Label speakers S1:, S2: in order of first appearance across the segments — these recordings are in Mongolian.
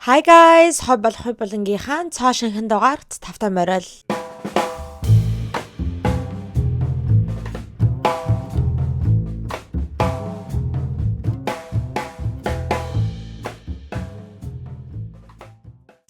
S1: Hi guys, хой болонгийнхаа цоо шинхэн дугаарт тавтай морил.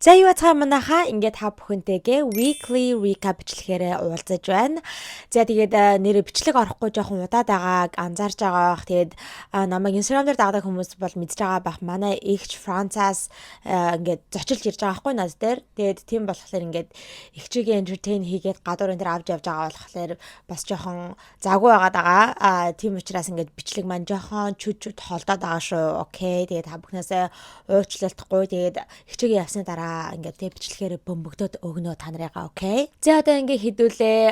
S1: За юу цаа манайхаа ингээд та бүхэнтэйгээ weekly recap бичлэгээр уулзаж байна. За тэгээд нэр бичлэг орохгүй жоохон удаад байгааг анзаарч байгаа бах. Тэгээд намайг Instagram дээр дагдаг хүмүүс бол мэдж байгаа бах. Манай эгч Францаас ингээд зочилж ирж байгаа байхгүй над дээр. Тэгээд тийм болохоор ингээд эгчигээ entertain хийгээд гадуур энэ төр авч явж байгаа болохоор бас жоохон завгүй байгаад байгаа. Тийм учраас ингээд бичлэг маань жоохон чүд холдоод байгаа шүү. Окей. Тэгээд та бүхнээсээ уучлалтгүй. Тэгээд эгчигээ явсны дараа ингээд тэг бичлэгээр бөмбөгдөд өгнө та нарыгаа, окей. За одоо ингээд хідүүлээ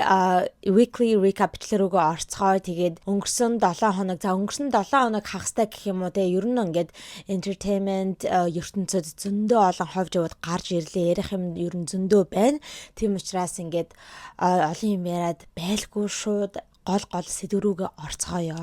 S1: weekly recap бичлэг рүүгээ орцгоо. Тэгээд өнгөрсөн 7 хоног хагастай гэх юм уу те ер нь ингээд entertainment ертөнцид зөндөө олон ховж яваад гарч ирлээ. Ярих юм ер нь зөндөө байна. Тийм учраас ингээд олон юм яриад байлгүй шууд гол сэдв рүүгээ орцгоё.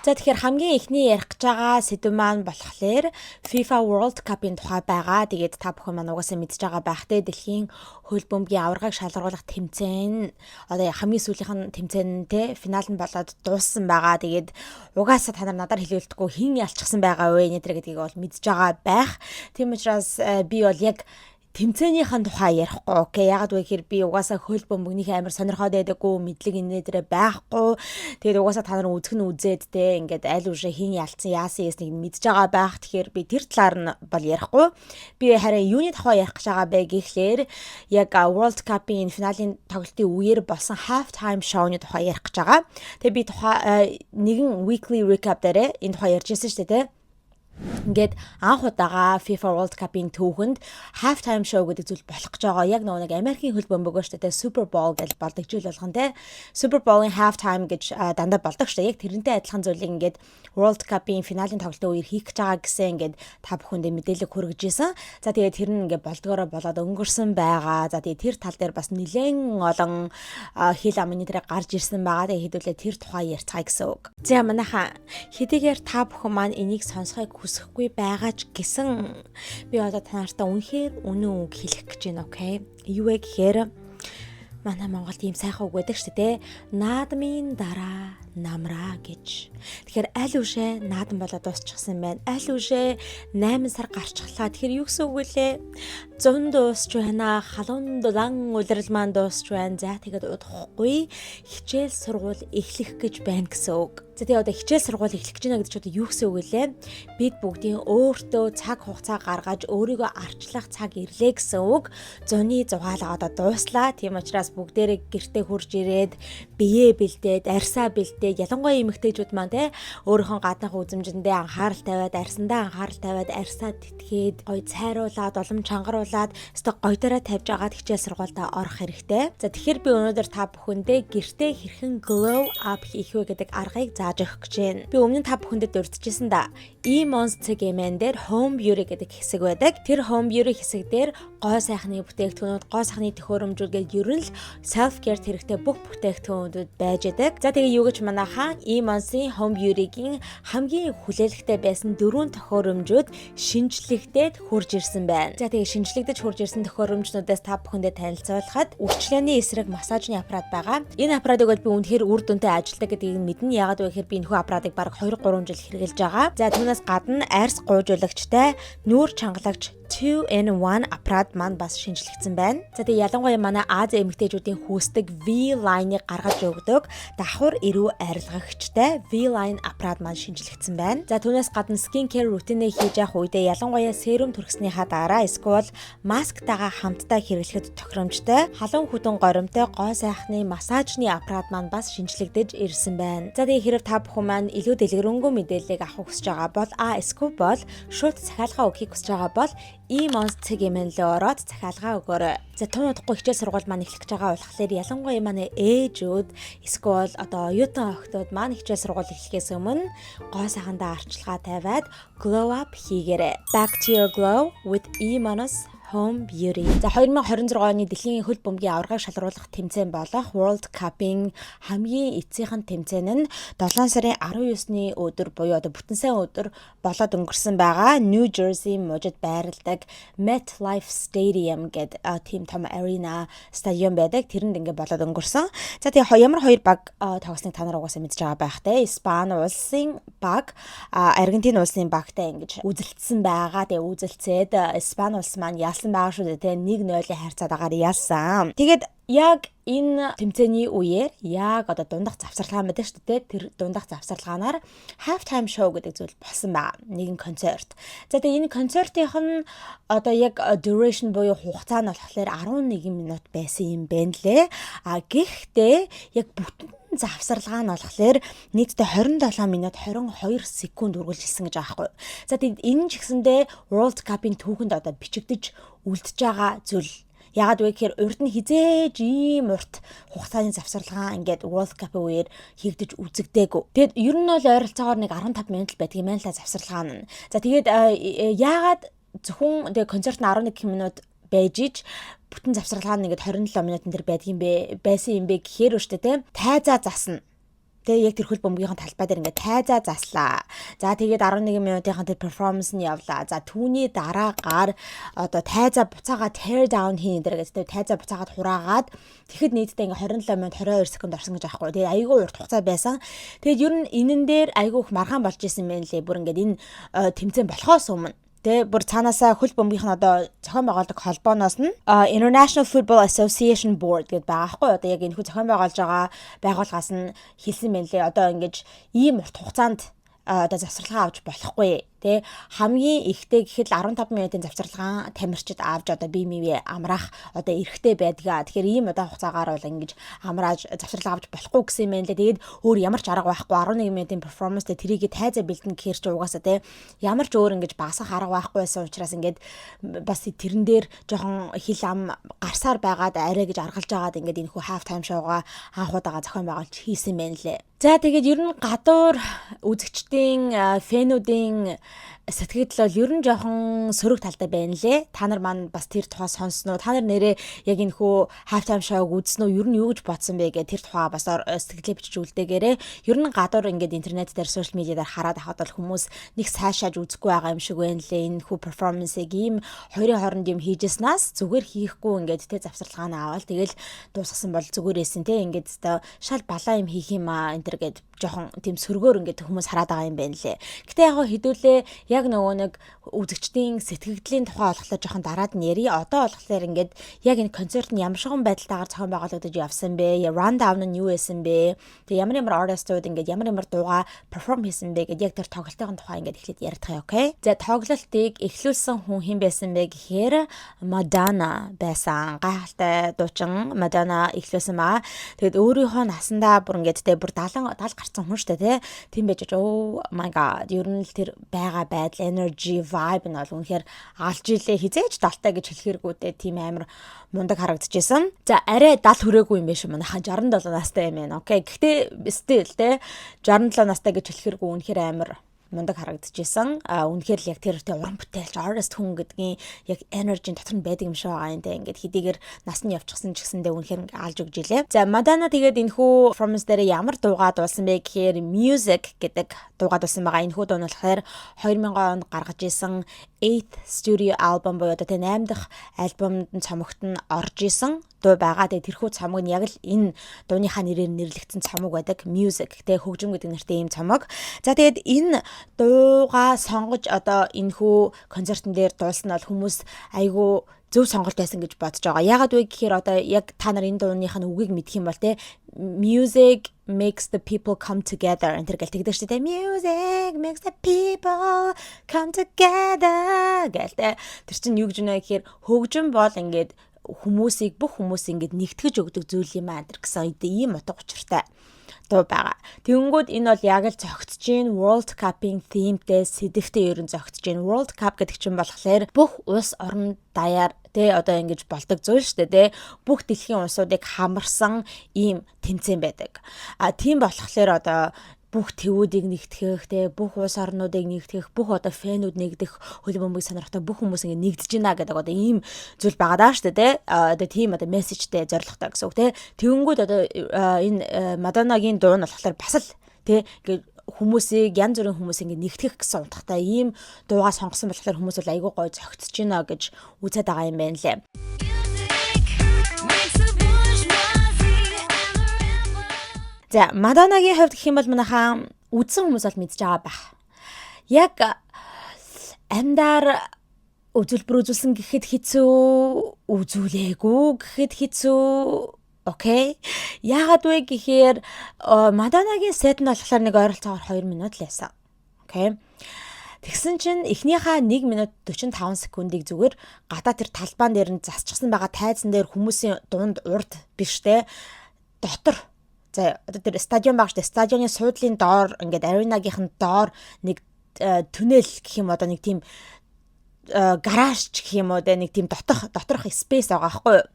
S1: За тэгэхээр хамгийн эхний ярих гэж байгаа сэдв маань болохоор FIFA World Cup-ын тухай байгаа. Тэгээд та бүхэн маань угаасаа мэдж байгаа байх те дэлхийн хөл бөмбөгийн аваргыг шалгаруулах тэмцээн. Одоо хамгийн сүүлийнх нь тэмцээн те финал нь болоод дууссан байгаа. Тэгээд угаасаа та нар надаар хэлүүлдэггүй хэн ялчихсан байгаа вэ нэтэр гэдгийг бол мэдж байгаа байх. Тийм учраас би бол яг тэмцээнийхэн тухай ярихгүй. Окей. Ягаад вэ гэхээр би угаасаа хөл бөмбөгнийхээ амар сонирхоод байдаггүй, мэдлэг инээ дээрээ байхгүй. Тэгээд угаасаа та нар үзэх нь үзээд те ингээд аль үшээ хин ялцсан яасан ясныг мэдж байгаа байх. Тэгэхээр би тэр талаар нь бол ярихгүй. Би харин юуны тухай ярих гэж байгаа бэ гэхлээр яг World Cup-ийн финалийн тоглолтын үеэр болсон half time show-ны тухай ярих гэж байгаа. Тэгээд би тухай нэгэн weekly recap дээр энэ тухай ярьж байсан шүү дээ те. Ингээд анх удаага FIFA World Cup-ийн түүхэнд half time show гэдэг зүйл болох гэж байгаа. Яг нэг Америкийн хөл бөмбөгөө шүү дээ. Super Bowl гэж болдог зүйл болгон те. Super Bowl-ын half time гэж дандаа болдог шүү дээ. Яг тэрнтэй адилхан зүйлийг ингээд World Cup-ийн финалийн тоглолтын үеэр хийх гэж байгаа гэсэн ингээд та бүхэндээ мэдээлэл хүргэж исэн. За тэгээд тэр нь ингээд болдгоороо болоод өнгөрсөн байгаа. За тэгээд тэр тал дээр бас нэлээд олон хил амны дээр гарч ирсэн байгаа. Тэгээд хэдүүлээ тэр тухай ярьцгаая гэсэн үг. За манайхаа хэдийгээр та бүхэн маань энийг сонсохыг хүсэхгүй байгаа ч гэсэн би одоо та нартай үнэхээр үнэн үг хэлэх гэж байна, окей. Юу вэ гэхээр манай Монголд ийм сайхан үг байдаг шүү дээ. Наадмын дараа намраа гэж. Тэгэхээр аль үшээ наадам болоод дуусчихсан байна. Аль үшээ 8 сар гарчихлаа. Тэгэхээр юу гэсэн үг вэ? 100 дуусч байна. Халуун дулаан улирал маань дуусч байна. За тэгээд удахгүй хичээл сургууль эхлэх гэж байна гэсэн үг. За тэгээд одоо хичээл сургууль эхлэх гэж байна гэдэг чинь одоо юу гэсэн үг вэ? Бид бүгдийн өөртөө цаг хугацаа гаргаж өөрийгөө арчлах цаг ирлээ гэсэн үг. Зуны зугаалаа одоо дууслаа. Тийм учраас бүгдээрээ гэртээ хурж ирээд биеэ бэлдээд, арьсаа бэлдээд, ялангуяа эмэгтэйчүүд маань те өөрийнхөө гаднах үзмжиндээ анхаарал тавиад, арьсандаа анхаарал тавиад, арьсаа тэтгээд, гоё цайруулаад, улам чангаруулад, өстой гоё дээрээ тавьж агаад хичээл сургуультай орох хэрэгтэй. За тэгэхээр би өнөөдөр та бүхэндээ гэртээ хэрхэн glow up хийх вэ гэдэг аргыг зааж өгөх гэж байна. Би өмнө нь та бүхэндээ дурдчихсан да. E-Monster цэгийн дээр home beauty гэдэг хэсэг байдаг. Тэр home beauty хэсэг дээр гой сайхны бүтээгдэхүүнүүд, гой сайхны төхөөрөмжүүд ер нь л self care хэрэгтэй бүх бүтээгдэхүүнүүд байж байдаг. За тэгээ юу гэж манайхаа E-Monster home beauty-гийн хамгийн хүлээлттэй байсан 4 төхөөрөмжүүд шинжлэгдээд хурж ирсэн байна. За тэгээ шинжлэгдэж хурж ирсэн төхөөрөмжнүүдээс та бүхэндээ танилцуулахад үрчлээний эсрэг массажны аппарат байгаа. Энэ аппаратыг бол би үнэхээр үр дүнтэй ажилладаг гэдгийг мэднэ. Яагаад вэ гэхээр би энэхүү аппаратыг бараг 2-3 жил хэрэглэж байгаа. За түүнээс гадна арьс гуйжуулагчтай нүүр чангалагч 2-in-1 аппарат маань бас шинжлэгдсэн байна. За тэгээ ялангуяа манай Аз эмэгтэйчүүдийн хүүсдэг V-line-ыг гаргаж өгдөг давхар эрүү арилгагчтай V-line аппарат маань шинжлэгдсэн байна. За түүнээс гадна skin care routine хийж явах үедээ ялангуяа серум түрхснийхаа дараа эсвэл масктайгаа хамтдаа хэрэглэхэд тохиромжтой халуун хүдэн горимтой гой сайхны массажны аппарат маань бас шинжлэгдэж ирсэн байна. За тэгээ хэрэг та бүхэн маань илүү дэлгэрэнгүй мэдээллийг авах хүсэж байгаа бол эсвэл бол шууд захиалга өгөхийг хүсэж байгаа бол E-Monster цэгийн рүү ороод захиалга өгөөрэй. За тун удахгүй хичээл сургууль маань эхлэх гэж байгаа болохоор ялангуяа манай ээжүүд эсвэл одоо оюутан охтууд маань хичээл сургууль эхлэхээс өмнө гой сайхандаа арчилгаа тавиад glow up хийгээрэй. Back to your glow with E-Monster Home Beauty. За 2026 оны дэлхийн хөл бөмбөгийн аваргыг шалруулах тэмцээн болох World Cup-ийн хамгийн эцсийнхэн тэмцээн нь 7 сарын 19-ний өдөр буюу одоо бүтэн сайн өдөр болоод өнгөрсөн байгаа. New Jersey мужид байрладаг MetLife Stadium гэдэг team том arena стадион байдаг. Тэрэнд ингээ болоод өнгөрсөн. За тэгээ ямар хоёр баг тоглосныг та нар угаасаа мэдж байгаа байх те. Испани улсын баг, Аргентин улсын багтай ингэж үзэлцсэн байгаа. Тэгээ үзэлцээд Испани улс маань ялсан байгаа шүү дээ. 1-0-ийн хайрцаатаагаар ялсан. Тэгээд яг энэ тэмцээний үеэр яг одоо дундах завсарлага мэдээ шүү дээ. Тэр дундах завсарлагаанаар halftime show гэдэг зүйл болсон байгаа. Нэгэн концерт. За тэгээ энэ концертынх нь одоо яг duration буюу хугацаа нь болохоор 11 минут байсан юм байна лээ. Гэхдээ яг бүтэн завсарлага нь болохоор нийтдээ 27 минут 22 секунд үргэлжилсэн гэж байгаа байхгүй. За тэгээд энэ ч гэсэндээ World Cup-ын түүхэнд одоо бичигдэж үлдэж байгаа зүйл. Яагаад вэ гэхээр урд нь хизээж ийм урт хугацааны завсарлага ингээд World Cup-ын үеэр хийгдэж үзэгдээгүй. Тэгэд ер нь бол ойролцоогоор нэг 15 минут л байдаг юм байна л завсарлага нь. За тэгээд яагаад зөвхөн тэгээ концерт нь 11 минут байж иж бүтэн завсарлага нь ингээд 27 минутын дээр байсан юм бэ гэхээр өштэй те тайзаа засна. Тэгээ яг тэр хөл бөмбөгийн талбай дээр ингээд тайзаа заслаа. За тэгээд 11 минутынхан тэр перформанс нь явлаа. За түүний дараагаар одоо тайзаа буцаагаад tear down хийн дээр гэдэг тайзаа буцаагаад хураагаад тэгэхэд нийтдээ ингээд 27 минут 22 секунд орсон гэж аахгүй. Тэгээд айгүй урт хугацаа байсан. Тэгээд ер нь энэн дээр айгүй их маргаан болж исэн мэн лээ. Бүр ингээд энэ тэмцээн болохоос өмнө бүр цаанаасаа хөл бөмбөгийн одоо зохион байгуулдаг холбооноос нь International Football Association Board гэдэг байгаа хгүй. Одоо яг энэ хүү зохион байгуулж байгаа байгууллагаас нь хэлсэн байна лээ. Одоо ингэж ийм урт хугацаанд одоо завсарлага авч болохгүй. Тэ хамгийн ихтэй гэхэд 15 минутын завсарлага тамирчид авч одоо бие мөвөө амраах одоо эрхтэй байдгаа. Тэгэхээр ийм удаан хугацаагаар бол ингэж амрааж завсарлага авч болохгүй гэсэн юм байна лээ. Тэгээд өөр ямар ч арга байхгүй 11 минутын перформанс дээр тэрийг тайзаа бэлдэн гэхэр чи угаасаа тэ ямар ч өөр ингэж багасгах арга байхгүй байсан учраас ингээд бас тэрэн дээр жоохон хил ам гарсаар байгаад арай гэж аргалж байгаад ингээд энэ хүү half time show-га анхудаага зохион байгуулж хийсэн байна лээ. За тэгээд ер нь гадуур үзэгчдийн фэнүүдийн сэтгэл бол ер нь жоохон сөрөг талтай байна лээ. Та нар маань бас тэр тухай сонсноо. Та нар нэрээ яг энэ хүү halftime show-г үзсэн үү? Ер нь юу гэж бодсон бэ гэх тэр тухай бас сэтгэлээ бичиж үлдээгээрээ. Ер нь гадуур ингээд интернет дээр сошиал медиа дээр хараад ахад бол хүмүүс нэг сайшааж үзэхгүй байгаа юм шиг байна лээ. Энэ хүү перформансыг ийм хоёрын хооронд юм хийжснаас зүгээр хийхгүй ингээд тэ завсарлагаа аваад тэгэл дуусгасан бол зүгээрээсэн тэ ингээд өстой шал балаа юм хийх юм аа энэ төр гэд жоохон тийм сөргөөр ингээд хүмүүс хараад байгаа юм байна лээ. Гэтэ яг хэдүүлээ яг нөгөө нэг үзэгчдийн сэтгэгдлийн тухай болохоор жоохон дараад нь ярий. Одоо болохоор ингээд яг энэ концерт нь ямар шигэн байдалтайгаар зохион байгуулагдаж явсан бэ? Rundown нь юу байсан бэ? Тэгээ ямар артистууд ингээд ямар дууга перформ хийсэн бэ гэдээ яг тэр тоглолтын тухай ингээд эхлээд ярих окей. За тоглолтыг эхлүүлсэн хүн хэн байсан бэ гэхээр Madonna байсан. Гайхалтай дуучин Madonna эхлүүлсэн маа. Тэгэд өөрийнхөө насандаа бүр ингээд тэ бүр 70 гарсан хүн шүү дээ, тийм байж oh my god. Ер нь л тэр байгаа байдал, energy, vibe нь бол үнэхээр алж илээ. Хизээж далтай гэж хэлэхэргүүдээ тийм амар мундаг харагдчихсэн. За арай 70 хүрээгүй юм биш үү? Манайхан 67 настай юм байна. Окей. Гэхдээ still те 67 настай гэж хэлэхэргүй үнэхээр амар мундаг харагдчихсан. Үнэхээр л яг тэр уран бүтээлч artist хүн гэдгийн яг energy дотор нь байдаг юм шиг байгаа юм те. Ингээд хэдийгээр нас нь явчихсан ч гэсэндээ үнэхээр алж өгж илээ. За Madonna тэгээд энэхүү performance дээр ямар дуугаа дуулсан бэ гэхээр Music гэдэг дуугаа дуулсан байгаа. Энэхүү дуу нь болохоор 2000 онд гаргаж исэн 8th studio album буюу одоо 8 дахь альбомд нь цомогт нь орж исэн дуу байгаа. Тэгээд тэрхүү цомог нь яг л энэ дууныхаа нэрээр нэрлэгдсэн цомог байдаг. Music тэгээд хөгжим гэдэг нэртэй ийм цомог. За тэгээд энэ дуугаа сонгож одоо энэхүү концертын дээр дуулсан бол хүмүүс айгүй зөв сонголт байсан гэж бодож байгаа. Яагаад вэ гэхээр одоо яг та нар энэ дууныхаа үгийг мэдэх юм бол те music makes the people come together энэ гэл тэгдэг шүү дээ. Music makes the people come together гэлтэй. Тэр чинь юу гэж нэ гэхээр хөгжим бол ингээд хүмүүсийг бүх хүмүүс ингээд нэгтгэж өгдөг зүйл юм аа гэсэн ийм утга учиртай дуу байгаа. Тэгэнгүүт энэ бол яг л зохицож гин World Cup-ийн theme-тэй сэдвтэй ерөн зохицож гин. World Cup гэдэг чинь болохоор бүх улс орн даяар тэ одоо ингэж болдог зүйл шүү дээ тэ. Бүх дэлхийн улсуудыг хамарсан ийм тэмцээн байдаг. Тийм болохоор одоо бүх твүүдийг нэгтгэх, те бүх улс орнуудыг нэгтгэх, бүх одоо фэнүүд нэгдэх, хөлбөмбөгийг сонирхтой бүх хүмүүс ингэ нэгдэж байна гэдэг одоо ийм зүйл байгаа даа шүү дээ, те. Одоо тийм одоо мессежтэй зорилготой гэсэн үг, те. Тэгэнгүүт одоо энэ Мадоннагийн дуу нь болохоор бас л те ингээд хүмүүсийг янз бүрийн хүмүүс ингэ нэгтгэх гэсэн утгатай ийм дуугаа сонгосон болохоор хүмүүс бол айгүй гоё зөгтөж байна гэж үзээд байгаа юм байна лээ. За, Мадоннагийн хувьд гэх юм бол манайхаа үзсэн хүмүүс бол мэдж байгаа байх. Яг амьдаар үзүүлбэр үзүүлсэн гэхэд хэцүү, үзүүлээгүй гэхэд хэцүү. Окей. Яагаад вэ гэхээр Мадоннагийн сет нь болохоор нэг ойролцоогоор 2 минут л байсан. Окей. Тэгсэн чинь эхнийхээ 1 минут 45 секундыг зүгээр гадаа тэр талбайн дээр нь засчихсан байгаа тайзан дээр хүмүүсийн дунд урд биш те. Дотор за одоо тэр стадион баг штэ, стадионы суудлын доор ингээд аренагийнх нь доор нэг түнэл гэх юм одоо нэг тийм гараж гэх юм уу нэг тийм доторх спейс байгаа байхгүй юу?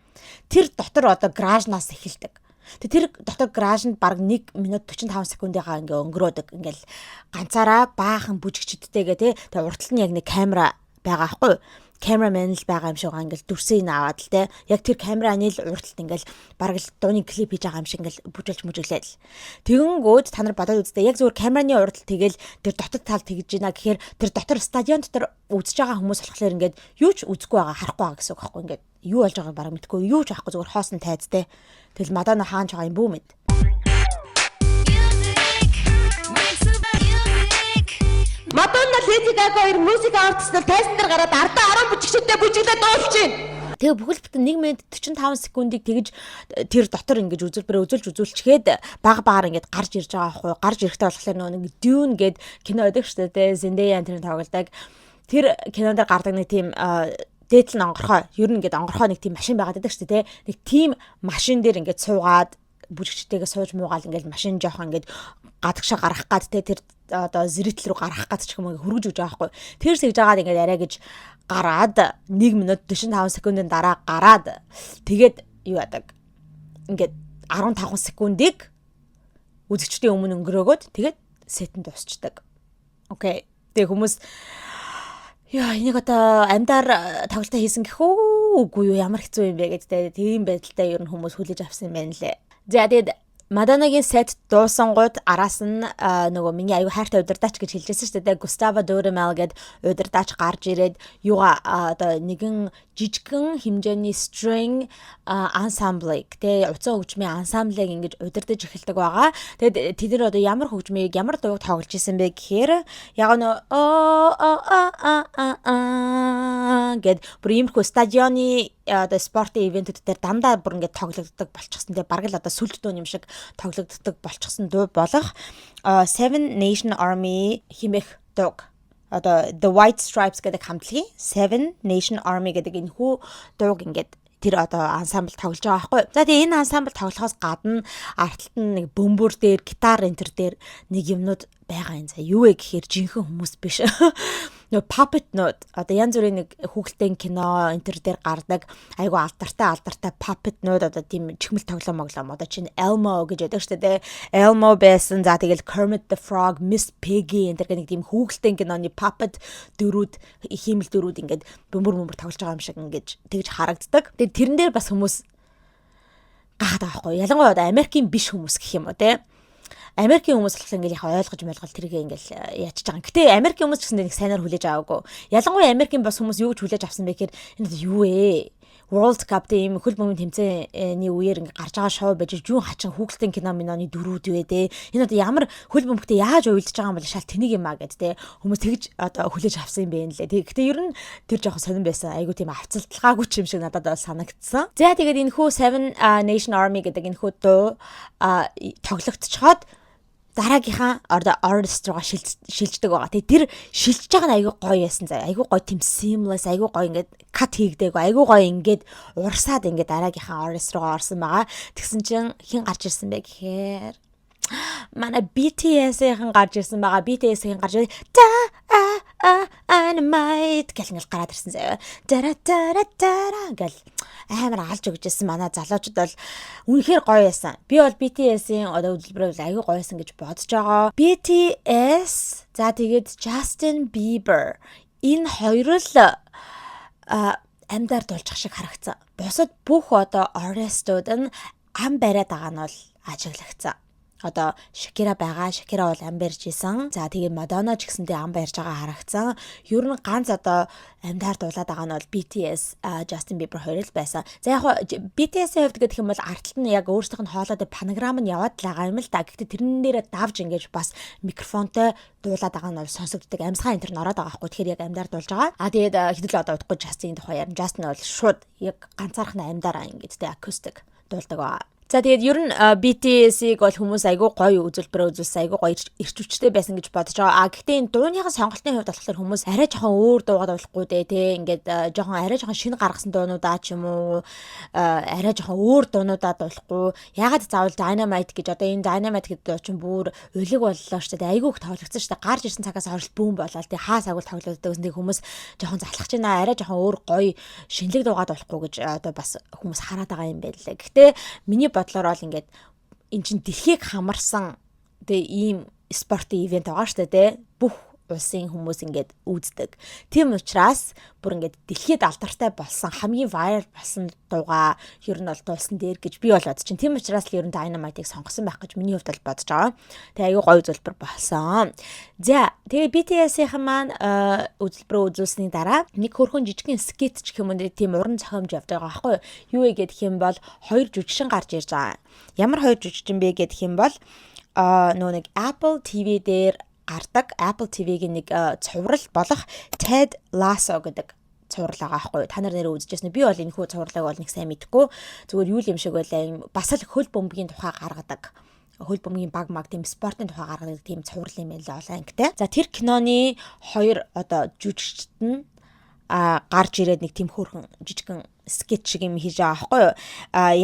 S1: Тэр дотор одоо гаражнаас эхэлдэг. Тэр дотор гаражинд баг 1 минут 45 секундыгаа ингээ өнгөрөөдөг. Ингээл ганцаараа баахан бүжигчдтэйгээ те. Тэгээ уртал нь яг нэг камера байгаа байхгүй юу? Камерамен л байгаа юм шиг ингээл дүрсийг аваад л те. Яг тэр камераны л урталт ингээл бараг л дууны клип хийж байгаа юм шиг ингээл бүжиглж мүжиглээд л. Тэгэнгүүт та нар бодоод үзтээ яг зүгээр камераны урталт тэгэл тэр дотор тал тэгж байна гэхээр тэр дотор стадион дотор үзэж байгаа хүмүүс болохоор ингээд юу ч үзэхгүй байгаа, харахгүй байгаа гэсэн үг байхгүй ингээд юу болж байгааг бараг мэдгүй, юу ч авахгүй зүгээр хоосон тайзтай. Тэгэл Мадонна хаанч байгаа юм бүү мэд. Мадонна Леди Гага хоёр музик артист тайзан дээр гараад ардаа 10 бүжигчтэй бүжиглээд дуулж байна. Тэгээ бүхэл бүтэн 1 минут 45 секундыг тэгж тэр дотор ингэж үзүүлчихэд багаар ингэж гарч ирж байгаа байхгүй юу? Гарч ирэхдээ болохоор нэг Dune гээд кино байдаг шүү дээ. Zendaya тэр тоглодог. Тэр кинонд гардаг нэг тийм дээдл нь онгорхой. Ер нь ингэж онгорхой нэг тийм машин байгаад байдаг шүү дээ. Нэг тийм машин дээр ингэж суугаад бүжигчтэйгээ сууж муугаал ингэж машин жоохон ингэж гадагшаа гарах гад тэр одоо зэрэгтэл рүү гарах гад ч юм уу хөргөж өгч байгаа байхгүй. Тэр сэгж агаад ингэж арай гэж гараад 1 минут 45 секундын дараа гараад тэгээд юу яадаг. Ингээд 15 секундыг үзэгчдийн өмнө өнгөрөөгөөд тэгээд сетэн дуусчдаг. Окей. Тэгээ хүмүүс яа энийг одоо амьдаар тоглолтоо хийсэн гэх үгүй юу ямар хэцүү юм бэ гэдэг тийм байдалтай ер нь хүмүүс хүлээж авсан юм байна лээ. За тэгээд Мадоннагийн сет дуусангууд араас нь нөгөө миний аюу хайртай удирдаач гэж хэлжсэн шүү дээ. Густаво Дурмал гээд удирдаач гарч ирээд юугаа одоо нэгэн жижигхэн хэмжээний string ensemble тэ уцаа хөгжмийн ансамблыг ингэж удирдах эхэлдэг байгаа. Тэгэд тэд нар одоо ямар хөгжмийг ямар дууг тоглож исэн бэ гэхээр яг гээд бүр иймэрхүү стадионы одоо спортын ивентүүд дээр дандаа бүр ингэ тоглогддог болчихсон. Тэгээ бараг л одоо сүлд дуу юм шиг тоглогддог болчихсон дуу болох Seven Nation Army химэх дууг одоо The White Stripes гэдэг хамтлагийн Seven Nation Army гэдэг энэ хүү дууг ингээд тэр одоо ансамбл тоглож байгаа байхгүй. За тэгээ энэ ансамбл тоглохоос гадна артталт нь нэг бөмбөр дээр, гитар энтер дээр нэг юмнууд байгаа юм. За юу вэ гэхээр жинхэнэ хүмүүс биш. Нөө puppet нууд одоо янз бүрийн нэг хүүхэлдэйн кино энтер дээр гардаг айгу алдартай puppet нууд одоо тийм чихмэл тоглоом одоо чинь Elmo гэж яддаг шүү дээ. Elmo байсан. За тэгэл Kermit the Frog, Miss Piggy энтер гэх нэг тийм хүүхэлдэйн киноны puppet дөрүүд хиймэл дөрүүд ингээд бөмбөр тоглож байгаа юм шиг ингэж тэгж харагддаг. Тэгээд тэрэн дээр бас хүмүүс гахаад байгаа байхгүй. Ялангуяа одоо Америкийн биш хүмүүс гэх юм уу те. Америкийн хүмүүс болохоор ингээл яг ойлгож тэрийг ингээл яачж байгаа. Гэтэ Америкийн хүмүүс ч гэсэн нэг сайнаар хүлээж аваагүй. Ялангуяа Америкийн бас хүмүүс юу гэж хүлээж авсан бэ гэхээр энэ юу вэ? World Cup тийм хөл бөмбөгийн тэмцээний үеэр ингээ гарч байгаа шоу байж юу хачин хүүхэлдэйн кино миноны дөрүүд вэ те. Энэ одоо ямар хөл бөмбөгтэй яаж уйлдж байгаа юм бол шал тэнийг юм а гэд те. Хүмүүс тэгж одоо хүлээж авсан юм бэ нэлээ. Гэтэ ер нь тэр жоохон сонирн байсан. Айгу тийм авцалталгаагүй ч юм шиг надад санагдсан. За тэгээд энэ хүү Seven Nation Army гэдэг энэ хүү дуу тоглогдчиход дараагийнхаа artist руугаа шилждэг байгаа. Тэгээ тэр шилжиж байгаа нь айгүй гоё байсан заа. Айгүй гоё тийм seamless, айгүй гоё ингээд cut хийгдээгүй. Айгүй гоё ингээд урсаад ингээд дараагийнхаа artist руугаа орсон байгаа. Тэгсэн чинь хэн гарч ирсэн бэ гэхээр манай BTS-ийн гарч ирсэн байгаа. BTS-ийн гарч Dynamite гэл ингээл гараад ирсэн заа. Дара гэл амар алж өгчээсэн манай залуучууд бол үнэхээр гоё байсан. Би бол BTS-ийн одоо үзэлбэрээр аягүй гоё байсан гэж бодож байгаа. BTS за тэгээд Justin Bieber энэ хоёр л амьдаар дулчих шиг харагдсан. Бусад бүх одоо artistууд нь ам бариад байгаа нь бол ажиглагдсан. Одоо Shakira байгаа. Shakira бол ам барьж исэн. За тэгээд Madonna ч гэсэндээ ам барьж байгаа харагдсан. Ер нь ганц одоо амьдаар дуулаад байгаа нь бол BTS, Justin Bieber хоёр л байсан. За яг BTS-ийн хувьд гэх юм бол артталт нь яг өөрсдийнх нь хоолойд панограм нь яваад л байгаа юм л да. Гэхдээ тэрэн дээрээ давж ингэж бас микрофонтой дуулаад байгаа нь бол сонсогддог. Амьсгаа энэ төр нороод байгаа байхгүй. Тэгэхээр яг амьдаар дуулж байгаа. Тэгээд хэдүүл одоо удахгүй Justin-ийн тухай ярим. Justin бол шууд яг ганцаархнаа амьдаар ингэж тэ акустик дуулдаг байгаа. За тэгээд ер нь BTS-ийг бол хүмүүс айгүй гоё үзүүлбэрээ үзүүлсэн, айгүй гоё эрч хүчтэй байсан гэж бодож байгаа. Гэхдээ энэ дууныхаа сонголтын хувьд болохоор хүмүүс арай жоохон өөр дуугаад болохгүй дээ, тэ. Ингээд арай жоохон шинэ гаргасан дуунуудаа ч юм уу, арай жоохон өөр дуунуудаа болохгүй. Ягаад заавал Dynamite гэж одоо энэ Dynamite гэдэг дуу чинь бүр улиг боллоо шүү дээ. Айгүй их тоглогдсон шүү дээ. Гарч ирсэн цагаас хойш бүүн болоод тэ хаа сагвал тоглогддог гэсэн тийм хүмүүс жоохон залхаж байна. Арай жоохон өөр гоё шинэлэг дуугаад болохгүй гэж одоо бас хүмүүс хараад байгаа юм байна лээ. Гэхдээ миний бодлоор бол ингээд эн чин дэлхийг хамарсан тэгээ ийм спортын ивент байгаа шүү дээ, бүх улсын хүмүүс ингээд үздэг. Тийм учраас бүр ингээд дэлхийд алдартай болсон хамгийн viral болсон дуугаа ер нь бол дуулсан дээр гэж би бол бодож чинь. Тийм учраас л ер нь Dynamite-ыг сонгосон байх гэж миний хувьд бол бодож байгаа. Тэгээ аюу гоё үзүүлбэр болсон. За тэгээ BTS-ийн маань үзүүлбэрөө үзүүлсний дараа нэг хөрхөн жижигхэн skit ч юм уу тийм уран зохиомж явж байгаа байхгүй юу? Юу гэдэг юм бол хоёр жүжигчин гарч ирж байгаа. Ямар хоёр жүжигчин бэ гэдэг юм бол нөгөө нэг Apple TV дээр гардаг Apple TV-гийн нэг цуврал болох Ted Lasso гэдэг цуврал байгаа байхгүй. Та нар нэрээ үзчихсэн. Би бол энэ хүү цувралыг бол нэг сайн мэдэхгүй. Зүгээр юу юм шиг байлаа. Бас л хөл бөмбөгийн тухай гаргадаг. Хөл бөмбөгийн баг маг тийм спортын тухай гаргадаг тийм цуврал юм байл олон ангитай. За тэр киноны хоёр одоо жүжигчд нь гарч ирээд нэг тийм хөөрхөн жижигхэн скетч шиг юм хийж байгаа байхгүй юу?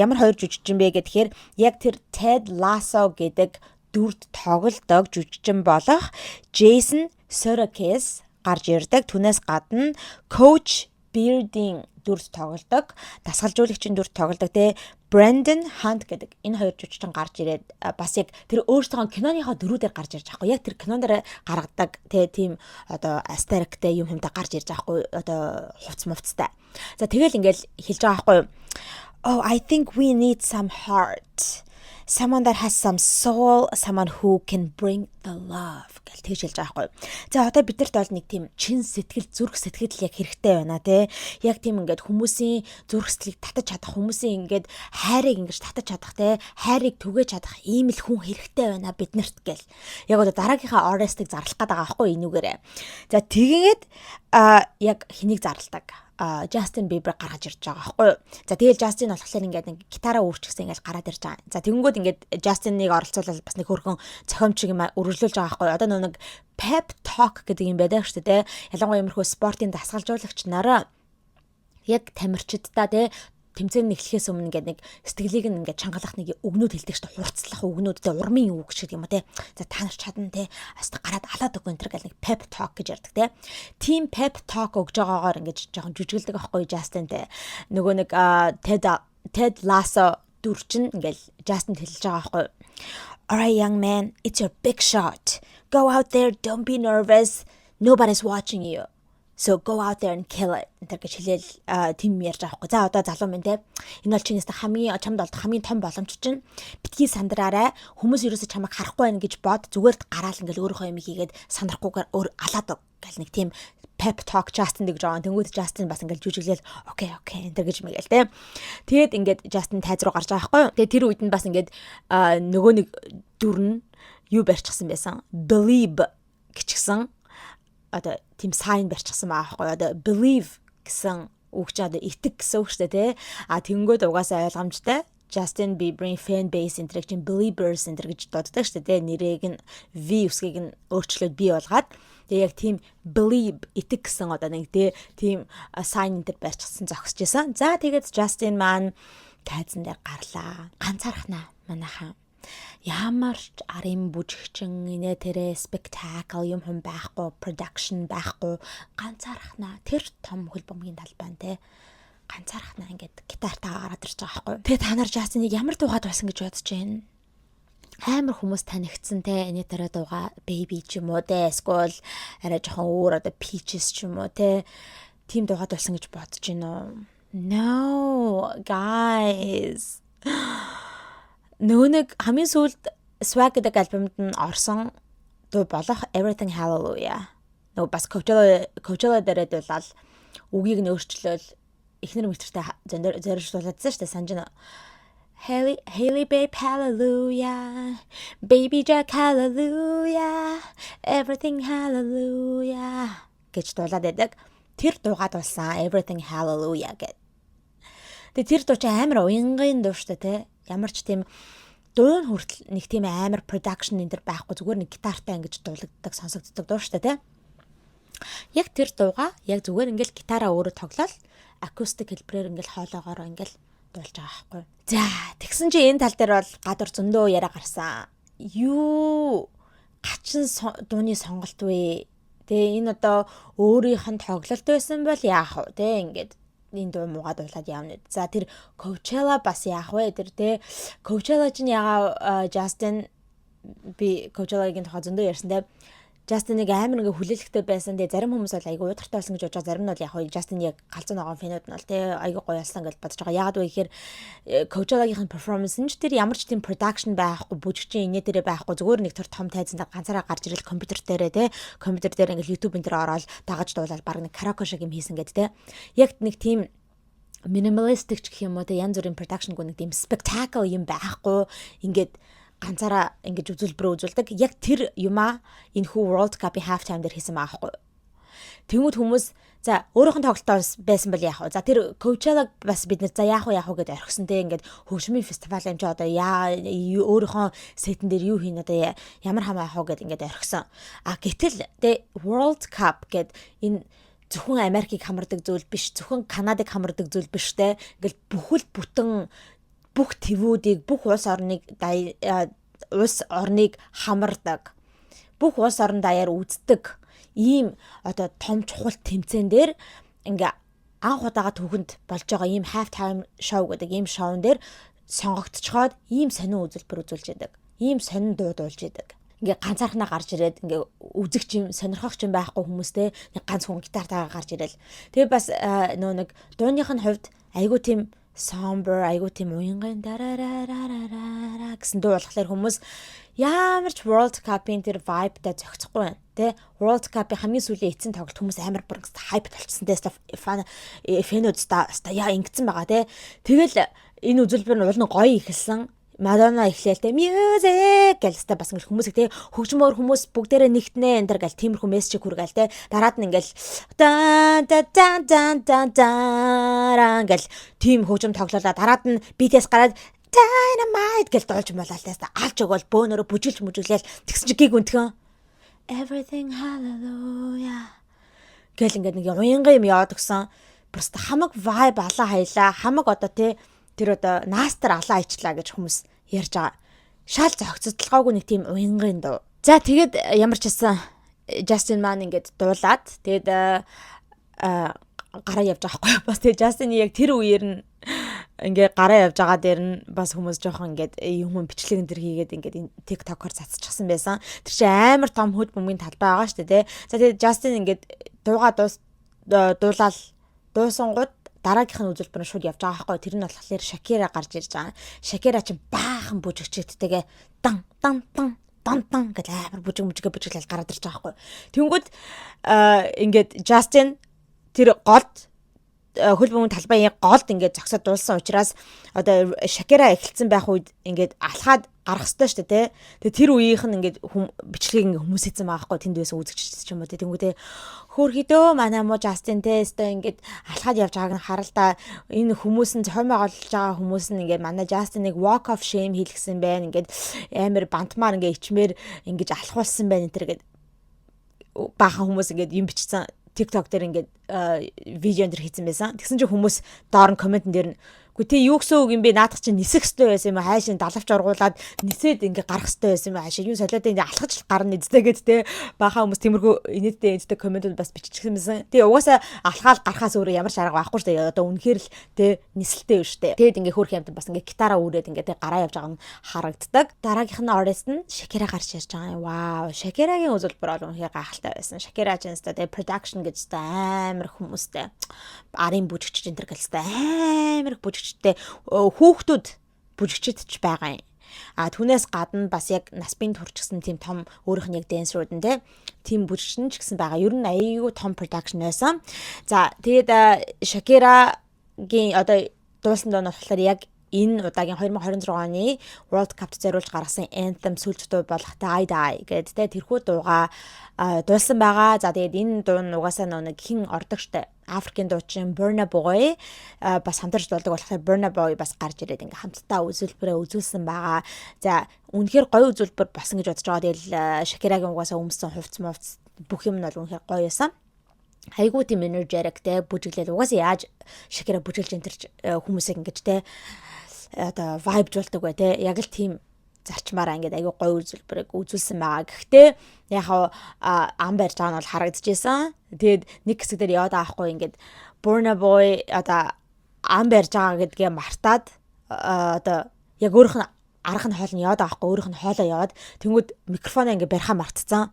S1: Ямар хоёр жүжигчин бэ гэхээр яг тэр Ted Lasso гэдэг дүрд тоглодог жүжигчин болох Jason Sudeikis гарч ирдэг. Түүнээс гадна Coach Beard-ийн дүрд тоглодог, дасгалжуулагчийн дүрд тоглодог те Brendan Hunt гэдэг энэ хоёр жүжигчин гарч ирээд бас яг тэр өөрсдөө киноныхоо дөрүүдээр гарч ирж байгаа хгүй. Яг тэр кинон дээр гаргадаг те тийм одоо астериктэй юм юмтай гарч ирж байгаа хгүй. Одоо хувц мувцтай. За тэгэл ингээл хэлж байгаа хгүй. Oh, I think we need some heart. Someone that has some soul, someone who can bring the love гэж тэгж хэлж байгаа байхгүй. За одоо бидэрт бол нэг тийм чин сэтгэл, зүрх сэтгэл яг хэрэгтэй байна тий. Яг тийм ингээд хүмүүсийн зүрх сэтгэлийг татаж чадах, хүмүүсийн ингээд хайрыг ингэж татаж чадах тий. Хайрыг түгээж чадах ийм л хүн хэрэгтэй байна биднэрт гэл. Яг одоо дараагийнхаа artist-ыг зарлах гээд байгаа байхгүй энүүгээрээ. За тэгээд яг хэнийг зарладаг? Justin Bieber гаргаж ирж байгаа байхгүй юу. За тэгэл Justin болохоор ингээд нэг гитараа өөрчгсөн ингээд гараад ирж байгаа. За тэгэнгүүт ингээд Justin-ыг оролцуулаад бас нэг хөрхөн цохимч юм өргөжлүүлж байгаа байхгүй юу. Одоо нэг pep talk гэдэг юм байдаг шүү дээ. Ялангуяа юмрхөө спортын дасгалжуулагч нараа яг тамирчиддаа тий тэмцээн нэглэхээс өмнө ингээд нэг сэтгэлийг ингээд чангалах нэг өгнүүд хэлдэг шүү дээ. Хурцлах өгнүүд тий урмын үг шиг юм тий. За та нар чадна тий. Аста гараад алаад өгөө энэ гэл нэг pep talk гэж ярьдаг тий. Team pep talk өгж байгаагаар ингээд жоохон жүжиглдэг байхгүй Justin тий. Нөгөө нэг Ted Lasso дүрчин ингээд Justin хэлж байгаа байхгүй. Alright young man, it's your big shot. Go out there, don't be nervous. Nobody's watching you. So go out there and kill it. Тэр гэж хэлээл тим ярьж байгаа хгүй. За одоо залуу минь те. Энэ бол чинээс хамгийн чамд бол хамгийн том боломж чинь. Битгий сандраарай. Хүмүүс ерөөсө чамайг харахгүй байх гэж бод. Зүгээр гараал ингээл өөрийнхөө юм хийгээд сандрахгүйгээр алаад гэл нэг тийм pep talk Justin гэж байгаа. Тэнгүүд Justin бас ингээл жүжиглээл окей энэ гэж мэгэл те. Тэгээд ингээд Justin тайз руу гарч байгаа хгүй. Тэгээд тэр үед нь бас ингээд нөгөө нэг дүр нь юу барьчихсан байсан. Believe гिचгсэн одоо тийм сайн барьчихсан байгаа байхгүй. Одоо believe гэсэн үг чинь одоо итэг гэсэн үг шүү дээ тий. Тэнгүүд угаасаа ойлгомжтой. Justin Bieber-ийн fan base энэ чинь believers энэ гэж дууддаг шүү дээ. Нэрийг нь V үсгийг нь өөрчлөөд бий болгоод тэгээ яг тийм believe итэг гэсэн одоо нэг тийм sign энэ барьчихсан зогсож байсан. За тэгээд Justin маань тайзан дээр гарлаа. Ганцаархнаа манайхаа. Ямар ч арын бүжигчин инээ тэрэ спектакл юм хүн байхгүй, production байхгүй, ганцаархнаа тэр том хөл бөмбөгийн талбайн те ганцаархнаа ингээд гитартаа гараад ирж байгаа байхгүй. Тэгээ та нар Justin-ыг ямар дуугаад байсан гэж бодож байна? Амар хүмүүс танигдсан те энэ тараа дууга Baby ч юм уу те эсвэл арай жоохон өөр одоо Peaches ч юм уу те тийм дуугаад байсан гэж бодож байна уу? No, guys. Нөгөө нэг хамгийн сүүлд Swag гэдэг альбомд нь орсон дуу болох Everything Hallelujah. Нөгөө бас Coachella дээр дуулаад үгийг нь өөрчлөөл эхнэр мэтэртэй зориулуулсан шүү дээ. Санаж байна. Haley babe hallelujah. Baby Jack hallelujah. Everything hallelujah гэж дуулаад байдаг. Тэр дуугаад болсон Everything hallelujah гэд. Тэгээ тэр дуу чи амар уянгын дуу шүү дээ, тэ. Ямар ч тийм дуу нь хүртэл нэг тийм амар production энэ төр байхгүй зүгээр нэг гитартай ингэж дуулагддаг сонсогддог дуу шүү дээ, тэ. Яг тэр дууга яг зүгээр ингээл гитараа өөрөө тоглоод акустик хэлбэрээр ингээл хоолоогоор ингээл дуулж байгаа байхгүй. За тэгсэн чи энэ тал дээр бол гадар зөндөө яриа гарсан. Юу гачин дууны сонголт вэ? Тэгээ энэ одоо өөрийнх нь тоглолт байсан бол яах вэ? Тэ ингээд энэ дуу муугаа дуулаад явна. За тэр Coachella бас яах вэ? Тэр тэ Coachella чинь ягаа Justin би Coachella-гийн тухай зөндөө ярьсан тэ. Justin-ыг амар ингээ хүлээлттэй байсан. Тэгээ зарим хүмүүс бол айгүй удартай болсон гэж бодож байгаа. Зарим нь бол яг хөө Justin-ийг яг галзуу ногоон фэнүүд нь бол тэ айгүй гоё болсон гэж бодож байгаа. Яагаад вэ гэхээр Coachella-гийн performance нь ч тэр ямар ч тийм production байхгүй, бүжигчин инээ дээрээ байхгүй. Зүгээр нэг тэр том тайзанд ганцаараа гарч ирэл компьютер дээрээ тэ компьютер дээр ингээл YouTube энэ дээр ороод дагаж дуулаад баг нэг karaoke шиг юм хийсэн гэдэг тэ. Яг нэг тийм minimalistic гэх юм уу тэ янз бүрийн production-гүй нэг тийм spectacle юм байхгүй. Ингээд ганцаараа ингэж үзүүлбэр үзүүлдэг. Яг тэр юмаа энэ хүү World Cup-ийн half time дээр хийсэн байхгүй. Тэнгүүд хүмүүс за өөрийнх нь тоглолтоор байсан бол яах вэ? За тэр Coachella бас бид нэр за яах вэ гэдээ орхисон те ингээд хөгжмийн фестивал юм чи одоо өөрийнхөө сетэн дээр юу хийн одоо ямар хамаа яах вэ гэдээ ингээд орхисон. А гэтэл те World Cup гэд энэ зөвхөн Америкийг хамардаг зүйл биш, зөвхөн Канадыг хамардаг зүйл биш те. Ингээл бүхэл бүтэн бүх твүүдийг бүх улс орныг хамардаг. Бүх улс орон даяар үздэг ийм одоо том чухал тэмцээн дээр ингээ анх удаага түүхэнд болж байгаа ийм half time show гэдэг ийм шоун дээр сонгогдчихоод ийм сонин үзүүлбэр үзүүлж яадаг. Ийм сонин дуу дуулж яадаг. Ингээ ганцаархнаа гарч ирээд ингээ үзэгч юм сонирхогч юм байхгүй хүмүүстэй нэг ганц хүн гитартаа гарч ирэл. Тэгээ бас нөө нэг дууных нь хувьд айгуу тийм somber айгуу тийм уянгын дараараа гэсэн дуу болохоор хүмүүс ямар ч World Cup-ийн тэр vibe-тай зохицохгүй байна тий. World Cup-ийн хамгийн сүүлийн эцсийн тоглолт хүмүүс амар бүрэн hype болчихсон тий. Фэнүүд яа ингэсэн байгаа тий. Тэгэл энэ үзүүлбэр нь уул нь гоё ихэлсэн. Madonna ихлээл те music гэлстэй бас ингээл хүмүүсийг те хөгжмөөр хүмүүс бүгдээрээ нэгтнэ энэ төр гэл тиймэрхүү мессеж хүргээл те дараад нь ингээл дан дан дан дан дан гэл тийм хөгжим тоглоолаа дараад нь BTS гараад Dynamite гэл дуулж болоо те алж өгөөл бөөнөрө бүжиглж мүжиглээл тэгсэн чи гиг өнтгөн Everything hallelujah гэл ингээд нэг уянган юм яваад өгсөн просто хамаг vibe алаа хайлаа хамаг одоо те тэр одоо наастар алаа ичлаа гэж хүмүүс ярьж байгаа. Шал зохицолтолгоогүй нэг тийм уянгын дуу. За тэгээд ямар ч байсан Justin маань ингээд дуулаад тэгээд гараа явж байгаа хгүй. Бас тэгээд Justin яг тэр үеэр нь ингээд гараа явж байгаа дээр нь бас хүмүүс жоохон ингээд юм бичлэгэн төр хийгээд ингээд TikTok-оор цацчихсан байсан. Тэр чинь амар том хөд бөмбөгийн талбай байгаа шүү дээ, тэ. За тэгээд Justin ингээд дуугаа дуулаад дуусангууд дараагийнх нь үзүүлбэр нь шууд явж байгаа байхгүй. Тэр нь болохоор Shakira гарч ирж байгаа. Shakira чинь баахан бүжигчтэйгээ дан дан дан дан дан гэж амар бүжиглэл гараад ирж байгаа байхгүй. Тэнгүүд ингээд Justin тэр голд хөл бөмбөгийн талбайын голд ингээд зогсоод дуулсан учраас одоо Shakira эхэлсэн байх үед ингээд алхаад гарах хэрэгтэй шүү дээ, тэ. Тэгээ тэр үеийнх нь ингээд бичлэгийг ингээд хүмүүс хийсэн байгаа байхгүй. Тэнд байсан үзэгч ч юм уу, тэ. Тэнгүүтээ хөөрхөдөө манай муу Justin тэ өстой ингээд алхаад явж байгааг нь харал та энэ хүмүүс нь зохион байгуулж байгаа хүмүүс нь ингээд манай Justin-ыг walk of shame хийлгсэн байна. Ингээд амар бантмаар ингээд ичмээр ингээд алхуулсан байна энэ төр гэдэг баахан хүмүүс ингээд юм бичсэн TikTok дээр ингээд видеон дээр хийсэн байсан. Тэгсэн чинь хүмүүс доор нь комментэн дээр нь Гэхдээ юу гэсэн үг юм бэ? Наадах чинь нисэх ёстой байсан юм аа. Хайшин далавч ургуулад нисээд ингээ гарах ёстой байсан юм аа. Хайшин юу солиод ингээ алхаж гарна эзтэй гэд те. Баха хүмүүс тиймэрхүү инээдтэй комментууд бас биччихсэн байсан. Тэгээ угаасаа алхаал гарахаас өөр ямар ч арга байхгүй шүү дээ. Одоо үнэхээр л те нисэлтэй юм шүү дээ. Тэгээд ингээ хөөх юмд бас ингээ гитараа үүрээд ингээ те гараа явж байгаа нь харагддаг. Дараагийнх нь artist нь Shakira гарч ирж байгаа юм. Вау, Shakira-гийн үзүүлбэр бол үнэхээр гайхалтай байсан. Shakira ч энэ те production гэж та амар хүмүүстэй. Арын бүжигч энэ төр гэлстэй амар бүжигчтэй хүүхдүүд бүжигчд ч байгаа юм. Түүнээс гадна бас яг наспин турчсан тийм том өөрийнх нь яг дэнсерүүд нь тийм бүжигчин ч гэсэн байгаа. Ер нь аяйгүй том production байсан. За тэгээд Shakira-гийн одоо дуулсан дуу нь болохоор яг энэ удаагийн 2026 оны World Cup-т зориулж гаргасан anthem сүүлч дуу болох Die Die гэдэг тэрхүү дууга дуулсан байгаа. За тэгээд энэ дуу нь угаасаа нэг хин ордогчтой Африкийн дуучин Burna Boy бас хамтарч дуулдаг болохоор Burna Boy бас гарч ирээд ингээ хамтдаа үзүүлбэрээ үзүүлсэн байгаа. За үнэхээр гоё үзүүлбэр болсон гэж бодож байгаа. Тэгэл Shakira-гийн угаасаа өмсөн хувцс бүх юм нь бол үнэхээр гоё байсан. Айгуу тийм energetic те бүжиглэл угаасаа яаж Shakira бүжиглж энтерч хүмүүсийг ингэж те одоо vibe-жуулдаг бай те яг л тийм зарчмаараа ингээд аягүй гоё үзүүлбэрийг үзүүлсэн байгаа. Гэхдээ яг ам барьж байгаа нь бол харагдчихсан. Тэгээд нэг хэсэг дээр яваад аахгүй ингээд Burna Boy одоо ам барьж байгаа гэдгээ мартаад одоо яг өөрөх нь арга нь хоол нь яваад аахгүй өөрөх нь хоолоо яваад тэнгүүд микрофоноо ингээд барихаа мартцсан.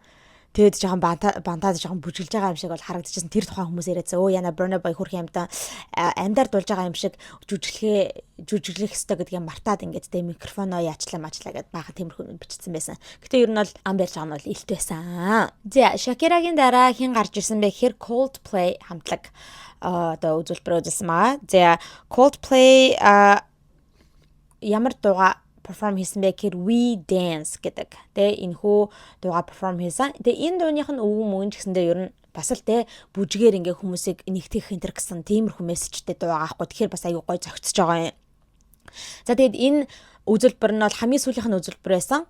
S1: Тэгээд жоохон бантаад жоохон бүжиглж байгаа юм шиг бол харагдчихсан. Тэр тухайн хүмүүс яриадсан. Өө яна Burna Boy хөрх юмдаа амьдаар дуулж байгаа юм шиг жүжиглэх хэвээр гэдгийг мартаад ингээд тэ микрофоноо яачлаа гэд баахан тиймэрхүү бичсэн байсан. Гэтэ ер нь бол ам барьж байгаа нь бол илт байсан. За Shakira-гийн дараа хин гарч ирсэн бэ гэхээр Coldplay хамтлаг одоо үзүүлбэр үзүүлсэн байгаа. За Coldplay ямар дууга perform хийсэн бэ гэхээр We Dance гэдэг. Тэгээ энэхүү дууга perform хийсэн. Тэгээ энэ дууных нь өвгөн мөн ч гэсэндээ ер нь бас л те бүжгээр ингээ хүмүүсийг нэгтгэх энэ гэсэн тиймэрхүү мессежтэй дуу аахгүй. Тэгэхээр бас аюу гой зөгцөж байгаа юм. За тэгээд энэ үзүүлбэр нь бол хамгийн сүүлийнх нь үзүүлбэр байсан.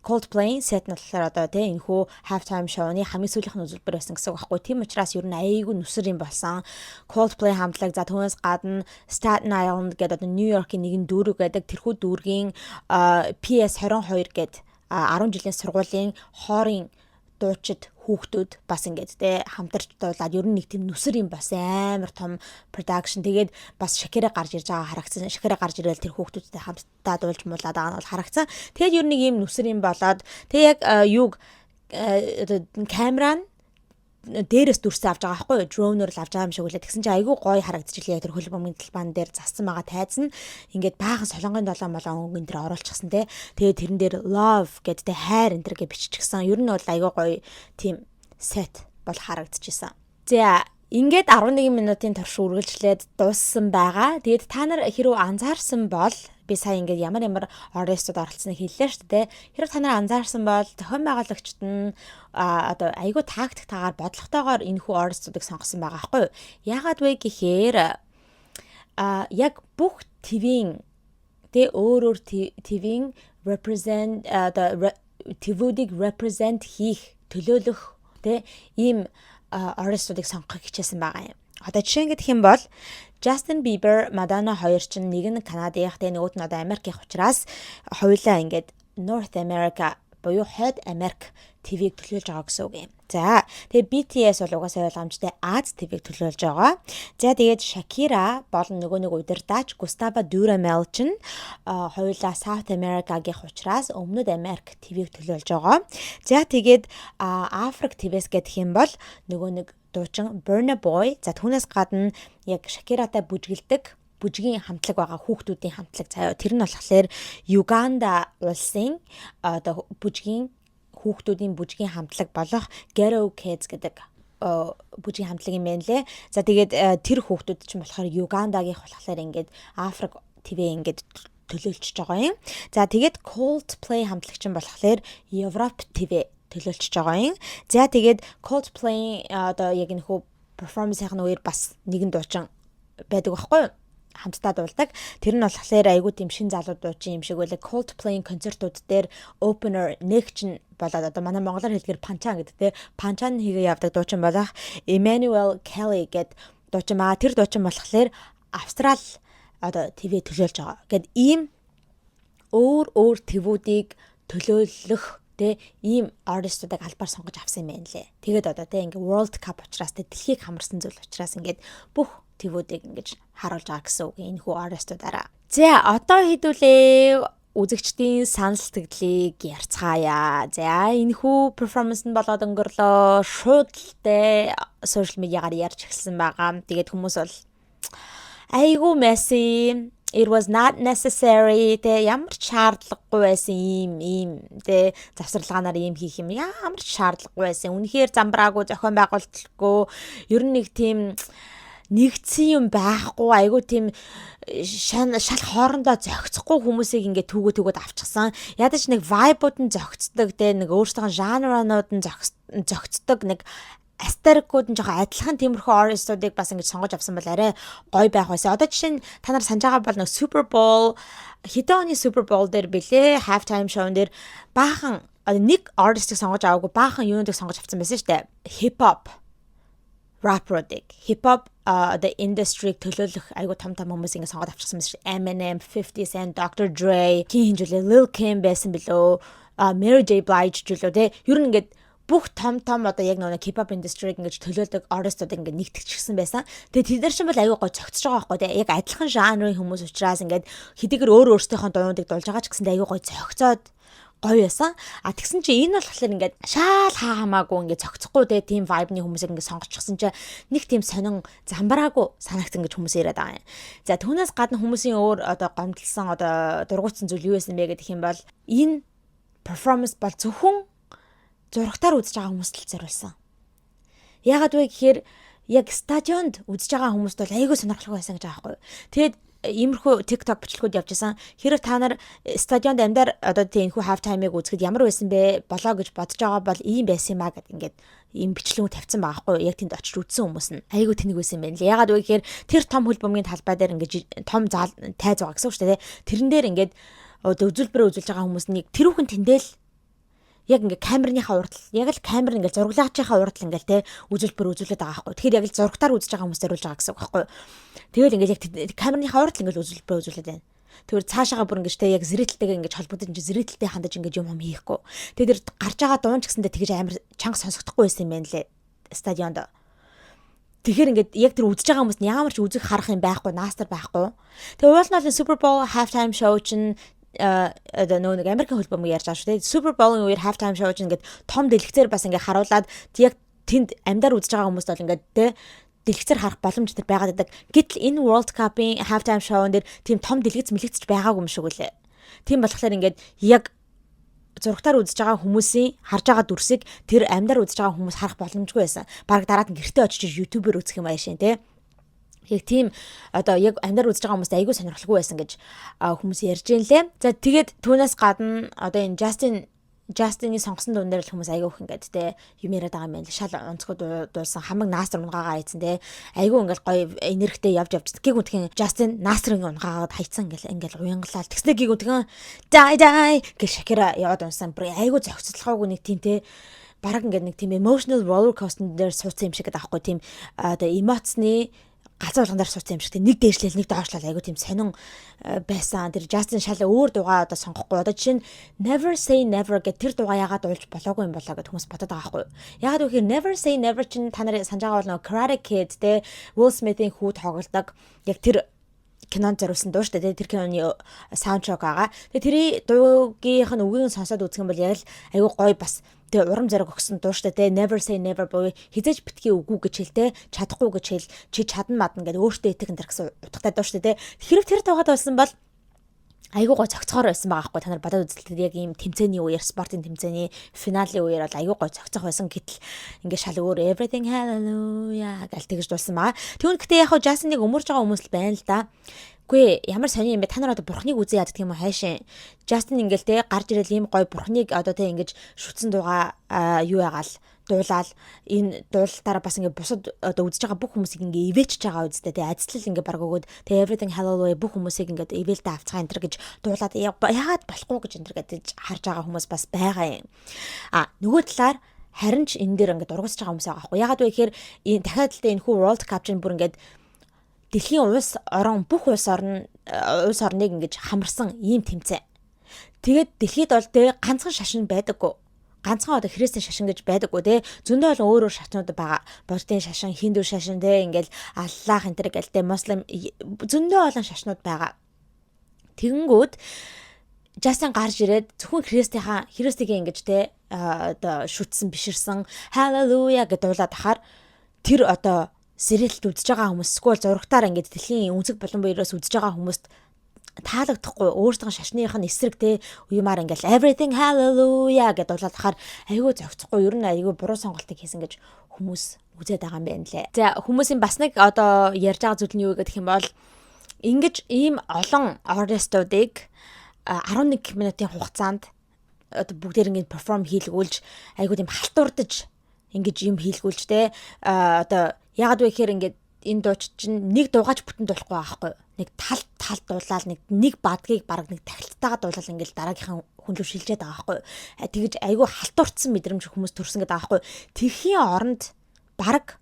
S1: Coldplay set нь болохоор одоо тийм энэхүү halftime show-ны хамгийн сүүлийнх нь үзүүлбэр байсан гэсэн үг байхгүй. Тийм учраас ер нь аяйгүй нүсэр юм болсон. Coldplay хамтлаг за түүнээс гадна Staten Island гэдэг одоо New York-ийн нэгэн дүүрэг байдаг. Тэрхүү дүүргийн PS22 гэдэг 10 жилийн сургуулийн хоорын дуучид хүүхдүүд бас ингээд те хамтарч дуулаад ер нь нэг тийм нүсэр юм бас амар том production. Тэгээд бас Shakira гарч ирж байгаа харагдсан. Shakira гарч ирэл тэр хүүхдүүдтэй хамтдаа дуулж муулаад байгаа нь бол харагдсан. Тэгээд ер нь нэг юм нүсэр юм болоод тэг яг юуг камераа дээрээс дүрсэн авч байгаа байхгүй юу? Дроноор л авч байгаа юм шиг үлээ. Тэгсэн чинь айгүй гоё харагдчихлээ. Тэр хөл бомгийн талбаан дээр зассан байгаа тайз нь ингээд баахан солонгын долоон өнгөн дээр оруулчихсан те. Тэгээд тэрэн дээр love гэдэг те хайр энэ төр гэж биччихсэн. Ер нь бол айгүй гоё тийм set бол харагдчихсан. За ингээд 11 минутын турш үргэлжлээд дууссан байгаа. Тэгээд та нар хэрв анзаарсан бол би сая ингээд ямар artistууд оролцсныг хэллээ шүү дээ. Хэрв та нар анзаарсан бол зохион байгуулагчид нь одоо айгүй тактик бодлоготойгоор энэ хүү artistуудыг сонгосон байгаа байхгүй юу? Яагаад вэ гэхээр яг бүх TV-ийн тэ өөр TV-ийн represent TV-ийг represent хийх төлөөлөх тэ ийм artistуудыг сонгохыг хичээсэн байгаа юм. Одоо жишээ нь гэх юм бол Justin Bieber, Madonna хоёр ч нэг нь Канадынх, тэгээ нөгөөт нь одоо Америкийнх учраас хоёулаа ингээд North America буюу Хойд Америк TV-г төлөөлж байгаа гэсэн үг юм. За, тэгээ BTS бол угаасаа ойлгомжтой Аз TV-г төлөөлж байгаа. За, тэгээд Shakira болон нөгөө нэг удирдаач Gustavo Dudamel ч хоёулаа South America-гийнх учраас Өмнөд Америк TV-г төлөөлж байгаа. За, тэгээд Африк TV-с гэх юм бол нөгөө нэг дуучин Burna Boy. За түүнээс гадна яг Shakira-тай бүжгийн хамтлаг байгаа хүүхдүүдийн хамтлаг заяа. Тэр нь болохоор Юганда улсын одоо хүүхдүүдийн бүжгийн хамтлаг болох Ghetto Kids гэдэг бүжгийн хамтлаг юм байна лээ. За тэгээд тэр хүүхдүүд чинь болохоор Югандагийнх болохоор ингээд Африк TV ингээд төлөөлчихөж байгаа юм. За тэгээд Coldplay хамтлагч нь болохоор Европ TV төлөөлчихөж байгаа юм. За тэгээд Coldplay одоо яг энэ хөө перформансийн үеэр бас нэгэн дуучин байдаг байхгүй юу? Хамтдаа дуулдаг. Тэр нь болохоор айгүй тийм шин залуу дуучин юм шиг байлаа. Coldplay-ийн концертууд дээр opener нэгчин болоод одоо манай монголоор хэлэхээр панчаан гэдэг те. Панчаан хийгээ явдаг дуучин болох Emmanuel Kelly гэдэг дуучин маа. Тэр дуучин болохоор Австрал одоо ТV төлөөлж байгаа. Гэт ийм өөр твүүдийг төлөөлөх ийм артистуудыг албаар сонгож авсан юм байна лээ. Тэгээд одоо ингээ World Cup учраас дэлхийг хамарсан зүйл учраас ингээд бүх твүүдийг ингэж харуулж байгаа гэсэн үг энэ хүү артистуудаараа. За одоо хэдүүлээ үзэгчдийн санал сэтгэлийг ярцгаая. За энэ хүү перформанс нь болоод өнгөрлөө шууд л сошиал медиагаар ярьж эхэлсэн байгаа. Тэгээд хүмүүс бол айгүй messy. It was not necessary. Ямар ч шаардлагагүй байсан ийм завсарлагаанаар ийм хийх юм ямар ч шаардлагагүй байсан. Үнэхээр замбраагүй, зохион байгуулалтгүй, ер нь нэг тийм нэгдсэн юм байхгүй, айгүй тийм шал хоорондоо зохицохгүй хүмүүсийг ингээд түүгүүд авчихсан. Ядаж нэг vibe-ууд нь зохицдог, нэг өөрсдөө жанранууд нь зохицдог, нэг астарикууд нь жоохон адилхан тиймэрхүү артистуудыг бас ингэж сонгож авсан бол арай гоё байх байсан. Одоо жишээ нь та нар санаж байгаа бол нэг Super Bowl хэдэн оны Super Bowl дээр билээ halftime show дээр баахан нэг артистыг сонгож аваагүй баахан юунуудыг сонгож авсан байсан шүү дээ. Hip hop rapperуудыг hip hop the industry төлөөлөх айгу том хүмүүс ингэ сонгоод авчихсан байсан шүү. Eminem, 50 Cent, Dr. Dre, хинжүүлээ Lil Kim байсан билүү, Mary J. Blige жилөө ер нь ингээд бүх том одоо яг нэг хипхоп индустриг ингэж төлөөлдөг артистууд ингэ нэгтгэчихсэн байсан. Тэгээд тэд нар ч бол аюу гой цогцож байгаа байхгүй тий. Яг адилхан жанрын хүмүүс учраас ингээд хэдийгээр өөрсдийнхөө дуунуудыг дуулж байгаа ч гэсэн аюу гой цогцоод гоё байсан. Тэгсэн чинь энэ болохоор ингээд шаал хамаагүй ингээд цогцохгүй тийм vibe-ны хүмүүсийг ингээд сонгочихсон чинь нэг тийм сонин замбраагүй санагдсан гэж хүмүүс яриад байгаа юм. За түүнээс гадна хүмүүсийн өөр одоо гомдлсон одоо дургуутсан зүйл юу байсан бэ гэх юм бол энэ performance бол зөвхөн зурагтаар үзэж байгаа хүмүүст л зориулсан. Яагаад вэ гэхээр яг стадионд үзэж байгаа хүмүүст бол айгүй сонирхолтой байсан гэж байгаа байхгүй. Тэгээд иймэрхүү TikTok бичлэгүүд явж исэн. Хэрэг та нар стадионд амьдаар одоо тиймэрхүү half time-ыг үзэхэд ямар байсан бэ болоо гэж бодож байгаа бол ийм байсан юм аа гэд ингээд ийм бичлэгүүд тавьсан байгаа байхгүй. Яг тэнд очиж үзсэн хүмүүс нь айгүй тэнэг байсан юм байна л. Яагаад вэ гэхээр тэр том хөлбөмбөгийн талбай дээр ингээд том заал тайз байгаа гэсэн үг шүү дээ. Тэрэн дээр ингээд үзүүлбэрээ үзүүлж байгаа хүмүүс нэг тэрүүхэн тэндэл яг ингээ камерныхаа урдтал яг л камер ингээ зурглаагчийнхаа урдтал ингээл үзүүлбэр үзүүлээд байгаа байхгүй. Тэгэхээр яг л зурагтаар үзэж байгаа хүмүүс зориулж байгаа гэсэн үг байхгүй. Тэгэл ингээ яг камерныхаа урдтал ингээл үзүүлбэр үзүүлээд байна. Тэгэхээр цаашаага бүр ингээ яг зэрэгтэлтэйгээ ингээ холбогдож зэрэгтэлтэй хандаж ингээ юм хийхгүй. Тэгээд тэр гарч байгаа дуун ч гэсэндээ тэгэж амар чанга сонсогдохгүй байсан юм байна лээ стадионд. Тэгэхээр ингээд яг тэр үзэж байгаа хүмүүс нь ямар ч үзэг харах юм байхгүй, наастар байхгүй. Тэгээ уул нь Super Bowl halftime show чинь нэг Америкийн хөлбөмбөг ярьж байгаа шүү дээ. Super Bowl-ын үеэр halftime show чинь ингээд том дэлгэцээр бас ингээд харуулад яг тэнд амьдаар үзэж байгаа хүмүүст бол ингээд дэлгэцээр харах боломж төр байгаад байдаг. Гэтэл энэ World Cup-ын halftime show-н дээр тийм том дэлгэц мэлгэцэж байгаагүй юм шиг үлээ. Тийм болохоор ингээд яг зурагтаар үзэж байгаа хүмүүсийн харж байгаа дүрсийг тэр амьдаар үзэж байгаа хүмүүс харах боломжгүй байсан. Бараг дараад нь гэртээ очиж YouTube-ээр үзэх юм аашин тий. Яг тийм одоо яг амьдар үзэж байгаа хүмүүст айгүй сонирхолтой байсан гэж хүмүүс ярьж байна лээ. За тэгээд түүнээс гадна одоо энэ Justin-ийн сонгосон дуун дээр л хүмүүс айгүй их ингээд те юм яриад байгаа юм байна. Шал онцгой дуулсан хамаг наастар унгаагаа хайцсан те. Айгүй ингээд гоё энергитэй явж гэг үнтхэн Justin наастрын унгаагаад хайцсан ингээл уянгалал. Тэгснэ гэг үнтхэн die гэж Shakira яваад унсан. Айгүй зохицолгоогүй нэг тийм те бараг ингээд нэг тийм emotional roller coaster дээр суудсан юм шиг гэдэг аахгүй тийм одоо эмоцны галзуу болгон дээр суудсан юм шиг нэг дээшлэл нэг доошлол айгу тийм сонин байсан. Тэр Justin шал өөр дугаа одоо сонгохгүй. Одоо жишээ нь Never Say Never гэх тэр дугаа яагаад уулж болоогүй юм болоо гэд хүмүүс бодоод байгаа байхгүй. Яагаад гэхээр Never Say Never чинь та нар санаж байгаа бол нөгөө Karate Kid те Will Smith-ийн хүү тоглодог яг тэр кинонд зориулсан дуу шүү дээ. Тэр киноны саундтрек байгаа. Тэгээ тэрий дуугийнх нь үгийг сонсоод үзэх юм бол яг л айгу гоё бас тэгээ урам зориг өгсөн дуу шүү дээ. Never Say Never буюу хизээж битгий үгүй гэж хэлтэй чадахгүй гэж хэл чи чадна мадна гэдэг өөртөө итгэн дэр гэсэн утгатай дуу шүү дээ. Хэрэг тэр дуугаад болсон бол айгуу гой цогцохоор байсан байгаа байхгүй та нар бодоод үзэлтэй яг ийм тэмцээний үеэр спортын тэмцээний финалийн үеэр бол айгуу гой цогцох байсан гэтэл ингээд шал өөр everything hallelujah гэл тэгж дуулсан байгаа. Тэгвэл гэтээ яг хоо Justin-ыг өмөрж байгаа хүмүүс л байна л да. Үгүй ямар сони юм бэ? Та нар одоо бурхныг үзээ яадаг юм уу хайшин? Justin ингээл те гарч ирэл ийм гой бурхныг одоо те ингэж шүтсэн дууга юу ягаал дуулаад энэ дуулалтаараа бас ингээ бусад одоо үзэж байгаа бүх хүмүүсийг ингээ ивэчж байгаа үстэй те ажидлал ингээ баг өгөөд те everything hallelujah бүх хүмүүсийг ингээ ивэлдэ авцгаа энэ төр гэж дуулаад яагаад болохгүй гэж энэ төр гэж харж байгаа хүмүүс бас байгаа юм. Нөгөө талаар харин ч энэ дээр ингээ дургуутж байгаа хүмүүс байгаа байхгүй. Яагаад вэ гэхээр дахиад л те энэ хүү World Cup чинь бүр ингээ дэлхийн бүх улс орныг ингэж хамарсан ийм тэмцээн. Тэгээд дэлхийд бол ганцхан шашин байдаггүй. Ганцхан христийн шашин гэж байдаггүй те. Зөндөө олон өөр өөр шашнууд байгаа. Буддын шашин, хинду шашин те, ингээл аллах энэ төр гэл те, муслим зөндөө олон шашнууд байгаа. Тэгэнгүүт Justin гарч ирээд зөвхөн христигийн ингэж те шүтсэн биширсэн hallelujah гэж дуулаад ахаар тэр сериалд үзэж байгаа хүмүүс эсвэл зурагтаар ингэж дэлхийн өнцөг болон буюроос үзэж байгаа хүмүүст таалагдахгүй өөртөө шашных нь эсрэг те уймаар ингээл everything hallelujah гэдээ дуулаад ахаар айгүй зөгцөхгүй ер нь айгүй буруу сонголтыг хийсэн гэж хүмүүс үзээд байгаа юм байна лээ. За хүмүүсийн бас нэг ярьж байгаа зүйл нь юу гэдэг юм бол ингэж ийм олон артистуудыг 11 минутын хугацаанд бүгдээр ингэ перформ хийлгүүлж айгүй тийм халтурдаж ингэж юм хийлгүүлж те яагаад вэ гэхээр ингэ энэ дууч чинь нэг дуугаач бүтэн дуулахгүй байхгүй. Нэг тал дуулаад нэг бадгийг бараг нэг тахилттайгаа дуулаад ингээл дараагийнхаа хүн рүү шилжээд байгаа байхгүй. Тэгэж айгүй халтурцсан мэдрэмж хүмүүс төрсөн гэдэг байгаа байхгүй. Тэрхийн оронд бараг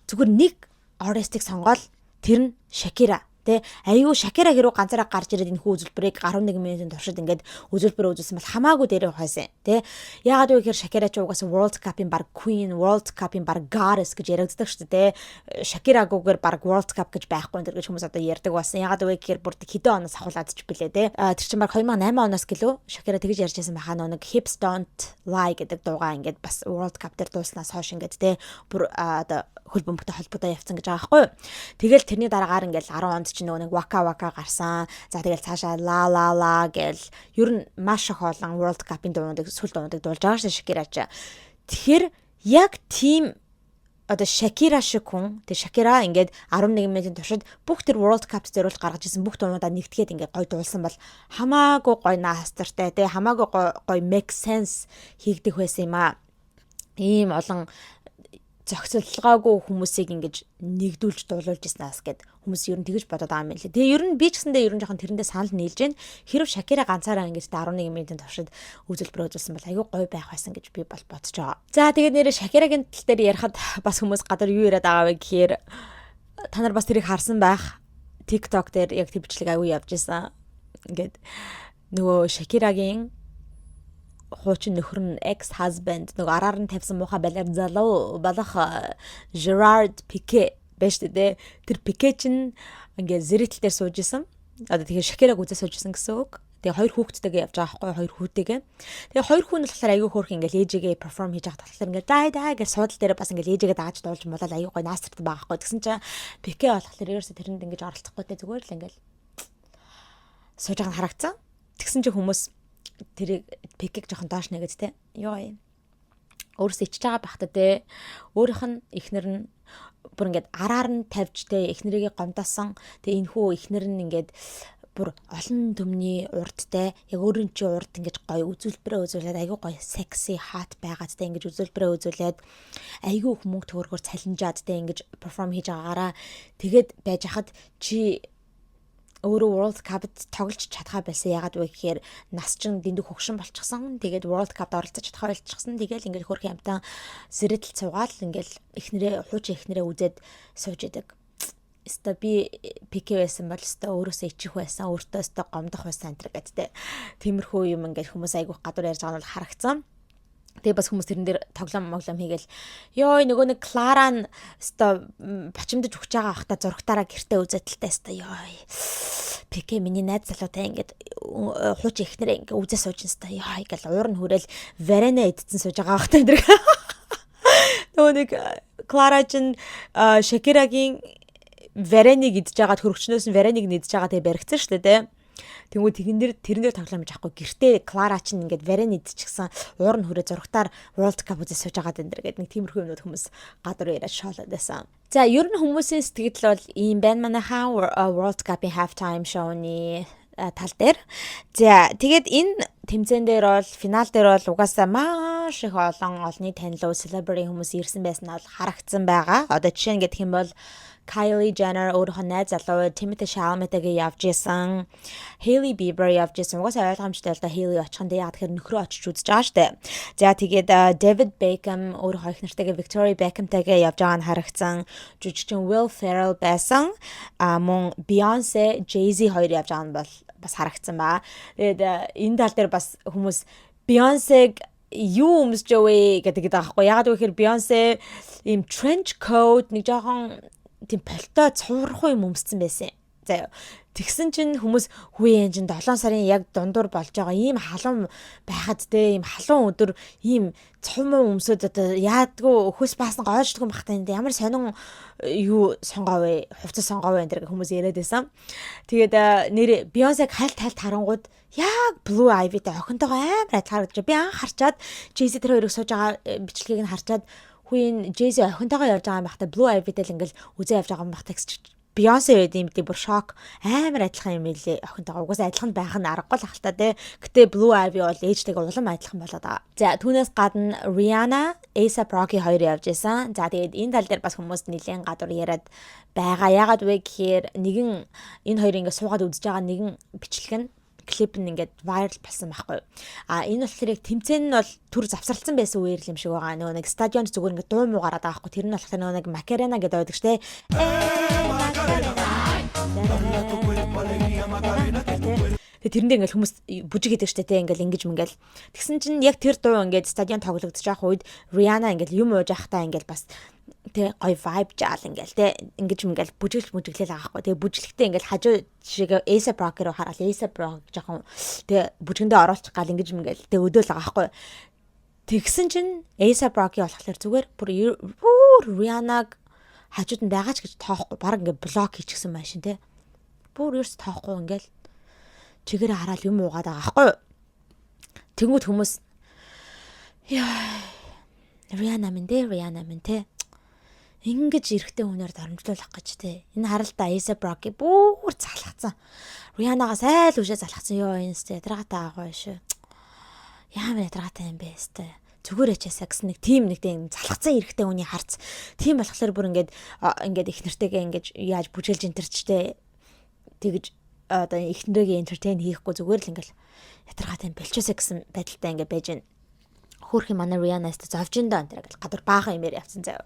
S1: зүгээр нэг артистыг сонгоод тэр нь Shakira тэ айгүй Shakira хэрэг ганцаараа гарч ирээд энэ хүү үзүүлбэрийг 11 минутын туршид ингээд үзүүлбэр үзүүлсэн бол хамаагүй дээрээ ухаасан тэ яагаад вэ гэхээр Shakira ч угаасаа World Cup-ын баг Queen, World Cup-ын баг Goddess гэж яригддаг шүү дээ тэ Shakira-гүйгээр баг World Cup гэж байхгүй энэ гэж хүмүүс ярьдаг байсан. Яагаад вэ гэхээр бүр хэдэн оноос ахуулаад ч билээ тэ тэр чинь баг 2008 оноос гэлөө Shakira тэгж ярьж байсан бахаа нэг Hips Don't Lie гэдэг дуугаа ингээд бас World Cup дээр дууснаас хойш ингээд тэ бүр хөл бөмбөгтэй холбоотой явцсан гэж байгаа байхгүй. Тэгэл тэрний дараагаар ингээл 10 онд чинь нэг Waka Waka гарсан. За тэгэл цаашаа La La La гэл ер нь маш их олон World Cup-ын дуунуудыг сүүл дуунуудыг дуулж байгаа шээ Shakira ч. Тэгэхээр яг тийм Shakira шиг хүн тэг Shakira ингээд 11 минутын туршид бүх тэр World Cup зориулж гаргаж ирсэн бүх дуунуудаа нэгтгээд ингээд гой дуулсан бол хамаагүй гой наастартай тэг хамаагүй гой make sense хийгдэх байсан юм аа. Ийм олон зохицолгоогүй хүмүүсийг ингэж нэгдүүлж дуулуулж ирснаас гэд хүмүүс ер нь тэгж бодоод байгаа юм лээ. Тэгээ ер нь би ч гэсэндээ ер нь жоохон тэрэндээ санал нийлж гэн хэрв Shakira ганцаараа ингэж 11 минутын туршид үзүүлбэр үзүүлсэн бол аюу гой байх байсан гэж би бол бодож байгаа. За тэгээд нэрэ Shakira-гийн тал дээр ярихад бас хүмүүс гадар юу яриад байгаа вэ гэхээр та нар бас тэрийг харсан байх. TikTok дээр яг тэр бичлэг аюу явж исэн. Ингээд нөгөө Shakira-гийн хуучин нөхөр нь ex-husband нөгөө араар нь тавьсан муухай балер залуу балах Gerard Piqué байж тээ. Тэр Piqué чинь ингээ зэрэгтэл дээр сууж исэн. Тэгэхээр Shakira-г үзээ сууж исэн гэсэн үг. Тэгээ хоёр хүүхэдтэйгээ явж байгаа байхгүй хоёр хүүтэйгээ. Тэгээ хоёр хүн нь болохоор аягүй хөөрх ингээл ээжигээ перформ хийж байгаа болохоор ингээ дай гэж суудал дээр бас ингээл ээжигээ дааж дуулж болол аягүй гой наасарт байгаа байхгүй. Тэгсэн чинь Piqué болохоор ерөөсө тэрэнд ингээ оролцохгүй тэ зүгээр л ингээл сууж байгаа нь харагдсан. Тэгсэн чинь хүмүүс тэрийг Piqué-г жоохон доош нэгэд те. Йоо. Өөрөөсөө ичж байгаа байхта те. Өөрийнх нь эхнэр нь бүр ингээд араар нь тавьж те эхнэрийгээ гомдосон. Тэгээ энэхүү эхнэр нь ингээд бүр олон төмний урдтай яг өөрийн чи урд ингэж гоё үзүүлбэрээ үзүүлээд айгүй гоё секси хат байгаад те ингэж үзүүлбэрээ үзүүлээд айгүй хүмүүг төгөргөр цалинжаад те ингэж перформ хийж байгаагаараа тэгээд байж хахад чи өөрөө World Cup-д тоглож чадхаа байсан. Ягаад вэ гэхээр нас чинь дэндүү хөгшин болчихсон. Тэгээд World Cup-д оролцож чадхаа болчихсон. Тэгээд ингээл хөрх юмтан сэрэтэл цугаал ингээл хуучин эхнэрээ үзээд сууж идэг. Өстө би Piqué байсан бол өстө өөрөөсөө ичих байсан. Өөртөө өстө гомдох байсан энэ гэдтэй. Тиймэрхүү юм ингээд хүмүүс айгүйх гадуур ярьж байгаа нь бол харагцсан. Тэгээ бас хүмүүс тэрэн дээр тоглоом хийгээл ёо нөгөө нэг Клара нь өстө бочимдож өгч байгаа ахта зургатаараа гэртээ үзэдэлтэй өстө ёо Piqué миний найз залуутай ингээд хуучин ихнэрээ ингээд үзээ сууж өстө ёо гэл уур нь хүрээл Verena идсэн сууж байгаа ахта энэ нөгөө нэг Клара чинь Shakira-гийн Verena-г идж байгаа хөрөгчнөөс нь Verena-г идж байгаа тэгээ баригдсан шүү дээ тэ. Тэнгүү тэрэн дээр тоглоом жахгүй гэртээ Клара чинь ингээд Verena идчихсэн уур нь хүрээ зургатаар World Cup үзэж сууж байгаа энэ гэдэг нэг тиймэрхүү юмнууд хүмүүс гадар яриад шоолоод байсан. За ер нь хүмүүсийн сэтгэл бол ийм байна манайхаа World Cup-ийн halftime show-ны тал дээр. За тэгээд энэ тэмцээн дээр бол финал дээр бол угаасаа маш их олонний танилуу celebrity хүмүүс ирсэн байсан нь бол харагдсан байгаа. Одоо жишээ нь гэх юм бол Kylie Jenner өөрийнхөө найз залуу Timothée Chalamet-тэй явж исэн. Hailey Bieber явж исэн. Угаасаа ойлгомжтой л да Hailey очихын дээ. Яг тэгэхээр нөхрөө очиж үзэж байгаа штэ. За тэгээд David Beckham өөрийнхөө их нартайгаа Victoria Beckham-тайгаа явж байгаа нь харагдсан. Жүжигчин Will Ferrell байсан. Мөн Beyoncé, Jay-Z хоёр явж байгаа нь бол бас харагдсан ба. Тэгээд энэ тал дээр бас хүмүүс Beyoncé-г юу өмсөж вэ гэдэг байгаа байхгүй. Ягаад гэвэл Beyoncé ийм trench coat нэг жоохон тийм пальто цуурхуу юм өмссөн байсан. За тэгсэн чинь хүмүүс хүү энэ чинь 7 сарын яг дундуур болж байгаа ийм халуун байхад те ийм халуун өдөр ийм цум өмсөд одоо яадгүй хөөс баасан гоождгүй юм бахтай энэ ямар сонин юу сонгоо вэ хувцас сонгоо вэ энэ хүмүүс яриад байсан. Тэгээд нэр Beyoncé-г хальт харангууд яг Blue Ivy-тэй охинтойгоо амар адилхан харагдаж би анх харчаад Jay-Z тэр хоёрыг сууж байгаа бичлэгийг нь харчаад хүйн Jay-Z охинтойгоо явж байгаа юм бахтай Blue Ivy-тэй л ингээл үзээ явж байгаа юм бахтай гэж Beyoncé үед юм бүр шок амар адилхан юм билээ охинтойгоо угаасаа адилхан байх нь аргагүй л ахaltaа те. Гэтэ Blue Ivy бол ээжтэйгээ улам адилхан болоод байгаа. За түүнээс гадна Rihanna, A$AP Rocky хоёр явж исэн. За тэгээд энэ тал дээр бас хүмүүс нэлийн гадуур яриад байгаа. Ягаад вэ гэхээр нэгэн энэ хоёр ингээ суугаад үзэж байгаа нэгэн бичлэг нь клип нь ингээд viral болсон байхгүй. Энэ болохоор яг тэмцээн нь бол түр завсарлсан байсан үеэр юм шиг байгаа. Нөгөө нэг стадионд зүгээр ингээд дуу муу гараад байгаа байхгүй. Тэр нь болохоор нөгөө нэг Macarena гэдэг байдаг штэ. Тэрэндээ ингээл хүмүүс бүжиг хийдэг штэ те ингээл ингэж мингээл. Тэгсэн чинь яг тэр дуу ингээд стадион тоглогдож байгаа үед Rihanna ингээл юм ууж байхдаа ингээл бас тэ гой vibe жаал ингээл тэ ингэж ингээл бүжиглэл байгаа байхгүй. Тэгээ бүжиглэхдээ ингээл хажуу шиг A$AP Rocky руу хараад A$AP Rocky жоохон тэ бүжгэндээ оруулчих гал ингэж ингээл тэ өдөөл байгаа байхгүй. Тэгсэн чинь A$AP Rocky болохоор зүгээр бүр Rihanna-г хажууд нь байгаач гэж тоохгүй. Бараг ингээл блок хийчихсэн машин тэ. Бүр ерөөс тоохгүй ингээл чигээр хараад юм уугаад байгаа байхгүй. Тэнгүүд хүмүүс яа Rihanna минь тэ ингэж эрэхтэй хүнээр дарамжлуулах гэж те. Энэ харалтаа A$AP Rocky бүр залхацсан. Rihanna-гаас айл үшээ залхацсан ёо инстэ ядраатай аагаа шүү. Яамаа ядраатай юм бэ сте. Зүгээр ачаасаа гэсэн нэг тийм залхацсан эрэхтэй хүний харц. Тийм болохоор бүр ингээд их нартайгаа ингэж яаж бүжгэлж энтерчтэй тэгж одоо их нэрээ entertain хийхгүй зүгээр л ингээл ядаргаатай бэлчээсэ гэсэн байдалтай ингээд байж гэн. Хөөх юм манай Rihanna-ст зовж ин даа энэ гэл гадар баахан юмэр явцсан заяа.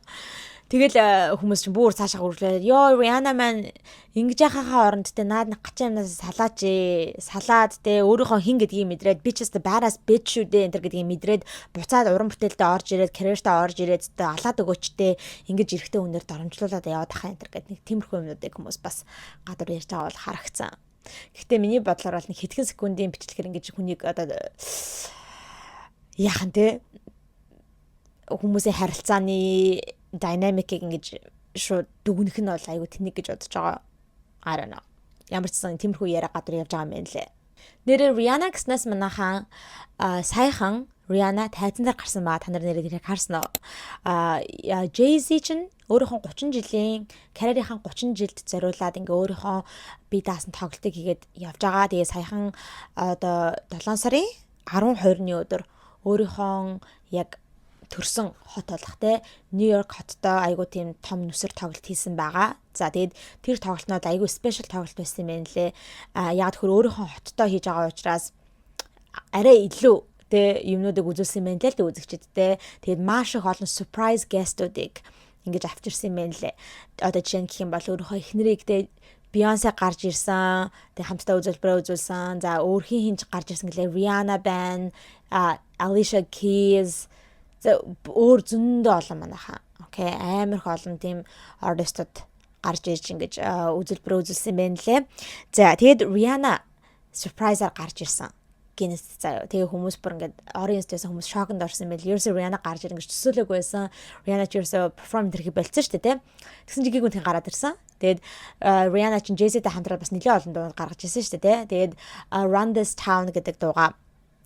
S1: Тэгэл хүмүүс чинь бүр цаашаа үргэлээ. Йоо Rihanna маань ингэж яхахаа оронд те наад гачаа юмнаас салаад те өөрийнхөө хин гэдгийг мэдрээд би ч гэсэн badass bitch шүү дээ энэ гэдгийг мэдрээд буцаад уран бүтээлдээ орж ирээд карьертаа орж ирээд те алаад өгөөчтэй ингэж эрэхтэй хүнээр доромжлуулаад яваад ахаа энэ гэдэг нэг тиймэрхүү юмнуудыг хүмүүс бас гадар ярьж байгаа бол харагцсан. Гэхдээ миний бодлоор бол нэг хэдхэн секундын бичлэгээр ингэж хүнийг одоо яахан те хүмүүсийн харилцааны динамикийг ингэж шууд дүгнэх нь бол айгүй тэнэг гэж бодож байгаа. I don't know. Ямар ч сан тиймэрхүү яриа гадар явж байгаа юм байна лээ. Нэрээ Rihanna гэснээс манайхан саяхан Rihanna тайзан дээр гарсан ба та нар нэрээ харсан уу? Jay-Z чинь өөрийнхөө 30 жилийн карьерийнхаа 30 жилд зориулаад ингээ өөрийнхөө бие даасан тоглолтыг хийгээд явж байгаа. Тэгээ саяхан одоо 7 сарын 10-20-ны өдөр өөрийнхөө яг төрсөн хот болох те Нью-Йорк хоттой айгуу тийм том нүсэр тоглолт хийсэн байгаа. За тэгээд тэр тоглолтнууд айгуу спешиал тоглолт байсан юм лээ. Яг тэр өөрийнхөө хоттой хийж байгаа учраас арай илүү те юмнуудыг үзүүлсэн юм лээ л үзэгчд те. Тэгээд маш их олон surprise guest-уудыг ингэж авчирсан юм лээ. Одоо жишээ нь гэх юм бол өөрийнхөө эхнэрийг те Beyoncé гарч ирсэн. Тэг хамтдаа үзүүлбэрээ үзүүлсэн. За өөрхийн хинж гарч ирсэн гэлээ Rihanna байна. Alicia Keys өөр зөндөө олон манайхаа. Окей, амар их олон тийм артистууд гарч ирж ингэж үзүүлбэрээ үзүүлсэн байна лээ. За тэгээд Rihanna surprise-аар гарч ирсэн. Гинэс заяа. Тэгээ хүмүүс бүр ингээд audience-ээс хүмүүс шоконд орсон байл. Ерөөсөө Rihanna гарч ирэн гэж төсөөлөөгүй байсан. Rihanna ч ерөөсөө perform хийх болцсон шүү дээ, тэ. Тэгсэн чигийг үнтэй гараад ирсэн. Тэгээд Rihanna чинь Jay-Z-тэй хамтраад бас нэлээд олон дуу гаргаж ирсэн шүү дээ, тэ. Тэгээд Run This Town гэдэг дуугаа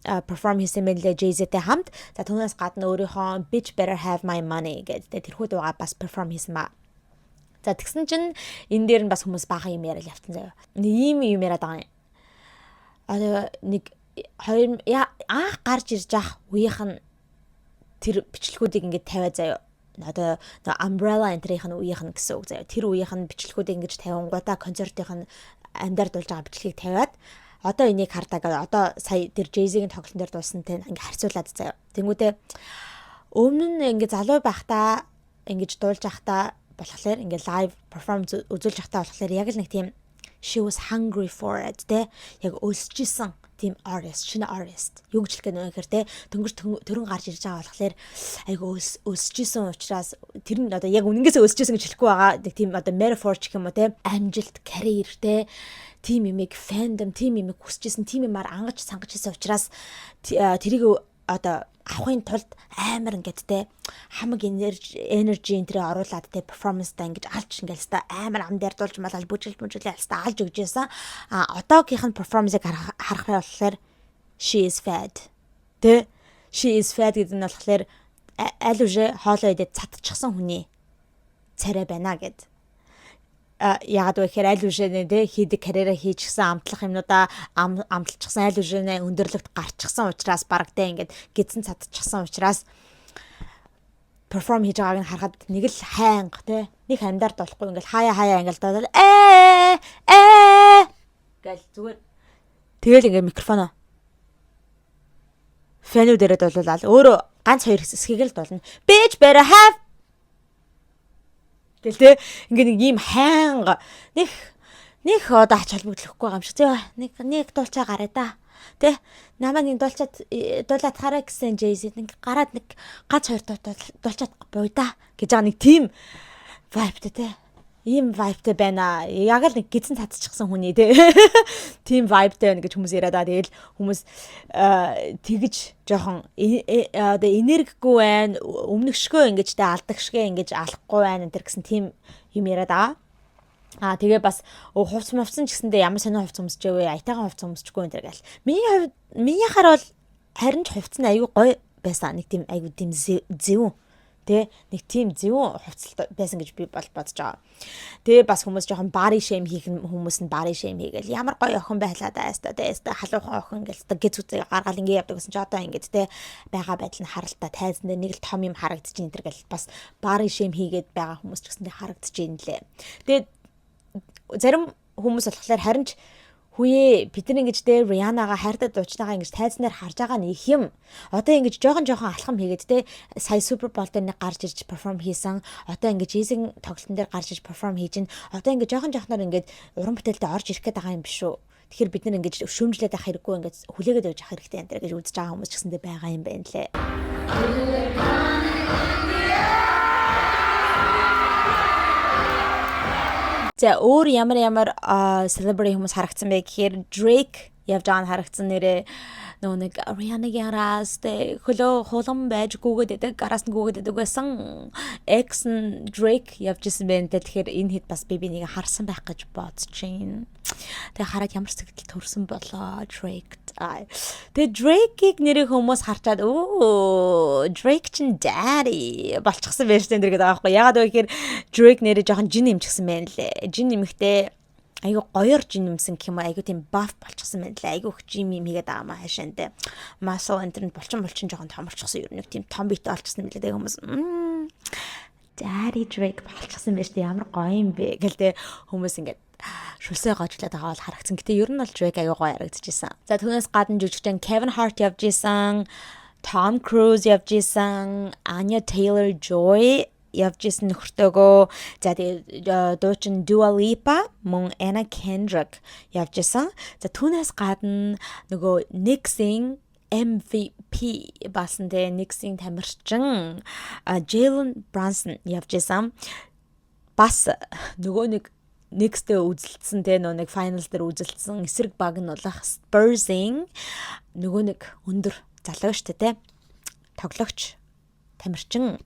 S1: perform хийсэн мэлээ Jay-Z-тэй хамт. За түүнээс гадна өөрийнхөө Bitch Better Have My Money гэдэг тэрхүү дуугаа бас perform хийсэн ба. За тэгсэн чинь энэ дээр нь бас хүмүүс бага юм яриад явцсан заяа. Ийм юм яриад байгаа юм. Одоо нэг анх гарч ирж ах үеийнх нь тэр бичлэгүүдийг ингээд тавиа заяа. Одоо Umbrella энтрийнх нь үеийнх нь гэсэн үг заяа. Тэр үеийнх нь бичлэгүүдийг ингэж тавингуудаа концертын амьдард болж байгаа бичлэгийг тавиад одоо энийг хардаа гэдэг. Одоо сая тэр Jay-Z-ийн тоглолтын дээр дуусантай ингээ харьцуулаад заяа. Тэнгүүтээ өмнө нь ингээ залуу байхдаа ингэж дуулж байхдаа болохоор ингээ live performance үзүүлж байхдаа болохоор яг л нэг тийм she was hungry for it те яг өсөжсэн тийм artist, шинэ artist. Юу гэж хэлэх гээд нөхөр те төрөн гарч ирж байгаа болохоор айгу өсөжсэн учраас тэр нь одоо яг үнэнгээсээ өсөжсэн гэж хэлэхгүй байгаа. Нэг тийм одоо metaphor ч гэх юм уу те амжилт, career те тийм юмыг fandom, тийм юмыг хүсэжсэн, тийм юмар ангаж сангаж хийсэн учраас тэрийг одоо авахын тулд амар ингээд те хамаг energy энтрээ оруулаад те перформанстаа ингэж алж ингээл та амар ам дээр дуулж малгаж бүжгэлээ алстаа алж өгч яасан. Одоогийнх нь перформансыг харах болохоор she is fat. Тэ she is fat гэдэг нь болохоор аль үжи хоолой идээд цатчихсан хүний царай байна гэд. Яагаад вэ гэхээр аль үжинэ тэ хийдэг карьераа хийчихсэн амтлах юмнуудаа амталчихсан аль үжинэ өндөрлөгт гарчихсан учраас барагтай ингээд гидсэн цадчихсан учраас перформ хийж байгааг нь харахад нэг л хайнга тэ нэг амьдаар болохгүй ингээд хаяа ингээд дуулаад гэл зүгээр тэгэл ингээд микрофоно фэнүү дээрээ дуулаад өөрөө ганц хоёр хэсгийг л дуулна bitch better have гэлтэй ингээд нэг ийм хайнга нэг одоо ач холбогдлохгүй юм шиг. Нэг дуулчаа гараа да. Тэ намайг нэг дуулаад хараа гэсэн Jay-Z нэг гараад нэг ганц хоёр дуулчаад буй да гэж байгаа нэг тийм vibe тэ. Ийм vibeтэй байна. Яг л нэг гидсэн цацчихсан хүний тэ. Тийм vibeтэй байна гэж хүмүүс яриад байгаа. Тэгэл хүмүүс тэгж жоохон одоо энергигүй байна. Өмнөгшгөө ингэж тэ алдагшгээ ингэж алахгүй байна энэ гэсэн тийм юм яриад байгаа. Тэгээ бас хувц мовцсон ч гэсэндээ ямар сонио хувц өмсч вэ? Аятайхан хувц өмсчгүй энэ гэл. Миний хараа бол харин ч хувц нь аюу гой байсан. Нэг тийм аюу тийм зөв тэ нэг тийм зөв хувцалт байсан гэж би бодож байгаа. Тэгээ бас хүмүүс жоохон body shame хийх хүмүүс нь body shame хийгээл ямар гоё охин байлаа дааста тэ халуухан охин гээл гэц үтэй гаргаал ингэ явдаг гэсэн чи одоо ингэж тэ байгаа байдал нь харалтаа тайзан дээр нэг л том юм харагдчих энэ төр гэл бас body shame хийгээд байгаа хүмүүс ч гэсэндээ харагдчих юм лээ. Тэгээ зарим хүмүүс болохоор харин ч хүүе бид нар ингэж тэ Rihanna-га хайртай дуучнаагаа ингэж тайзнаар харж байгаа нь их юм. Одоо ингэж жоохон алхам хийгээд тэ сая Super Bowl дээр нэг гарч ирж перформ хийсэн. Одоо ингэж Jay-Z тоглолтын дээр гарч ирж перформ хийж гин. Одоо ингэж жоохноор ингэж уран бүтээлдээ орж ирэх гээд байгаа юм биш үү? Тэгэхээр бид нар ингэж шүүмжлээд авах хэрэггүй ингэж хүлээгээд явж авах хэрэгтэй энэ гэж үзэж байгаа хүмүүс ч гэсэндээ байгаа юм байна лээ. За өөр ямар celebrity хүмүүс харагдсан бэ гэхээр Drake явж байгаа нь харагдсан нэрээ нөгөө нэг Rihanna-гийн араас тэ хөлөө хулган байж гүгээд байдаг араас нь гүгээд байдаг байсан X нь Drake явж исэн байна. Тэгэхээр энэ хэд бас би нэг харсан байх гэж бодож байна. Тэгээ хараад ямар сэтгэл төрсөн болоо Drake. Тэгээ Drake-ийг нэрээ хүмүүс харчаад Drake чин daddy болчихсон байж тэн дэр гэдэг байгаа байхгүй. Ягаад вэ гэхээр Drake нэрээ жоохон жин нэмчихсэн байна лээ. Жин нэмэхдээ айгу гоёор жин юмсан гэх юм айгу тийм buff болчихсон байна лээ. Айгу их жим юм хийгээд байгаа маа хашаанд. Muscle интернет болчин жоохон томорчихсон ер нь нэг тийм том бит олчихсон юм лээ. Тэгээ хүмүүс daddy Drake болчихсон байж тээ ямар гоё юм бэ гэлтэй хүмүүс ингээд шүлсээ гожлоод байгаа бол харагдсан. Гэтэ ер нь бол Drake аягүй гоё харагдчихсан. За түүнээс гадна жүжигчин Kevin Hart явж исэн, Tom Cruise явж исэн, Anya Taylor-Joy явж исэн нөхөртөөгөө. За тэгээ дуучин Dua Lipa мөн Anna Kendrick явж исэн. За түүнээс гадна нөгөө Knicks-ийн MVP басан тэ Knicks-ийн тамирчин Jalen Brunson явж исэн. Бас нөгөө нэг Knicks-тэй үзэлдсэн те нэг finals дээр үзэлдсэн эсрэг баг нь болох Spurs-ийн нөгөө нэг өндөр залуу штэ те тоглогч тамирчин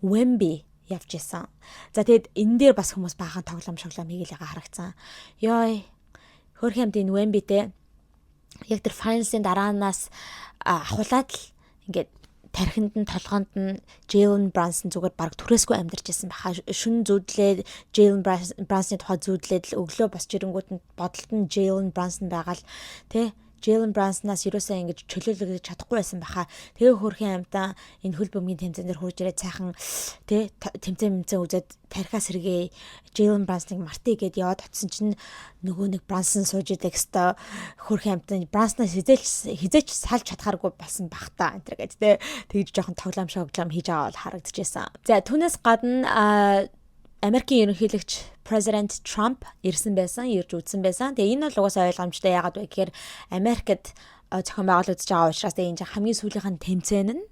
S1: Wemby явж исэн. За тэгэд энэ дээр бас хүмүүс баахан тоглоом хийгээл байгаа харагдсан. Йой хөрх юмд энэ Wemby те яг тэр finals-ийн дараанаас ахуулаад л ингээд тархинд нь толгоонд нь Jalen Brunson зүгээр баг түрээсгүй амьдарч байсан баха. Шүн зүудлээ Jalen Brunson-ы тухай зүудлээд л өглөө босч ирэнгүүт нь бодолт нь Jalen Brunson байгаа л тэ Jalen Brunson-аас ерөөсөө ингэж чөлөөлөгдөж чадахгүй байсан баха. Тэгээ хөрхийн амтаа энэ хөл бөмбөгийн тэмцээнээр хурж ирээд цайхан тэмцээн үзээд тархиа сэргээ Jalen Brunson-ыг мартыг гээд яваад очсон чинь нөгөө нэг Brunson сууж идэг хэвээр хөрхийн амтаа Brunson-аас хизээч салж чадхааргүй болсон бах та энэ гээд тэгж жоохон тоглоом шоглоом хийж байгаа бол харагдчихсан. За түүнээс гадна Америкийн ерөнхийлөгч President Trump ирж үзсэн байсан. Тэгээ энэ бол угаасаа ойлгомжтой. Яагаад вэ гэхээр Америкт зохион байгуулалт үзэж байгаа учраас энэ хамгийн сүүлийнх нь тэмцээн нь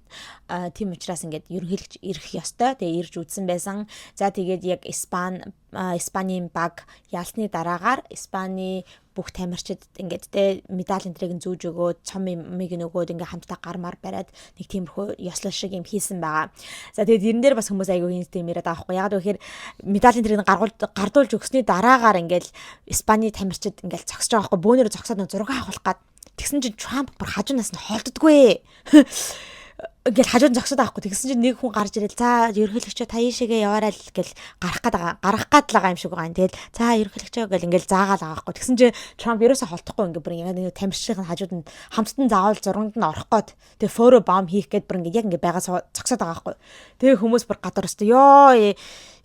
S1: тийм учраас ингээд ерөнхийлөгч ирэх ёстой. Тэгээ ирж үзсэн байсан. За тэгээд яг Испанийн баг ялсны дараагаар Испани бүх тамирчид ингээд медаль энтрийг нь зүүж өгөөд цом миг нөгөөд ингээд хамтдаа гармаар бариад нэг тиймэрхүү ёслол шиг юм хийсэн байгаа. За тэгээд ерэн дээр бас хүмүүс айгүй хинстэй юм яриад байгаа байхгүй. Ягаад вэ гэхээр медаль энтрийг гардуулж өгсөний дараагаар ингээд Испани тамирчид ингээд зогсож байгаа байхгүй. Бөөнөрө зогсоод нэг зураг авах гад тэгсэн чинь Trump бүр хажуунаас нь холддоггүй. Ингээл хажууд зогсоод байхгүй. Тэгсэн чинь нэг хүн гарч ирэл за ерөнхийлөгчөө та ийшээгээ яваарай л гэл гарах гад л байгаа юм шиг байгаа юм. Тэгэл за ерөнхийлөгчөө гэл ингээл заагаал байгаа байхгүй. Тэгсэн чинь Trump ерөөсө холдохгүй ингээ бүр яг нэг тамирчдын хажууд нь хамтдан заавал зурганд нь орох гээд тэгээ форо бам хийх гээд бүр ингээ яг ингээ байгаа зогсоод байгаа байхгүй. Тэгээ хүмүүс бүр гадар өстө ёо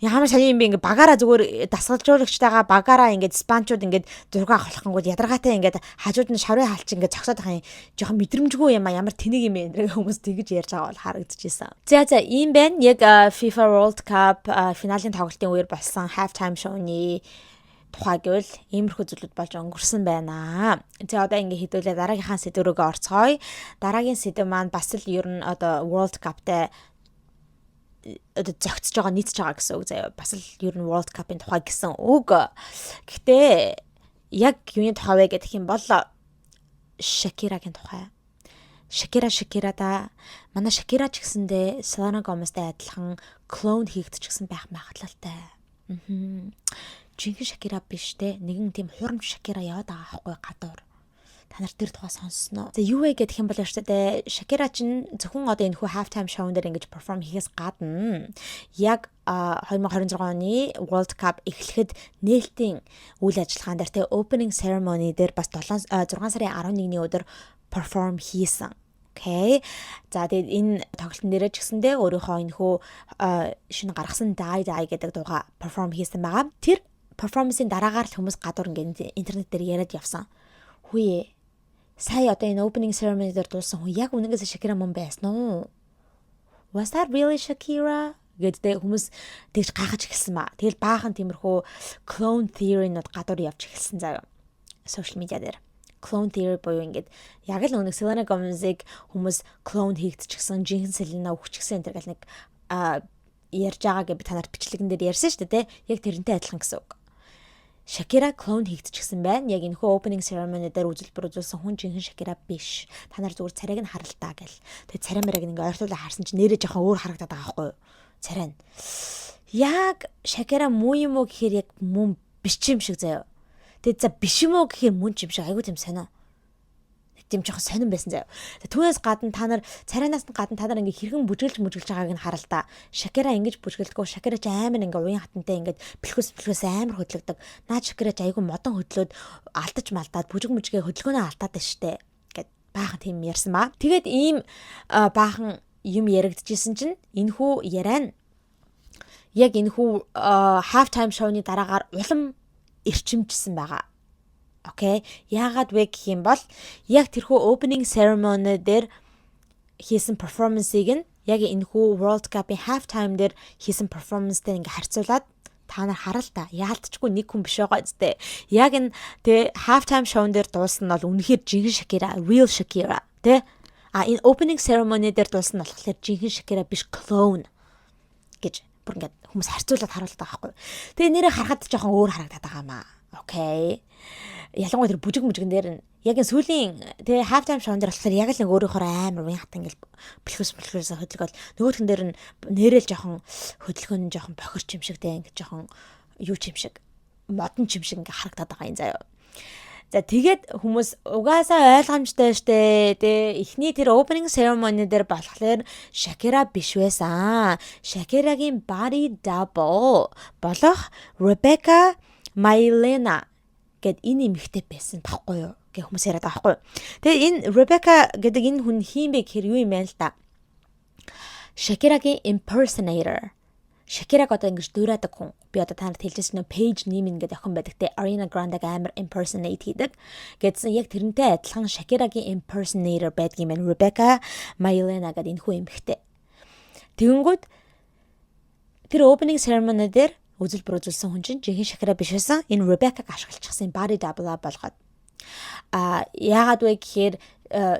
S1: ямар сайн юм бэ ингээ багаараа зүгээр дасгалжуулагчтайгаа багаараа ингээ спанчууд ингээ зураг авахлахангууд ядаргаатай ингээ хажууд нь шаврын хаалч ингээ зогсоод байгаа юм жоохон мэдрэмжгүй юм а ямар тэнэг юм бэ энэ хүмүүс тэгж ярьж байгаа бол харагдчихсан. За ийм байна. Яг FIFA World Cup финалийн тоглолтын үеэр болсон halftime show-ны тухай гэвэл иймэрхүү зүйлүүд болж өнгөрсөн байна. За одоо ингээ хэдүүлээ дараагийнхаа сэдв рүүгээ орцгоё. Дараагийн сэдв маань бас л ер нь одоо World Cup-тай зөгцөж байгаа нийцж байгаа гэсэн үг заяа. Бас л ер нь World Cup-ын тухай гэсэн үг. Гэхдээ яг юуны тухай вэ гэх юм бол Shakira-гийн тухай. Shakira да манай Shakira ч гэсэндээ Selena Gomez-тай адилхан клоун хийгдчихсэн байх магадлалтай. Жинхэнэ Shakira биш те. Нэгэн тийм хурамч Shakira яваад байгаа байхгүй гадуур. Та нар тэр тухай сонссноо. За юу вэ гэх юм бол штэ Shakira чинь зөвхөн одоо энэ хүү halftime show дээр ингэж perform хийхээс гадна яг 2026 оны World Cup эхлэхэд нээлтийн үйл ажиллагаан дээр те opening ceremony дээр бас 6 сарын 11-ний өдөр perform хийсэн. Окей. За тэгээд энэ тоглолтын дээрээ ч гэсэндээ өөрийнхөө энэ хүү шинэ гаргасан Die гэдэг дууга perform хийсэн байгаа. Тэр performance-ийн дараагаар л хүмүүс гадуур ингээд интернет дээр яриад явсан. Хүйе. Сая одоо энэ opening ceremony дээр дуулсан хүн яг үнэндээ Shakira мөн байсан уу? Was that really Shakira? Гэдэг хүмүүс тэгж гайхаж эхэлсэн ба. Тэгэл баахан тиймэрхүү clone theory-нууд гадуур явж эхэлсэн заяа. Social media дээр. Clone theory буюу ингээд яг л нэг Selena Gomez-ыг хүмүүс clone хийгдчихсэн, жинхэнэ Selena өгчихсэн энэ гэл нэг ярьж байгаа гэж та нарт бичлэгэн дээр ярьсан шүү дээ, тэ? Яг тэрнтэй адилхан гэсэн үг. Shakira clone хийгдчихсэн байна. Яг энэ хөө opening ceremony дээр үзэлбэр үзүүлсэн хүн жинхэнэ Shakira биш. Та нар зүгээр царайг нь харалтаа гэл. Тэгээ царай мэрэг ингээ ойртуулаа харсан чинь нэрээ жоохон өөр харагдаад байгаа байхгүй юу? Царай нь. Яг Shakira муу юм уу гэхээр яг мөн биш юм шиг заяа. Тэгээд за биш юм уу гэхээр мөн ч юм шиг айгүй тийм сонио. Нэг тийм жоохон сонирн байсан заяа. Түүнээс гадна та нар царайнаас гадна та нар ингээ хэрхэн бүжгэлж байгааг нь харал та. Shakira ингэж бүжгэлдэггүй. Shakira ч амар ингээ уян хатантай ингээ бэлхүүс амар хөдлөгдөг. Наад Shakira ч айгүй модон хөдлөөд алдаж малдаад бүжиг хөдөлгөөнөө алдаад байна штэ. Гэт баахан тийм ярьсан ба. Тэгээд ийм баахан юм яригдчихсэн чинь энэхүү яриа нь яг энэхүү halftime show-ны дараагаар улам эрчимжсэн байгаа. Окей. Яагаад вэ гэх юм бол яг тэрхүү opening ceremony дээр хийсэн performance-ыг нь яг энэхүү World Cup-ийн halftime дээр хийсэн performance-тэй ингээ харьцуулаад та нар харал та. Яалтчгүй нэг хүн биш байгаа зү. Яг энэ halftime show дээр дуулсан нь бол үнэхээр жинхэнэ Shakira, real Shakira, тэ? Энэ opening ceremony дээр дуулсан нь болохоор жинхэнэ Shakira биш clone гэж бүр ингээд хүмүүс харьцуулаад харуулдаг байхгүй. Тэгээ нэрээ харахад жоохон өөр харагдаад байгаа маа. Окей. Ялангуяа тэр бүжигэн дээр нь яг энэ сүүлийн тэгээ halftime show дээр болохоор яг л нэг өөрийнхөө амар уян хат ингээд бэлхүүс хөдөлгөөл нөгөөхөн дээр нь нэрэл жоохон хөдөлгөөн жоохон бохирч юм шигтэй ингээд жоохон юу ч юм шиг модон ч юм шиг ингээд харагдаад байгаа юм заяа. За тэгээд хүмүүс угаасаа ойлгомжтой штэ. Тэ эхний тэр opening ceremony дээр болохоор Shakira биш байсан. Shakira-гийн body double болох Rebecca Mailena гэд энэ эмэгтэй байсан баггүй юу гэх хүмүүс яриад байгаа байхгүй юу. Тэгээ энэ Rebecca гэдэг энэ хүн хийм бэ гэхээр юу юм бэ л да. Shakiraгийн impersonator. Shakirag одоо ингэж дуурайдаг хүн. Би одоо танарт хэлжсэн нөө Paige Newman гэдэг охин байдаг те Ariana Grande-г амар impersonate хийдэг. Гэдсэн яг тэрнтэй адилхан Shakiraгийн impersonator байдгийн маань Rebecca Mailena гэдэг энэ хүн эмэгтэй. Тэгэнгүүт тэр opening ceremony дээр үзэлбэр үзүүлсэн хүн чинь жинхэнэ Shakira биш байсан. Энэ Rebecca-г ашиглчихсан body double болгоод. Яагаад вэ гэхээр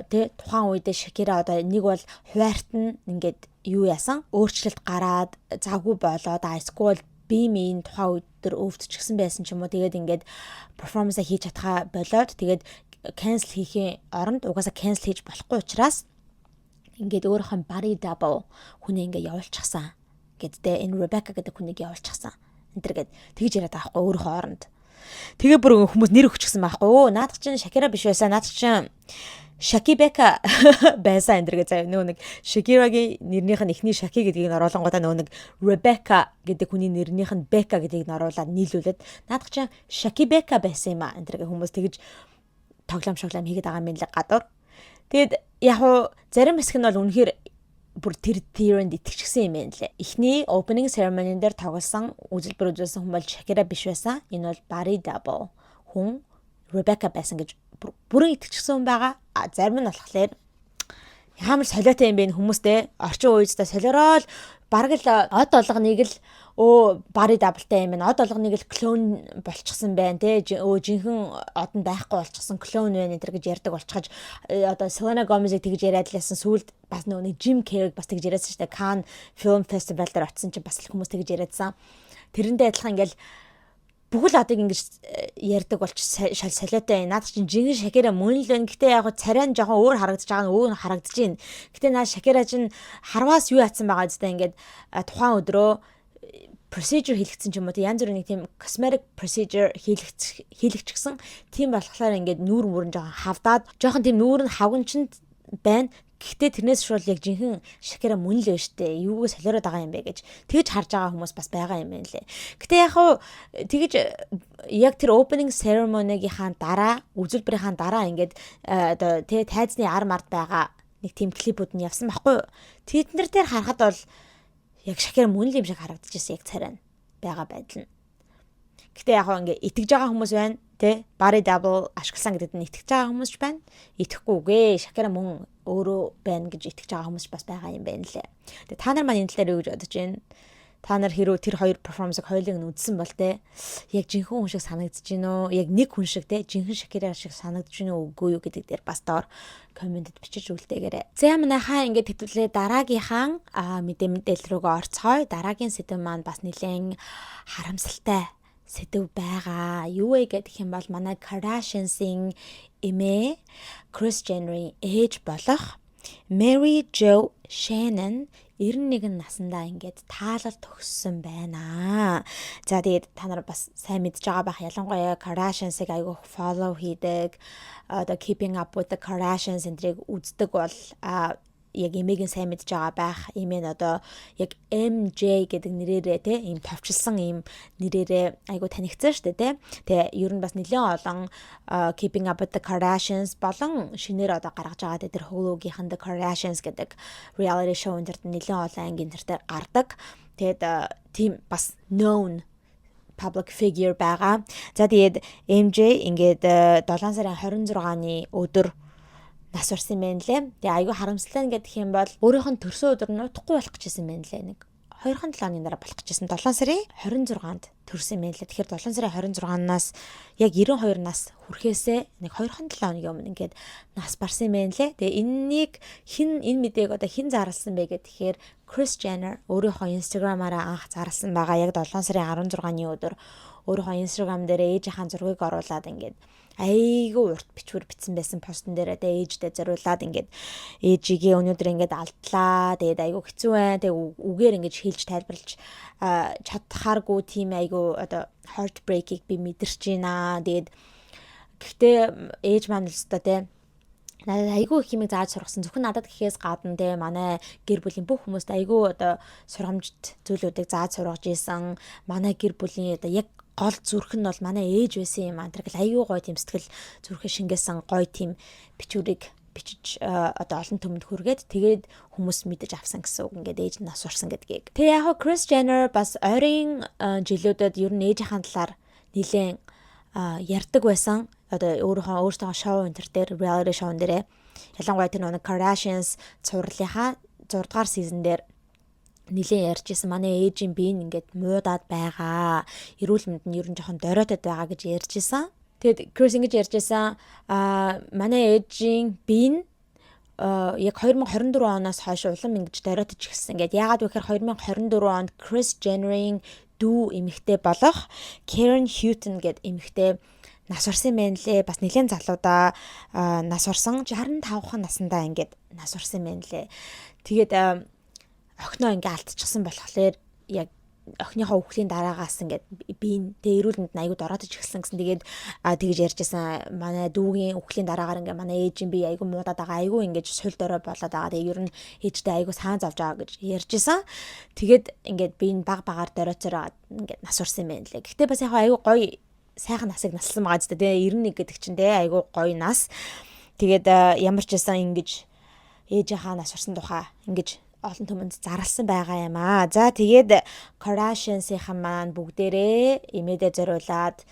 S1: тэ тухайн үед Shakira одоо нэг бол хуваарт нь ингээд юу яасан өөрчлөлт гараад завгүй болоод эсвэл бимийн тухайн үед төр өвдчихсэн байсан ч юм уу тэгээд ингээд перформанс хийж чадхаа болоод тэгээд cancel хийхин оронд угаасаа cancel хийж болохгүй учраас ингээд өөрийнхөө body double хүнээ ингээд явуулчихсан гэдээ энэ Rebecca гэдэг хүнийг явуулчихсан энэ төр гээд тэгж яриад байгаа байхгүй өөрийнхөө оронд тэгээ бүр хүмүүс нэр өгчихсэн байхгүй өө наадах чинь Shakira биш байсан наадах чинь Shakibeka байсан энэ гэж заяа нөгөө нэг Shakiraгийн нэрнийх нь эхний Shaki гэдгийг нь оруулангуудаа нөгөө нэг Rebecca гэдэг хүний нэрнийх нь Becca гэдгийг нь оруулаад нийлүүлээд наадах чинь Shakibeka байсан юм а энэ гэж хүмүүс тэгж тоглоом хийгээд байгаа юм л гадуур. Тэгэд яг хуу зарим хэсэг нь бол үнэхээр бүр тэр theory-нд итгэчихсэн юм байна лээ. Эхний opening ceremony дээр тоглосон үзэлбэр үзүүлсэн хүн бол Shakira биш байсан. Энэ бол body double хүн Rebecca байсан гэж бүрэн итгэчихсэн хүн байгаа. Зарим нь болохоор ямар солиотой юм бэ хүмүүстэй орчин үеийстэй солиорол бараг л од олгоныг л body double-тай юм байна. Од олгоныг л клон болчихсон байна те. Жинхэнэ од нь байхгүй болчихсон клон байна энэ гэж ярьдаг болчихож одоо Selena Gomez-ийг тэгж яриад лсэн сүүлд бас нэг Jim Carrey бас тэгж яриадсан шүү дээ. Cannes Film Festival дээр очсон чинь бас л хүмүүс тэгж яриадсан. Тэрэндээ адилхан ингээл бүхэл одыг ингэж ярьдаг болч солиотой байна. Наад чинь жинхэнэ Shakira мөн л байна. Гэтэ яг царай нь жоохон өөр харагдаж байгаа нь өөр нь харагдаж байна. Гэтэ наа Shakira чинь харваас юу яатсан байгаа зү ингээд тухайн өдрөө procedure хийлгэсэн ч юм уу янз бүрийн нэг тийм cosmetic procedure хийлгэчихсэн. Тийм болохоор ингээд нүүр мөрөн жоохон хавдаад жоохон тийм нүүр нь хавганчинд байна. Гэхдээ тэрнээс шууд яг жинхэнэ Shakira мөн л байна штэ. Юуг солиороод байгаа юм бэ гэж тэгж харж байгаа хүмүүс бас байгаа юм байна лээ. Гэтэ яг хуу тэгж яг тэр opening ceremony-гийнхаа дараа үзүүлбэрийнхаа дараа ингээд одоо тэ тайзны ар мард байгаа нэг тийм клипүүд нь явсан байхгүй юу. Тэднэр дээр харахад бол яг Shakira мөн л юм шиг харагдчихсэн яг царай нь байгаа байдал нь. Гэтэ яг хоо ингээ итгэж байгаа хүмүүс байна те body double ашигласан гэдэгт нь итгэж байгаа хүмүүс ч байна. Итгэхгүйгээ Shakira мөн өөрөө байна гэж итгэж байгаа хүмүүс бас байгаа юм байна лээ. Тэгээ та нар маань энэ тал дээр юу гэж бодож байна? Та нар хэрүү тэр хоёр перформансыг хоёулыг нь үзсэн бол те яг жинхэнэ хүн шиг санагдаж байна уу? Яг нэг хүн шиг те жинхэнэ Shakira шиг санагдаж байна уу үгүй юу гэдэг дээр бас доор комментэд бичиж үлдээгээрэй. За манайхаа ингээд хэвлээ дараагийнхаа мэдээлэл рүүгээ орцгоё. Дараагийн сэдэв маань бас нэлээд харамсалтай сэдв байгаа. Юу вэ гэх юм бол манай Kardashians-ийн эмээ Kris Jenner-ийн ээж болох Mary Jo Shannon 91 наснда ингээд таалал төгссөн байна. За тэгээд та нар бас сайн мэдж байгаа бах ялангуяа Kardashians-ыг айгүйх follow хийдэг. Одоо Keeping Up with the Kardashians энтрийг үздэг бол яг эмээгийн сайн мэдж байгаа байх. Эмээ нь одоо яг MJ гэдэг нэрээрээ те ийм товчлсон ийм нэрээрээ айгу танигдсан шүү дээ те. Тэгээ ер нь бас нэлээд олон Keeping Up with the Kardashians болон шинээр одоо гаргаж байгаа тэр Hulu-гийнхэн The Kardashians гэдэг reality show энэ төр нэлээд олон ангийн тэртээ гардаг. Тэгээд тийм бас known public figure байгаа. За тэгээд MJ ингээд 7 сарын 26-ны өдөр нас орсон юм байна лээ. Тэгээ айгүй харамсалтай гэдэг юм бол өөрийнх нь төрсөн өдөр нь утахгүй болох гэжсэн юм байна лээ. Нэг 2-7 оны дараа болох гэжсэн 7 сарын 26-нд төрсөн юм байна лээ. Тэгэхээр 7 сарын 26-наас яг 92 нас хүрэхээсээ нэг 2-7 өдрийн өмнө ингээд нас барсан юм байна лээ. Тэгээ энэнийг энэ мэдээг одоо хэн зарласан бэ гэхээр Kris Jenner өөрийнхөө Instagram-аараа анх зарласан байгаа. Яг 7 сарын 16-ны өдөр өөрийнхөө Instagram дээр ээжийнхаа зургийг оруулаад ингээд айгүй урт бичвэр бичсэн байсан постн дээр ээждээ зориулаад ингээд ээжигээ өнөөдөр ингээд алдлаа. Тэгээд айгүй хэцүү байна. Тэгээд үгээр ингээд хэлж тайлбарлаж чадхааргүй тийм айгүй одоо heartbreak-ийг би мэдэрч байна. Тэгээд гэхдээ ээж маань л өстой те надад айгүй их юмыг зааж сургасан. Зөвхөн надад гэхээс гадна те манай гэр бүлийн бүх хүмүүст айгүй одоо сургамжит зүйлүүдийг зааж сургаж исэн. Манай гэр бүлийн одоо яг гол зүрх нь бол манай ээж байсан юм аа. Тэр аюу гоё тийм сэтгэл зүрхээ шингээсэн гоё тийм бичвэрийг бичиж одоо олон түмэнд хүргээд тэгээд хүмүүс мэдэж авсан гэсэн үг. Ингээд ээж нь нас урсан гэдгийг. Тэгээ яг Kris Jenner бас ойрын жилүүдэд ер нь ээжийнхаа талаар нэлээд ярьдаг байсан. Одоо өөртөө шоу энтер дээр reality show дээр ялангуяа тэр нэг Kardashians цувралынхаа 6 дугаар сизон дээр нилээн ярьж исэн манай ээжийн бие нь ингээд муудаад байгаа. Эрүүл мэнд нь ер нь жоохон доройтод байгаа гэж ярьж исэн. Тэгэд Kris ингэж ярьж исэн манай ээжийн бие нь яг 2024 оноос хойш улам ингэж доройтож ирсэн. Ингээд яагаад вэ гэхээр 2024 онд Kris Jenner-ийн дүү эмэгтэй болох Karen Hughton гэдэг эмэгтэй нас орсон юм лээ. Бас нэлээд залуудаа нас орсон 65 наснда ингээд нас орсон юм лээ. Тэгээд охиноо ингээ алдчихсан болохоор яг охиныхоо үхлийн дараагаас ингээд би тэ эрүүл мэнд аягүй дороотож ирсэн гэсэн. Тэгээд тэгж ярьжсэн манай дүүгийн үхлийн дараагаар ингээ манай ээжийн би аягүй муудаад байгаа, аягүй ингээд сул дорой болоод байгаа. Тэгээд ер нь ээжтэй аягүй саан зовж байгаа гэж ярьжсэн. Тэгээд ингээд би баг дороицоор ингээд нас урсан юм байна лээ. Гэхдээ бас яг аягүй гоё сайхан насыг наслсан байгаа ч тэ 91 гэдэг чинь тэ аягүй гоё нас. Тэгээд ямар ч байсан ингэж ээжийнхаа нас урсан тухай ингэж олон түмэнд зарласан байгаа юм аа. За тэгээд Kardashians-ийн маань бүгдээрээ имэдэ зориулаад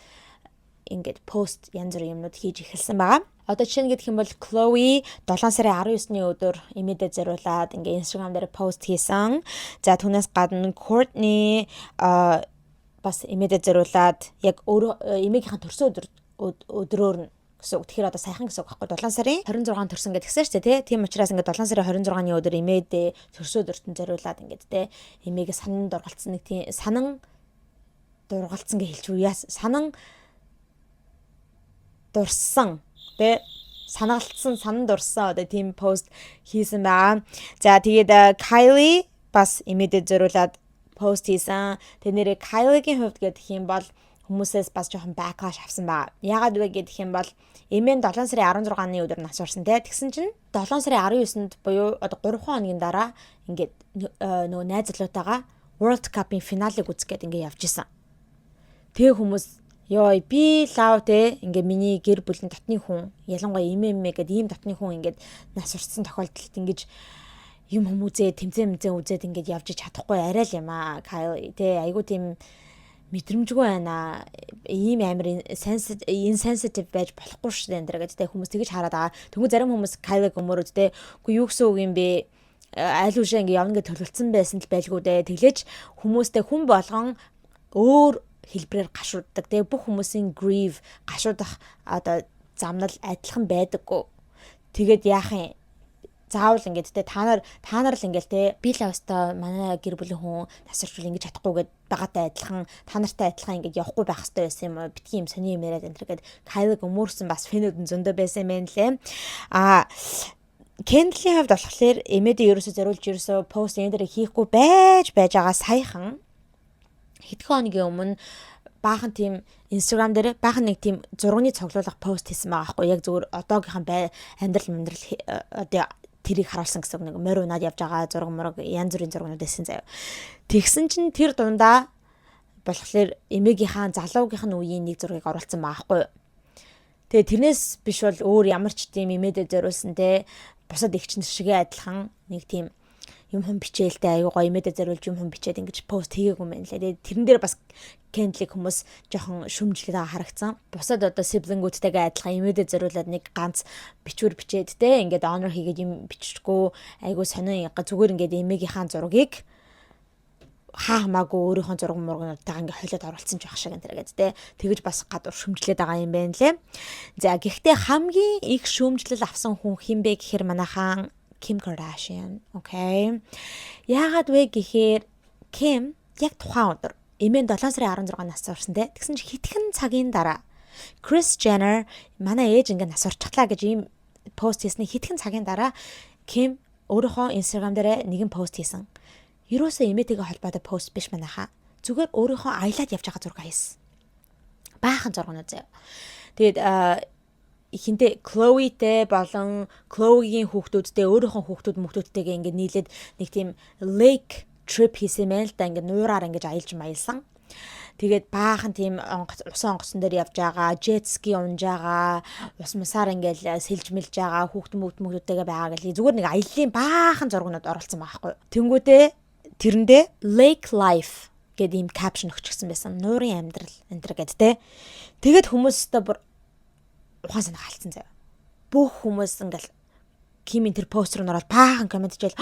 S1: ингээд пост янз бүрийн юмнууд хийж эхэлсэн байгаа. Одоо жишээ нь гэх юм бол Khloe 7 сарын 19-ний өдөр имэдэ зориулаад ингээд Instagram дээр пост хийсэн. За түүнээс гадна Courtney бас имэдэ зориулаад яг өөрөө эмээгийнхэн төрсөн өдрөөр нь гэсэн үг. Тэгэхээр одоо сайхан гэсэн үг байхгүй 7 сарын 26-нд төрсөн гэдгсэн шүү дээ, тийм учраас ингээд 7 сарын 26-ны өдөр имэдэ төрсөн өдөртөн зориулаад ингээд те эмээгээ санан дургалцсан нэг тийм санан дургалцсан гэж хэлж үү яа санан дурсан те санаалтсан санан дурсан одоо тийм пост хийсэн байгаа. За тэгээд Kylie бас имэдэ зориулаад пост хийсэн. Тэр нэрээ Kylie-гийн хувьд гэх юм бол хүмүүсээс бас жоохон backlash авсан байгаа. Яагаад вэ гэх юм бол эмээ 7 сарын 16-ны өдөр нас орсон те. Тэгсэн чинь 7 сарын 19-нд буюу одоо 3 хоногийн дараа ингээд нөгөө найз залуутайгаа World Cup-ийн финалыг үзэх гээд ингээд явж исэн. Тэгээ хүмүүс ёо би лав те ингээд миний гэр бүлийн дотны хүн ялангуяа эмээ гэдэг ийм дотны хүн ингээд нас орсон тохиолдолд ингээд юм хүмүүзээ тэмцээн үзээд ингээд явж чадахгүй арай л юм аа. Kylie те айгуу тийм мэдрэмжгүй байна. Ийм амар insensitive байж болохгүй шүү дээ энэ гэдэг хүмүүс тэгэж хараад байгаа. Тэгвэл зарим хүмүүс Kylie өмөрөд те үгүй юу гэсэн үг юм бэ? Айл үшээ ингэ явна гэж төлөвлөсөн байсан л байлгүй дээ. Тэглэж хүмүүстэй хүн болгон өөр хэлбэрээр гашууддаг. Тэгээ бүх хүмүүсийн grieve гашуудах одоо замнал адилхан байдаггүй. Тэгээд яах юм? Заавал ингээд те та нар л ингээд те би л авста манай гэр бүлийн хүн тасарчвал ингэж чадахгүй гэд байгаатай адилхан та нартай адилхан ингээд явахгүй байх хэрэгтэй байсан юм уу битгий юм сони юм яриад энэ гэд Kylie өмөрсөн бас фэнүүд зөндөө байсан юм лээ. Kendall-ийн хувьд болохоор эмээдээ ерөөсөө зориулж ерөөсөө пост энэ дээр хийхгүй байж байгаа саяхан хэдхэн хоногийн өмнө баахан тийм Instagram дээр баахан нэг тийм зургийн цоглуулга пост хийсэн байгаа байхгүй яг зөвхөн одоогийнхан амьдрал одоо тэрийг харуулсан гэсэн нэг морь унаад явж байгаа зураг морог янз бүрийн зургууд байсан заяа. Тэгсэн чинь тэр дундаа болохоор эмээгийнхаа залуугийнх нь үеийн нэг зургийг оруулсан байгаа байхгүй. Тэгээ тэрнээс биш бол өөр ямар ч тийм эмээдээ зориулсан те бусад эгчнэр шигээ адилхан нэг тийм юм хүн бичээлтэй аюу гоё имэдэ зориулж юм хүн бичээд ингэж пост хийгээгүй юм лээ. Тэрэн дээр бас Kendall хүмүүс жоохон шүмжлээд харагдсан. Бусад одоо сиблингүүдтэйгээ адилхан имэдэ зориулаад нэг ганц бичвэр бичээд те ингээд honor хийгээд юм биччихгүй аюу сонин зүгээр ингээд эмээгийнхаа зургийг хамаагүй өөрийнхөө зураг мургнуудтайгаа ингээд хойлоод оруулсан ч байх шиг энэ гэдэг те. Тэгэж бас гадуур шүмжлээд байгаа юм байна лээ. За гэхдээ хамгийн их шүмжлэл авсан хүн хэн бэ гэхээр манайхан Kim Kardashian, okay. Яагаад вэ гэхээр Kim яг тухайн өдөр эмээ 7 сарын 16 нас орсон те. Тэгсэн чи хитгэн цагийн дараа Kris Jenner манай ээж ингээд нас орчихлаа гэж ийм пост хийсний хитгэн цагийн дараа Kim өөрийнхөө Instagram дээр нэгэн пост хийсэн. Ерөөсөө эмээтэйгээ холбоотой пост биш манайхаа. Зүгээр өөрийнхөө аялаад явж байгаа зураг хийсэн. Баахан зургууд заяа. Тэгээд ихэнтэй Khloe-тэй болон Khloe-гийн хүүхдүүдтэй өөрийнхөө хүүхдүүдтэйгээ ингээд нийлээд нэг тийм lake trip хийсэн мэн л да ингээд нуураар ингээд аялж маялсан. Тэгээд баахан тийм усан онгоцон дээр явж байгаа, jet ski унж байгаа, ус мусаар ингээл сэлж мэлж байгаа, хүүхдүүдтэйгээ байгаа гэл зүгээр нэг аяллаа баахан зургууд оруулсан байгаа байхгүй. Тэнгүүдээ тэрэндээ lake life гэдэг ийм caption өгчихсэн байсан. Нуурын амьдрал энэ гэд тэ. Тэгээд хүмүүстэй бүр ухаан санаа хаалцсан заяа. Бүх хүмүүс ингээл Кимийн тэр постэр нөрөөл баахан комент хийжэл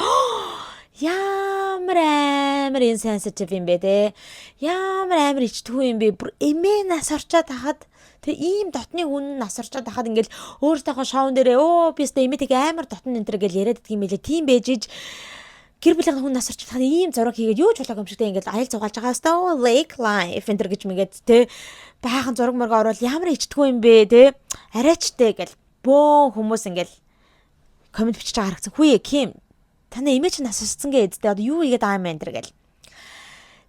S1: ямар insensitive юм бэ те. Ямар ичтгүй юм бэ. Бүр эмээ нас орчоод хахад тэг ийм дотны хүн нас орчоод хахад ингээл өөртөөхөө шоун дээрээ би өстө эмээ тэг амар дотн энэ төр гэж яриад идэх юм байлээ. Тийм бэжиж гэр бүлийн хүн нас орчоод хахад ийм зураг хийгээд юу ч болоогүй юм шиг те ингээл аял зугаалж байгаа өстө lake life энэ төр гэж мэгээд те баахан зураг мөргө оруулаад ямар ичтгүй юм бэ те. Арайчтэй гэл бөөн хүмүүс ингээл комент бичиж байгаа харагдсан. Хүү Ким танаа имиж нас орсон гэдэг одоо юу игээд байгаа юм энэ төр гэл.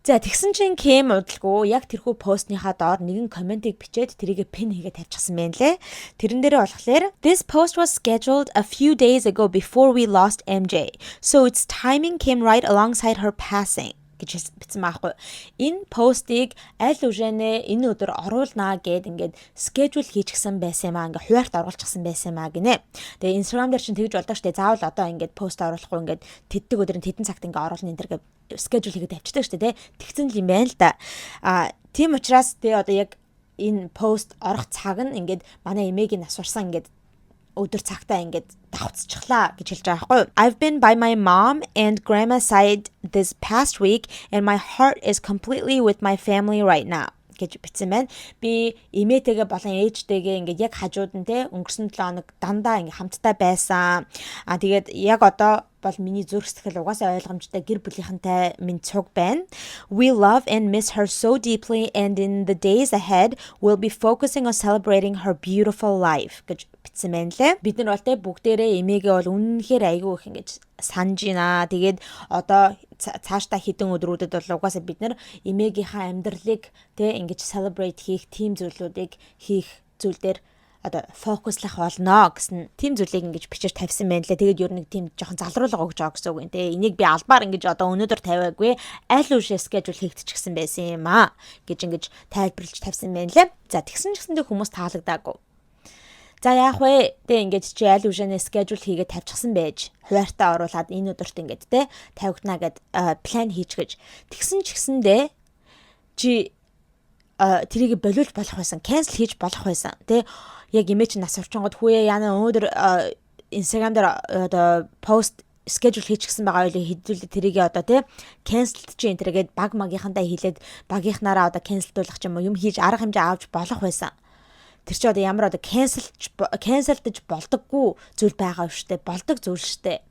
S1: За тэгсэн чинь Ким удалгүй яг тэрхүү постныхаа доор нэгэн комментиг бичээд тэрийг пин хийгээд тавьчихсан байна лээ. Тэрэн дээрээ болохоор This post was scheduled a few days ago before we lost MJ. So its timing came right alongside her passing. гэж бичсэн байхгүй. Энэ постыг аль үжэнэ энэ өдөр оруулнаа гэд ингээд schedule хийчихсэн байсан юм аа. Ингээд хуваарт оруулчихсан байсан юм аа гинэ. Тэгээ Instagram дээр чинь тэгж болдог штэ. Заавал одоо ингээд пост оруулахгүй ингээд тэддэг өдрийн тэдэн цагт ингээд оруулна энэ төр гэж schedule хийгээд тавьчихдаг штэ тий. Тэгсэн л юм байна л да. Тийм учраас тий одоо яг энэ пост орох цаг нь ингээд манай эмээгийн нас урсан ингээд өдөр цагтаа ингээд давцчихлаа гэж хэлж байгаа байхгүй юу. I've been by my mom and grandma's side this past week and my heart is completely with my family right now гэж бичсэн байна. Би эмээтэйгээ болон ээжтэйгээ ингээд яг хажууд нь те өнгөрсөн 7 хоног дандаа ингээд хамтдаа байсан. Тэгээд яг одоо бол миний зүрх сэтгэл угаасаа ойлгомжтой гэр бүлийнхэнтэй минь цуг байна. We love and miss her so deeply and in the days ahead we'll be focusing on celebrating her beautiful life гэж бичсэн байна лээ. Бид нар бол те бүгдээрээ эмээгээ бол үнэнхээр айгүй их ингэж санаж байна. Тэгээд одоо цаашдаа хідэн өдрүүдэд бол угаасаа бид нар эмээгийнхаа амьдралыг те ингэж celebrate хийх, team зүйлүүдийг хийх зүйл дээр одоо фокуслах болно гэсэн тийм зүйлийг ингэж бичиж тавьсан байна лээ. Тэгээд ер нь тийм жоохон залруулга өгж байгаа гэсэн үг юм те. Энийг би албаар ингэж одоо өнөөдөр тавиагүй аль үшээ schedule хийгдчихсэн байсан юм аа гэж ингэж тайлбарлаж тавьсан байна лээ. За тэгсэн ч гэсэндээ хүмүүс таалагдаагүй. За яах вэ? Тэ ингэж чи аль үшээ schedule хийгээд тавьчихсан байж хуваартаа оруулаад энэ өдөрт ингэж те тавигдана гэд план хийчихэж. Тэгсэн ч гэсэндээ чи тэрийг болиулж болох байсан, cancel хийж болох байсан те. Яг имэж нас орчингод хүүе яна өнөөдөр Instagram дээр одоо пост schedule хийчихсэн байгаа үе хэдүүлээ тэрийг одоо тий cancel чи энэ тэргээд баг магийнхандаа хэлээд багийнхнаараа одоо cancelдуулах ч юм уу юм хийж арга хэмжээ авч болох байсан. Тэр чи одоо ямар одоо cancelдж болдоггүй зүйл байгаа юм штэ болдог зүйл штэ.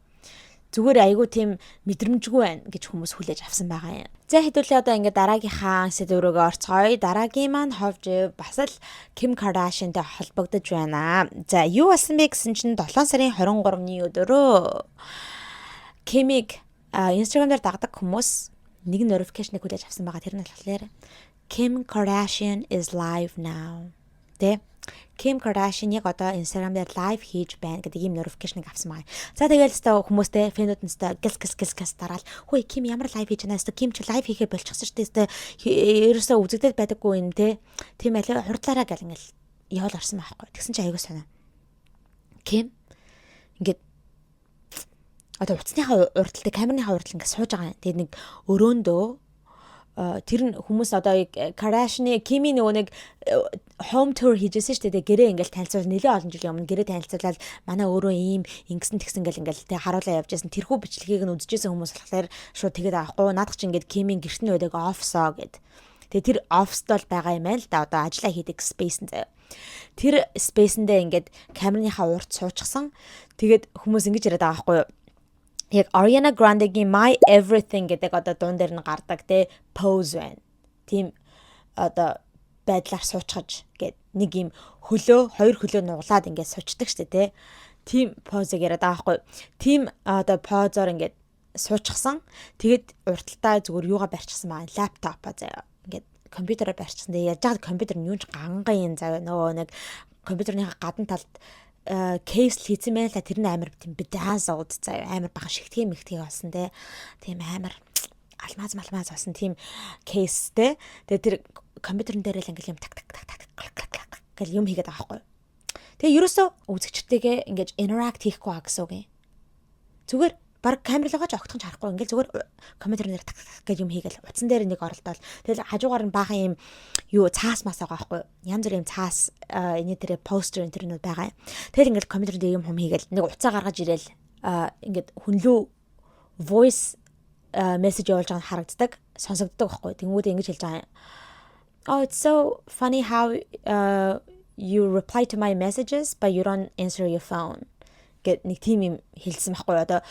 S1: Зүгээр айгүй тийм мэдрэмжгүй байна гэж хүмүүс хүлээж авсан байгаа юм. За хэдүүлээ одоо ингээд дараагийнхаа сэдвүүрөө орцгоё. Дараагийн маань ховж бас л Kim Kardashianтай холбогдож байна. За юу болсон бэ гэсэн чинь 7 сарын 23-ны өдрөө Kim-ийг Instagram дээр дагдаг хүмүүс нэг notification-ыг хүлээж авсан байгаа. Тэр нь болохоор Kim Kardashian is live now. Тэ Kim Kardashian яг одоо Instagram дээр live хийж байна гэдэг ийм notification-ыг авсан байна. За тэгэл өстө хүмүүстэй фэнүүднэстэй гис дараал. Хөөе Kim ямар live хийж байна? Өстө Kim ч live хийхээ болчихсон шүү дээ. Ерөөсөө үзэгдэл байдаггүй юм те. Тийм байлаа хурдлаараа гал ингээл явал орсон байхгүй. Тэгсэн чи аягүй санаа. Kim ингээд одоо уцсныхаа урдталтай камерныхаа урдтал ингээд сууж байгаа. Тэгээд нэг өрөөндөө тэр нь хүмүүс одоо Kardashian-ы Kim-ийн нөгөө нэг home tour хийжсэн шүү дээ. Гэрээ ингээл танилцуул нэлээд олон жилийн өмнө гэрээ танилцуулаад манай өөрөө ийм ингэсэн тэгсэн ингээл тэг харуулаа явж байсан. Тэрхүү бичлэгийг нь үзчихсэн хүмүүс болохоор шууд тэгээд авахгүй. Наадах чи ингээд Kim-ийн гэрт нь байдаг офсоо гэд. Тэгээ тэр офст бол байгаа юм байна л да. Одоо ажиллаа хийдэг space нь заяа. Тэр space-ндээ ингээд камерныхаа урд суучихсан. Тэгээд хүмүүс ингэж яриад байгаа байхгүй юу? Яг Ariana Grande-гийн My Everything гэдэг одоо дуун дээр нь гардаг те pose байна. Тийм одоо байдлаар суучгаж гээд нэг юм хөлөө хоёр хөлөө нуглаад ингээд суучдаг штэ те. Тийм позыг яриад байгаа байхгүй. Тийм одоо позоор ингээд суучсан. Тэгээд урталтаа зүгээр юугаа барьчихсан байгаа. Лаптопа заяа. Ингээд компьютероор барьчихсан. Тэгээд яаж байгаа компьютер нь юунч ганган юм заяа. Нөгөө нэг компьютерныхаа гадна талд кейс хийсэн байла тэр нь амар тийм bedazzled заяа амар бага шигтгэн мэгтгэе болсон те. Тийм амар алмаз болсон тийм кейстэй. Тэгээ тэр компьютерн дээр л ингээл юм так гэл юм хийгээд байгаа байхгүй. Тэгээ ерөөсөө үзэгчтэйгээ ингэж interact хийхгүй байгаа гэсэн үг юм. Зүгээр баг камералгаа ч огтхон харахгүй ингээл зүгээр компьютерн дээр так гэж юм хийгээл утсан дээр нэг оролдоод тэгэл хажуугаар нь баахан юм юу цаас мас байгаа байхгүй. Янз бүрийн цаас энэ тэр постэр интернүүд байгаа. Тэгэл ингээл компьютерн дээр юм хийгээл нэг уцаа гаргаж ирээл ингээд хүнлүү voice message явуулж байгаа нь харагддаг, сонсогддог байхгүй. Тэнгүүд ингэж хэлж байгаа юм. Oh, it's so funny how you reply to my messages but you don't answer your phone. Гэт нэг тийм юм хэлсэн байхгүй одоо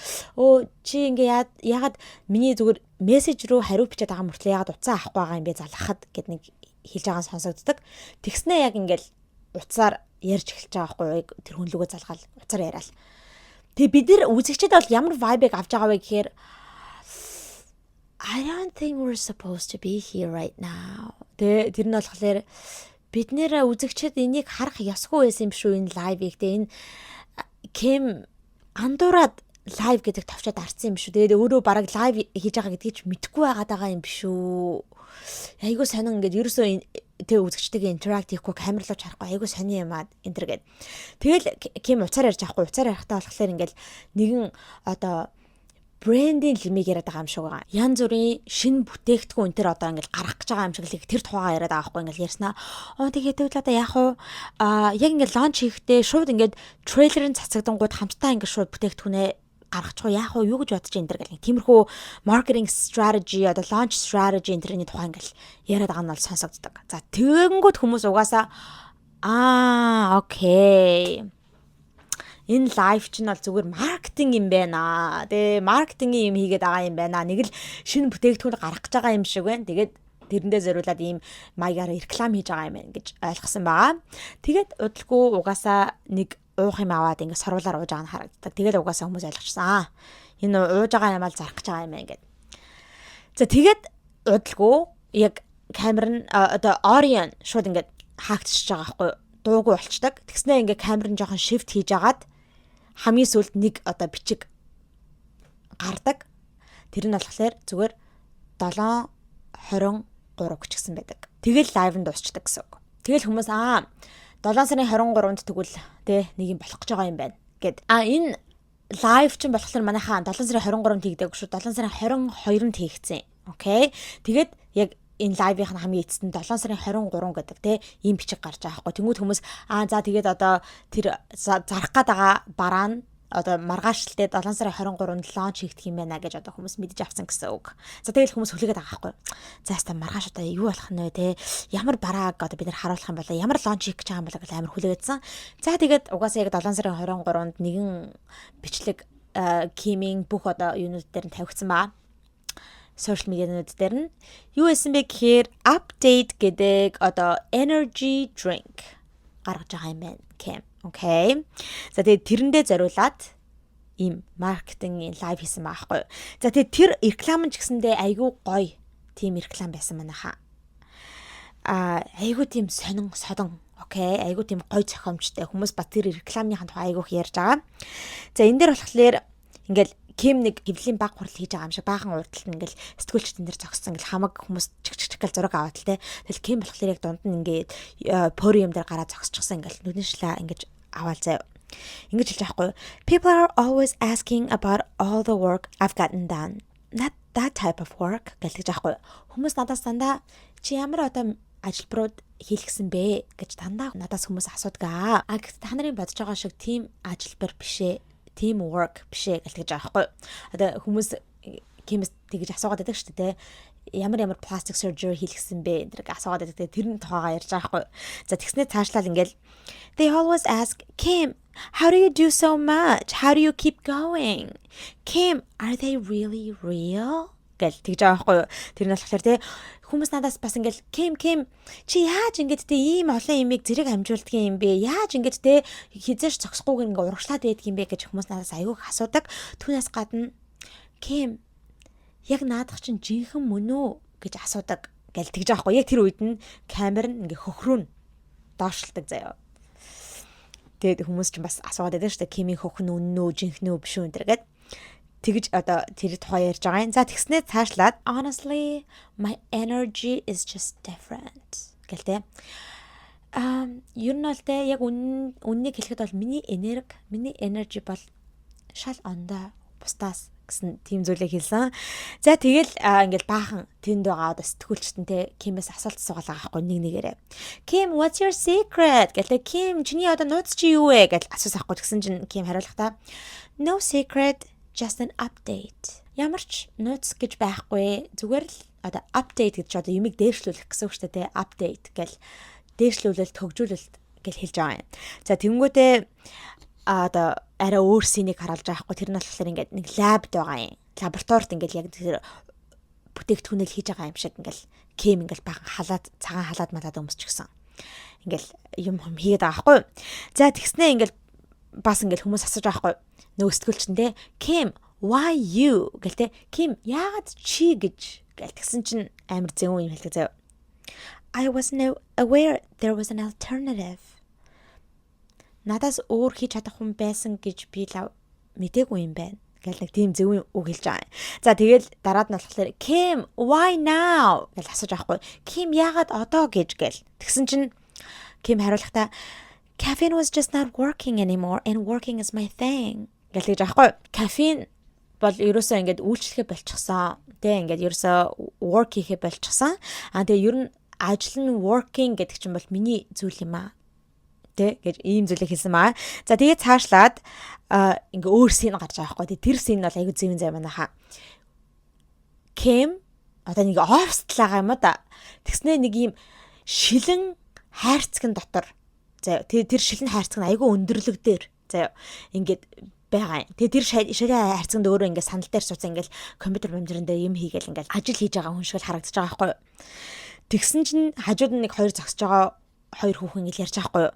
S1: чи ингээ ягаад миний зүгээр мессеж рүү хариу бичээд байгаа мөртлөө ягаад уцаа авахгүй байгаа юм бэ залхахад гэд нэг хэлж байгаа нь сонсогддог. Тэгснээ яг ингээл уцаар ярьж эхэлж байгаа байхгүй тэр хүнлүгөө залгаал уцаар яриал. Тэгээ бид нэр үзэгчдэд бол ямар vibe-ыг авч байгаа вэ гэхээр I don't think we're supposed to be here right now. Тэр нь болохоор бид нэр үзэгчд энийг харах ёсгүй байсан юм шүү энэ лайвыг. Тэгээ энэ Kim андуураад лайв гэдэг товчоод арцсан юм шүү. Тэгээд өөрөө бараг лайв хийж байгаа гэдгийг ч мэдэхгүй байгаа юм биш үү. Айгуу сонин ингээд ерөөсөө тэг үзэгчтэйгээ интеракт хийхгүй камерлууч харахгүй айгуу сонин юм аа энэ төр гээд. Тэгэл Kim уцаар ярьж авахгүй уцаар ярихтаа болохоор ингээд нэгэн одоо брендинг лимиг яриад байгаа юм шиг байгаа. Янз бүрийн шинэ бүтээгдэхүүн энэ төр одоо ингээд гарах гэж байгаа юм шиг л тэр тухайгаа яриад байгаа байхгүй ингээд ярьснаа. Тэгээд тэгвэл одоо яах вэ? Яг ингээд лонч хийхдээ шууд ингээд трейлерын цацагдангууд хамтдаа ингээд шууд бүтээгдэхүүнээ гаргачих уу яах вэ? Юу гэж бодож энэ төр гэл. Тиймэрхүү маркетинг strategy одоо launch strategy энэ төрний тухай ингээд яриад байгаа нь бол сонсогддог. За тэгэнгүүт хүмүүс угаасаа окей. Энэ лайв чинь бол зүгээр маркетинг юм байна. Тэгээ маркетингийн юм хийгээд байгаа юм байна. Нэг л шинэ бүтээгдэхүүн гаргах гэж байгаа юм шиг байна. Тэгээд тэрэндээ зориулаад ийм маягаар реклам хийж байгаа юм байна гэж ойлгосон байгаа. Тэгээд удалгүй угаасаа нэг уух юм аваад ингэ сорвуулаар ууж байгаа нь харагддаг. Тэгээд угаасаа хүмүүс ойлгочсан. Энэ ууж байгаа юм аа зарах гэж байгаа юм байна гэд. За тэгээд удалгүй яг камер нь одоо Orion шууд ингэ хаагдчихж байгаа байхгүй дуугүй болчдаг. Тэгснээ ингээ камер нь жоохон shift хийж агаад хамгийн сүүлд нэг одоо бичиг гардаг. Тэр нь болохоор зүгээр 7:23 гэжсэн байдаг. Тэгэл лайв нь дуусчдаг гэсэн үг. Тэгэл хүмүүс 7 сарын 23-нд тэгвэл тэ нэг юм болох гэж байгаа юм байна гэд. Энэ лайв чинь болохоор манайхаа 7 сарын 23-нд хийгдэг шүү. 7 сарын 22-нд хийгдсэн. Окей. Тэгээд яг энэ лайвын хамгийн эцэст нь 7 сарын 23 гэдэг те ийм бичиг гарч байгаа байхгүй. Тэнгүүд хүмүүс за тэгээд одоо тэр зарах гээд байгаа бараа нь одоо маргааш л те 7 сарын 23-нд лонч хийгдэх юм байна гэж одоо хүмүүс мэдэж авсан гэсэн үг. За тэгээд хүмүүс хүлээгээд байгаа байхгүй. За хаста маргааш одоо юу болох нь вэ те? Ямар барааг одоо бид нар харуулах юм бол ямар лонч хийх гэж байгаа юм бол амар хүлээгээдсэн. За тэгээд угаасаа яг 7 сарын 23-нд нэгэн бичлэг Kim-ийн бүх одоо юунууд дээр нь тавигдсан баа. Social media-нууд дээр нь юу байсан бэ гэхээр update гэдэг одоо energy drink гаргаж байгаа юм байна Kim. Окей. За тэгээд тэрэндээ зориулаад ийм маркетингийн лайв хийсэн байхгүй. За тэгээд тэр реклам ч гэсэндээ айгүй гоё тийм реклам байсан манайхаа. Айгүй тийм сонин содон. Окей. Айгүй тийм гоё зохиомжтой. Хүмүүс ба тэр рекламын тухай айгүйх ярьж байгаа. За энэ дээр болохоор ингээл Kim нэг хэвлэлийн баг хурал хийж байгаа юм шиг баахан урдталт нь ингээл сэтгүүлчдэн дээр зогссон ингээл хамаг хүмүүс чиг гэл зураг аваад л те. Тэгэл Kim болохоор яг дунд нь ингээд подиум дээр гараад зогсчихсан ингээл нүдэн шлаа ингэж аваал заяа. Ингэж хэлж байхгүй. People are always asking about all the work I've gotten done. Not that type of work гэж байхгүй. Хүмүүс надаас дандаа чи ямар одоо ажилбарууд хийлгсэн бэ гэж дандаа надаас хүмүүс асуудаг. Гэхдээ та нарын бодож байгаа шиг тийм ажилбар бишээ. Team work биш ээ гэж байгаа байхгүй. Одоо хүмүүс Kim-с тэгж асуугаад байдаг шүү дээ. Ямар plastic surgery хийлгсэн бэ гэдэг асуугаад байдаг. Тэр нь тухайгаа ярьж байгаа байхгүй. За тэгснээр цаашлал ингээл they always ask Kim, how do you do so much? How do you keep going? Kim, are they really real? Гэл тэгж байгаа байхгүй. Тэр нь болохоор те хүмүүс надаас бас ингээл Kim чи яаж ингэж те ийм олон юмыг зэрэг амжуулдаг юм бэ? Яаж ингэж те хизээш зогсохгүйгээр ингээ урагшлаад байдаг юм бэ гэж хүмүүс надаас айгүйх асуудаг. Түүнээс гадна Kim яг наадах чинь жинхэнэ мөн үү гэж асуудаг гэл тэгж байгаа байхгүй. Яг тэр үед нь камер нь ингээ хөхрүүн доошлдог заяа. Тэгээд хүмүүс ч бас асуугаад байдаг шүү дээ. Kim-ийн хөхн үнэн үү, жинхэнэ үү биш үү энэ гэдэг. тэгж одоо тэр тухай ярьж байгаа юм. За тэгснээр цаашлаад honestly my energy is just different гэлтэй. Ер нь бол тэ яг үннийг хэлэхэд бол миний energy бол шал ондоо бусдаас гэсэн тийм зүйлийг хэлсэн. За тэгэл ингээл баахан тэнд байгаа одоо сэтгүүлчтэнтэй Кимээс асуулт асуугаал байхгүй нэгээрээ. Kim, what's your secret? Гэлээ Kim, чиний одоо нууц чи юу вэ гэж асуусан байхгүй тэгсэн чинь Kim хариулахдаа no secret, just an update. Ямар ч нууц гэж байхгүй. Зүгээр л одоо update гэж одоо юмыг дээшлүүлэх гэсэн үг шүү дээ. Update гэл дээшлүүлэлт, хөгжүүлэлт гэж хэлж байгаа юм. За тэнгүүтээ одоо арай өөр синийг харуулж байгаа хгүй. Тэр нь болохоор ингээд нэг лабд байгаа юм. Лабораторид ингээд яг тэр бүтээгдэхүүнэл хийж байгаа юм шиг ингээд Ким ингээд бахан халаад цагаан халаад малаад өмсчихсэн. Ингээд юм хийгээд байгаа хгүй. За тэгснээ ингээд бас ингээд хүмүүс асууж байгаа хгүй. Нөгөө сэтгүүлчэндээ Kim, why you гэлтэй Kim яагаад чи гэж гэлтгсэн чинь амар зэвүүн юм хэлдэг заяа. I wasn't aware there was an alternative. Надаас өөр хийж чадах хүн байсан гэж би мэдээгүй юм байна. Гэл нэг тийм зөв үг хэлж байгаа. За тэгэл дараад нь болохоор Kim, why now гэж асууж байхгүй. Kim яагаад одоо гэж гэл. Тэгсэн чинь Kim хариулахдаа caffeine was just not working anymore and working is my thing. Гэл гэж байхгүй. Caffeine бол ерөөсөө ингээд үйлчлэхэ болчихсон. Тэ ингээд ерөөсөө work хийхэ болчихсон. Тэгээ ер нь ажил нь working гэдэг чинь бол миний зүйл юм аа. Тэ гэж ийм зүйлийг хэлсэн маа. За тэгээ цаашлаад ингээ өөр син гарч байгаа байхгүй. Тэр син бол айгүй зэвэн зай манайха. Kim одоо нэг офстлаагаа юм да. Тэгснээ нэг ийм шилэн хайрцагын дотор. За тэр шилэн хайрцаг нь айгүй өндөрлөг дээр. За ингээд байгаа юм. Тэгээ тэр шилэн хайрцагт өөрөө ингээ санал дээр сууцсан ингээл компьютер дээр юм хийгээл ингээл ажил хийж байгаа хүн шиг харагдаж байгаа байхгүй. Тэгсэн чинь хажууд нь нэг хоёр зогсож байгаа хоёр хүүхэн ил ярьж байгаа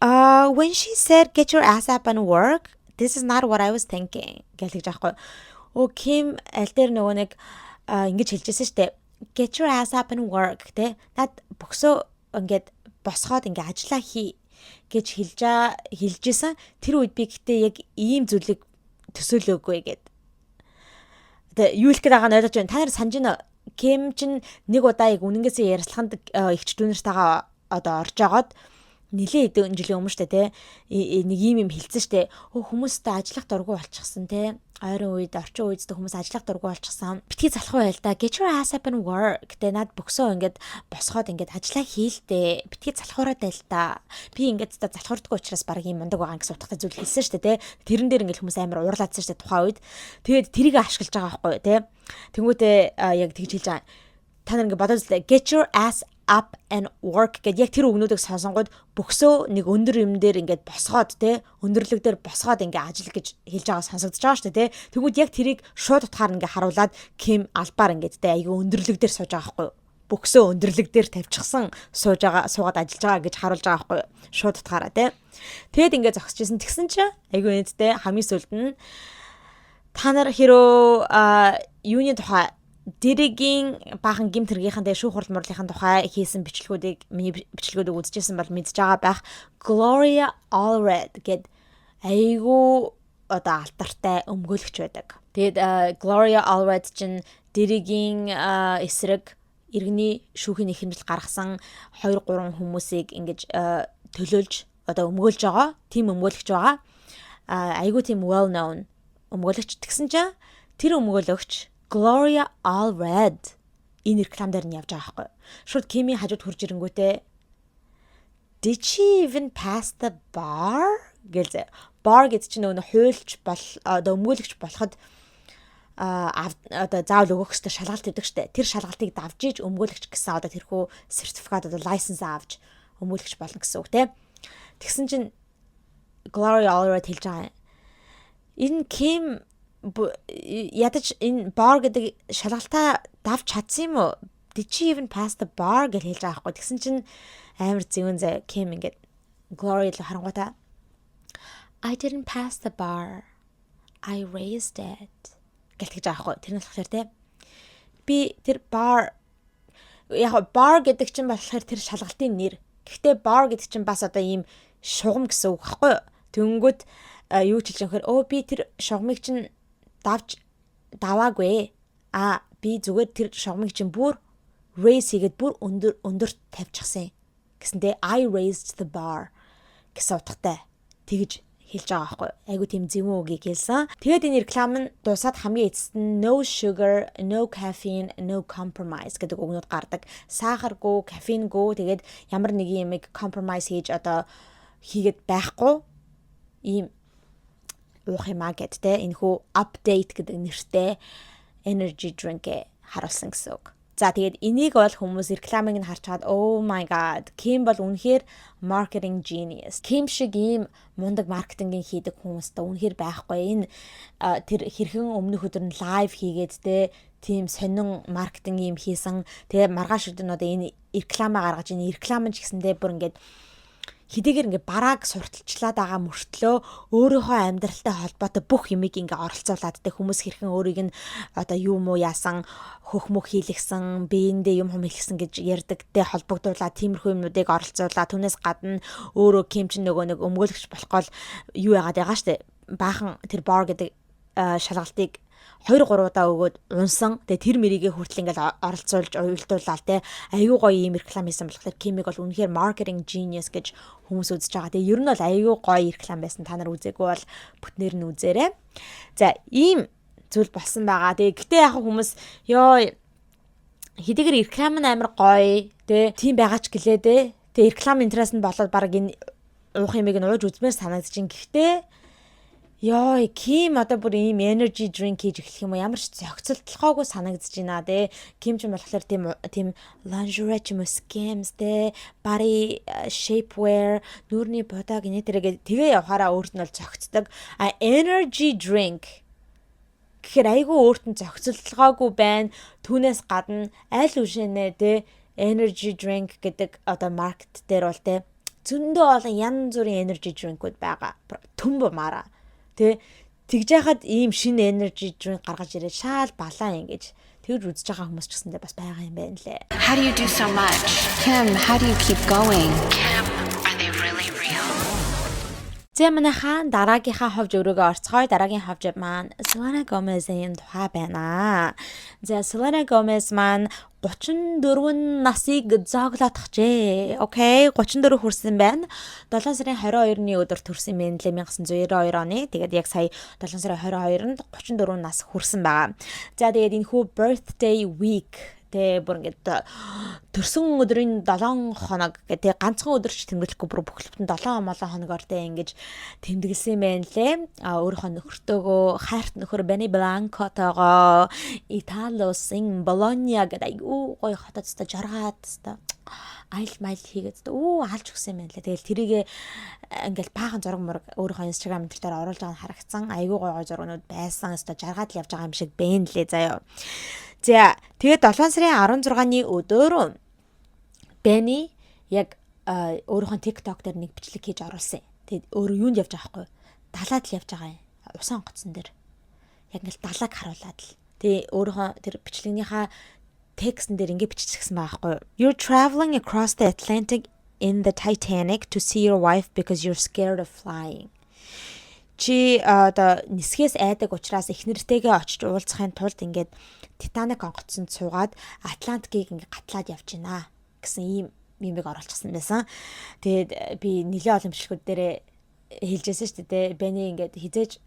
S1: байхгүй. When she said get your ass up and work, this is not what I was thinking. Гэлж байгаа байхгүй. Kim аль дээр нөгөө нэг ингэж хэлжсэн шүү дээ. Get your ass up and work тэ. Над бөксөө ингээд босгоод ингээ ажиллаа хий гэж хэлжсэн. Тэр үед би гэхдээ яг ийм зүйлийг төсөөлөөгүй гэд. Тэгээ юу хэлэх гээд байгаа нь ойлгож байна. Та нар санаж байна. Kim чин нэг удаа яг үнэнгээсээ ярилцлаганд ихч дүүнэртэйгээ одоо орж агаад нилээ хэдэн жилийн өмнө штэ те нэг юм хэлсэн штэ хүмүүстэй ажиллах дургу болчихсон те ойрын үед орчин үедээ хүмүүс ажиллах дургу болчихсон битгий залах байл да get your ass up and work те над бөксөө ингээд босгоод ингээд ажиллаа хийлдэ битгий залхуураад байл да би ингээд та залхуурдаггүй учраас баг юм мундаг байгаа гэсэн утгатай зүйл хэлсэн штэ те тэрэн дээр ингээд хүмүүс амар уурлаадсан штэ тухайн үед тэгээд тэрийг ашиглаж байгаа байхгүй те тэнгүүтээ яг тэгж хэлж байгаа та нар ингээд бодоод үзлээ get your ass up and work гэдэг яг тэр үгнүүдийг сонсонгод бөксөө нэг өндөр юм дээр ингээд босгоод те өндөрлөг дээр босгоод ингээд ажил гэж хэлж байгаа сонсогдож байгаа шүү дээ те тэгвэл яг тэрийг шууд утгаар ингээд харуулад Kim албаар ингээд те айгүй өндөрлөг дээр сууж байгаа байхгүй бөксөө өндөрлөг дээр тавьчихсан суугаад ажиллаж байгаа гэж харуулж байгаа байхгүй шууд утгаараа те тэгэд ингээд зогсчихсэн тэгсэн чинь айгүй энэтэй хамгийн сүүлд нь та нар хэрөө юуны тухай Дэргийн баахан гимт хэргийнхэнтэй шүүх хурал мурлынхын тухай хийсэн бичлэгүүдийг миний бичлэгүүдийг үзчихсэн бол мэдж байгаа байх. Gloria Allred гэд айгүй одоо алтартай өмгөөлөгч байдаг. Тэгээд Gloria Allred чинь Дэргийн эсрэг иргэний шүүхийн ихэмжил гаргасан 2-3 хүмүүсийг ингэж төлөөлж одоо өмгөөлж байгаа. Тим өмгөөлөгч байгаа. Айгүй тийм well known өмгөөлөгч тэгсэн чинь тэр өмгөөлөгч Gloria Allred энэ реклам дээр нь явж байгаа байхгүй. Шууд Kim-ийн хажууд хурж ирэнгүүтээ Did she even pass the bar? Гэлзээ. Bar гэдэг чинь нөгөө хуульч одоо өмгөөлөгч болоход одоо заавал өгөх ёстой шалгалт өгдөг штэ. Тэр шалгалтыг давж иж өмгөөлөгч гэсэн одоо тэрхүү сертификат одоо лайсенс авч өмгөөлөгч болно гэсэн үг те. Тэгсэн чинь Gloria Allred хэлж байгаа. Энэ Kim ядаж энэ bar гэдэг шалгалтаа давж чадсан юм уу? Did she even pass the bar гэж хэлж байгаа байхгүй. Тэгсэн чинь амар зэвэн зэ Kim ингээд Gloria л харангуйта I didn't pass the bar. I raised it. Гэж байгаа байхгүй. Тэр нь болохоор те би тэр bar яг bar гэдэг чинь болохоор тэр шалгалтын нэр. Гэхдээ bar гэдэг чинь бас одоо ийм шугам гэсэн үг байхгүй. Тэнгүүд юу ч хэлж байгаа хэрэг би тэр шугамыг чинь даваагүй. Би зүгээр тэр шугамыг чинь бүр raise хийгээд бүр өндөрт тавьчихсан гэсэндээ I raised the bar гэсэн утгатай тэгж хэлж байгаа байхгүй. Айгу тийм зөвөн үгийг хэлсэн. Тэгээд энэ реклам нь дуусаад хамгийн эцэст нь no sugar, no caffeine, no compromise гэдэг үгнүүд гардаг. Сахаргүй, кофеингүй тэгээд ямар нэг юмыг compromise хийж одоо хийгээд байхгүй ийм уух юмаа гэд тэ энэхүү update гэдэг нэртэй energy drink харуулсан гэсэн үг. За тэгээд энийг бол хүмүүс рекламыг нь харж чад oh my god Kim бол үнэхээр marketing genius. Kim шиг ийм мундаг маркетингийн хийдэг хүмүүс та үнэхээр байхгүй. Энэ тэр хэрхэн өмнөх өдөр нь лайв хийгээд тэ тийм сонин маркетинг юм хийсэн. Тэгээ маргааш өдөр нь одоо энэ рекламаа гаргаж энэ реклам нь ч гэсэндээ бүр ингээд хэдийгээр ингээ барааг сурталчлаад байгаа мөртлөө өөрийнхөө амьдралтай холбоотой бүх юмыг ингээ оролцуулаад тэ хүмүүс хэрхэн өөрийг нь одоо юм уу яасан хөхмөх хийлгсэн биендээ юм хумилгсэн гэж ярьдаг тэ холбогдуулаад тиймэрхүү юмнуудыг оролцуулаад түүнээс гадна өөрөө Kim ч нөгөө нэг өмгөөлөгч болохгүй юу яагаад байгаа штэ баахан тэр bar гэдэг шалгалтыг 2-3 удаа өгөөд унсан. Тэгээ тэр мэрийгээ хүртэл ингээл оролцуулж уйлдуулаад те аюу гоё ийм реклам хийсэн болохоор Kim-ийг бол үнэхээр marketing genius гэж хүмүүс үзэж байгаа. Тэгээ ер нь бол аюу гоё реклам байсан. Та нар үзээгүй бол бүтнээр нь үзээрэй. За ийм зүйл болсон байгаа. Тэгээ гэтээ яг хүмүүс ёо хэдийгээр реклам нь амар гоё те тийм байгаа ч гэлээ те. Тэгээ реклам интерес нь болоод баг энэ уух юмыг нь ууж үзмээр санагдаж ин. Гэхдээ ёо Kim одоо бүр ийм energy drink хийж эхлэх юм уу ямар ч зохицолтлохоогүй санагдаж байна те Kim ч болохоор тийм lingerie ч юм уу skims те body shapewear нүрний бодог энэ тэрэг тэгээ явахаараа өөрт нь бол зохицдог energy drink гэхээр айгүй өөрт нь зохицолтлохоогүй байна түүнээс гадна аль үшэнэ те energy drink гэдэг одоо маркет дээр бол те зөндөө олон янз бүрийн energy drink-уд байгаа төмбөмараа тэгж яхад ийм шинэ energy drink гаргаж ирээд шаал балаа ингэж тэгж үзэж байгаа хүмүүс ч гэсэндээ бас байгаа юм байна лээ.
S2: How do you do so much? Kim, how do you keep going? Kim, are they really real?
S1: За манайхаа дараагийнхаа ховж өрөөгөө орцгоё. Дараагийн ховж маань Selena Gomez-ийн тухай байна. За Selena Gomez маань 34 насыг зоглоодчихжээ. Окей, 34 хүрсэн байна. 7 сарын 22-ны өдөр төрсэн юм лээ 1992 оны. Тэгээд яг сая 7 сарын 22-нд 34 нас хүрсэн байгаа. За тэгээд энэхүү birthday week тэ бүр ингээд төрсөн өдрийн 7 хоног гэдэг ганцхан өдөр ч тэмдэглэхгүй бүр бүхэлдэн 7 хоногоор тэ ингэж тэмдэглэсэн юм байна лээ. Өөрийнхөө нөхөртөөгөө хайрт нөхөр Benny Blanco-тоогоо Italo-сын Bologna гэдэг айгүй гоё хотод өстө жаргаад өстө айл майл хийгээд алж өгсөн юм байна лээ. Тэгэл тэрийг ингээл баахан зураг мураг өөрийнхөө Instagram дээр оруулж байгаа нь харагдсан. Айгүй гоё зургууд байсан. Өстө жаргаад л явж байгаа юм шиг байна лээ заяа. За тэгээд 7 сарын 16-ны өдөр Benny яг өөрийнхөө TikTok дээр нэг бичлэг хийж оруулсан. Тэгээд өөрөө юунд явж байгаа байхгүй? Далаад л явж байгаа юм. Усан онгоцсон дээр. Яг ингээл далааг харуулад л. Тэгээд өөрийнхөө тэр бичлэгнийхаа текстэн дээр ингэ биччихсэн байгаа байхгүй? You're traveling across the Atlantic in the Titanic to see your wife because you're scared of flying. Чи одоо нисгээс айдаг учраас их нэртэйгээ очиж уулзахын тулд ингээд Титаник онгоцсонд суугаад Атлантикийг ингээд гатлаад явж байна гэсэн ийм мимиг оруулчихсан байсан. Тэгээд би нэлээд олон бичлэгүүд дээр хэлжсэн шүү дээ. Бэни ингээд хизээж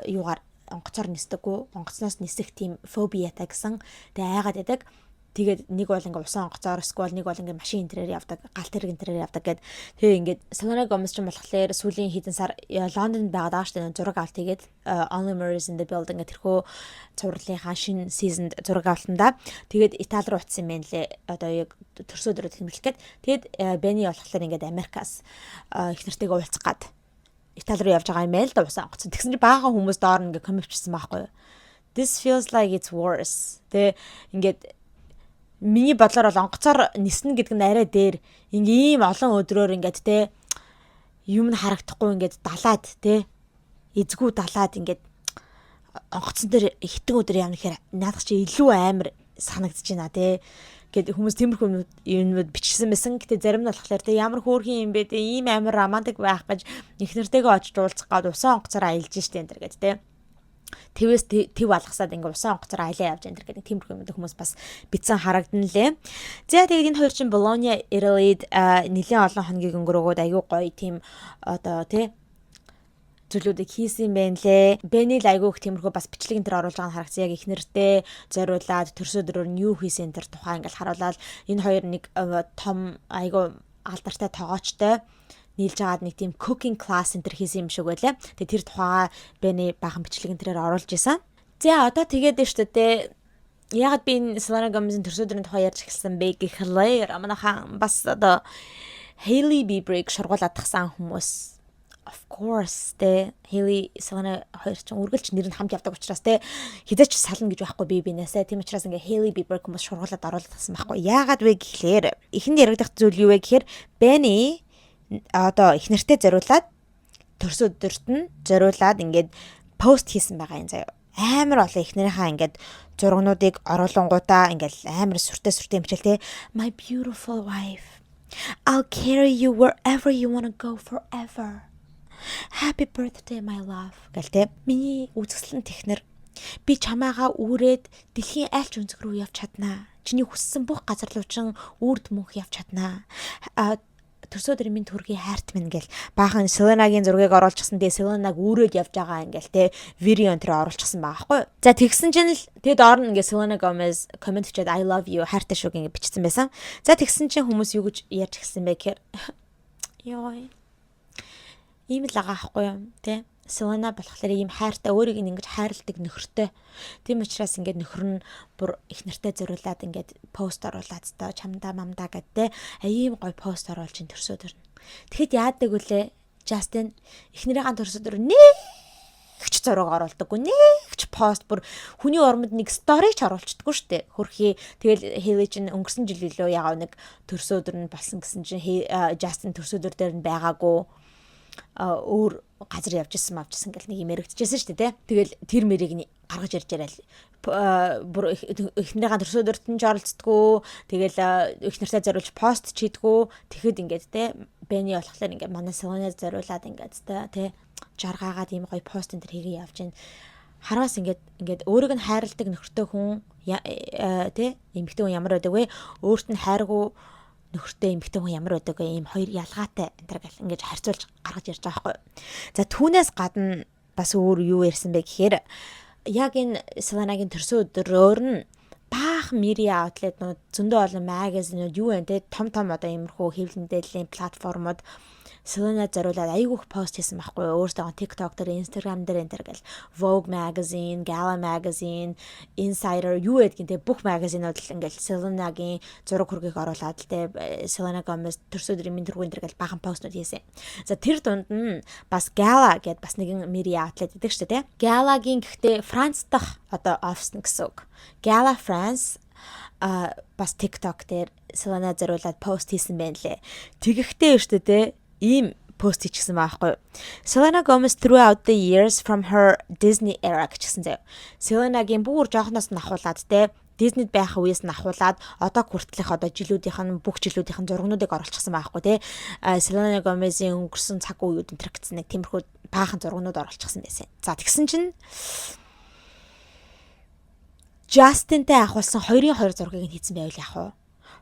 S1: юугаар онгоцоор нисдэггүй, онгоцноос нисэх тийм фобиатай гэсэн. Тэгээд айгаад байдаг. Тэгээд нэг бол ингээ усан онгоцоор эсвэл нэг бол ингээ машин интерээр явдаг, галт тэрэг интерээр явдаг гэд. Тэгээ ингээд Selena Gomez ч юм болохоор сүүлийн хэдэн сар Лондонд байгаад байгаа шүү дээ. Зураг авалт тэгээд Only Murders in the Building гэх тэрхүү цувралынхаа шинэ season зураг авалтанда тэгээд Итали руу утсан юм лээ. Одоо яг төрсө өдрөд хэмжлэхэд. Тэгээд Benny болохоор ингээд Америкаас их нэртэйгээ уулзах гад Итали руу явж байгаа юм байл да усан онгоцсон. Тэгсэн чинь баахан хүмүүс доор ингээ комментчсэн байхгүй юу? This feels like it's worse. Тэгээ ингээд миний бодлоор бол онгоцоор ниснэ гэдэг нь арай дээр ийм олон өдрөөр ингээд те юм харагдахгүй ингээд далаад те эзгүү далаад ингээд онгоцон дээр хитэн өдөр явна гэхээр наадах чи илүү амар санагдаж байна те гэдэг хүмүүс тиймэрхүү юмуд бичсэн байсан. Гэтэ зарим нь болохоор те ямар хөөрхөн юм бэ те ийм амар романтик байх гэж их нэртэйгээ очиж уулзах гээд усан онгоцоор аялж штэ энэ төр гэдэг те Твээс төв алгасаад ингээ усан онгоцоор айлаа явж энэ гэдэг тиймэрхүү юм хүмүүс бас битсэн харагдан лээ. За тэгээд энэ хоёр чинь Bologna Italyд нэлийн олон хоногийн өнгөрөөгөөд аюу гоё тийм одоо тий зүйлүүдийг хийсэн юм байна лээ. Бэни л айгүйх тиймэрхүү бас бичлэг энэ төр оруулж байгаа нь харагдсан. Яг их нэртэй зориулаад төрсө өдрөөр нь юу хийсэн энэ төр тухай ингээл харуулаад энэ хоёр нэг том айгүй алдартай тоогоочтой нийлж агаад нэг тийм cooking class энэ төр хийсэн юм шиг байлаа. Тэгээ тэр тухайга Бэни баахан бичлэг энэ төрөөр оруулж исэн. За одоо тэгээд шүү дээ. Ягаад би энэ Selena Gomez-ийн төрсө өдрийн тухай ярьж эхэлсэн бэ гэхлээр амнахаа бас одоо Hailey Bieber-ыг шургуулад тахсан хүмүүс. Of course тэ Hailey Selena хоёр ч үргэлж нэр нь хамт явдаг учраас тэ хизээч сална гэж байхгүй би бинээсээ тийм учраас ингээ Hailey Bieber хүмүүс шургуулад оруулаад тасан байхгүй. Яагаад вэ гэхлээр эхэнд яригдах зүйл юу вэ гэхээр Benny одоо их нэртэй зориулаад төрсө өдөрт нь зориулаад ингээд пост хийсэн байгаа юм заяа. Амар олон их нэрийнхаа ингээд зургнуудыг оруулангуудаа ингээд амар сүртэй хэмжээл тэ My beautiful wife. I'll carry you wherever you want to go forever. Happy birthday my love гэлтэй. Миний үзэсгэлэн технэр би чамаагаа үүрээд дэлхийн айлч өнцөг рүү явж чаднаа. Чиний хүссэн бүх газар руучин үрд мөнх явж чаднаа. Төрсө өдрийн минь төргийн хайрт минь гэл баахан Selena-гийн зургийг оруулчихсан. Тэгээ Selena-г үүрээд явж байгаа ингээл те видео энэ төр оруулчихсан байгаа байхгүй. За тэгсэн чинь л тэгэд орно ингээ Selena Gomez comment хийгээд I love you хайртай шүү гингээ бичсэн байсан. За тэгсэн чинь хүмүүс юу гэж ярьж эхэлсэн бэ гэхээр ёо ийм л байгаа байхгүй юм тий. Selena болохоор ийм хайртай өөрийг ингэж хайрладаг нөхөртэй. Тийм учраас ингээд нөхөр нь бүр их нэртэй зориулаад ингээд пост оруулаад та чамдаа мамдаа гэдэг ийм гоё пост оруулж ин төрсө өдөр. Тэгэхэд яадаг вүлээ Justin эхнэрийн төрсө өдөр нэгч зураг оруулдаггүй нэгч пост бүр хүний урманд нэг story ч оруулцдаггүй штэ. Хөрхий тэгэл Hailey чинь өнгөрсөн жил илүү ягаа нэг төрсө өдөр нь болсон гэсэн чинь Justin төрсө өдөр дээр нь байгаагүй өөр газар явж исэн мавчсан гэл нэг юм яригдчихсэн шүү дээ. Тэгэл тэр мэрийг нь гаргаж ирж яриа. Бүр эхнэрийн төрсө өдөрт нь оролцдгоо. Тэгэл их нартай зориулж пост чийдгүү. Тэгэхэд ингээд те Бэни болохоор ингээд манай Selena зориулаад ингээд те жаргаагаад ийм гоё пост энэ төр хийгээ явж гин. Хараас ингээд өөрийг нь хайрладаг нөхөртэй хүн те эмэгтэй хүн ямар байдаг вэ? Өөрт нь хайргүй нөхөртэй эмэгтэй хүн ямар байдаг вэ? Ийм хоёр ялгаатай энэ төр гэл ингэж харьцуулж гаргаж ирж байгаа байхгүй. За түүнээс гадна бас өөр юу ярьсан бэ гэхээр яг энэ Selena-гийн төрсө өдрөөр нь баах media outlet-нууд зөндөө олон магазинууд юу вэ те том одоо иймэрхүү хэвлэл мэдээллийн платформуд Selena зориулаад айгүйх пост хийсэн байхгүй юу. Өөртөө TikTok дээр, Instagram дээр энэ төр гэл Vogue magazine, Gala magazine, Insider юу гэдгийг те бүх магазинууд л ингээл Selena-гийн зураг хүргийг оруулаад те Selena Gomez төрсө өдрийн минь төргүн дээр гэл бахан постнууд хийсэн. За тэр дунд нь бас Gala гэдээ бас нэгэн media outlet гэдэг шүү дээ те. Gala-гийн гэхдээ Франц дахь одоо офис нь гэсэн үг. Gala France бас TikTok дээр Selena зориулаад пост хийсэн байна лээ. Тэгэхдээ шүү дээ те ийм пост хийчихсэн байхгүй. Selena Gomez throughout the years from her Disney era гэжсэн заяа. Selena-гийн бүр жоохноос нь ахуулаад те Disney-д байх үеэс нь ахуулаад одоо хүртэлх одоо жилүүдийн бүх жилүүдийн зургнуудыг оруулчихсан байхгүй те. Selena Gomez-ийн өнгөрсөн цаг үеуд энэ гэсэн нэг тиймэрхүү баахан зургнууд оруулчихсан байсан. За тэгсэн чинь Justin-тэй ахуулсан 2-2 зургийг нь хийсэн байвал яах вэ?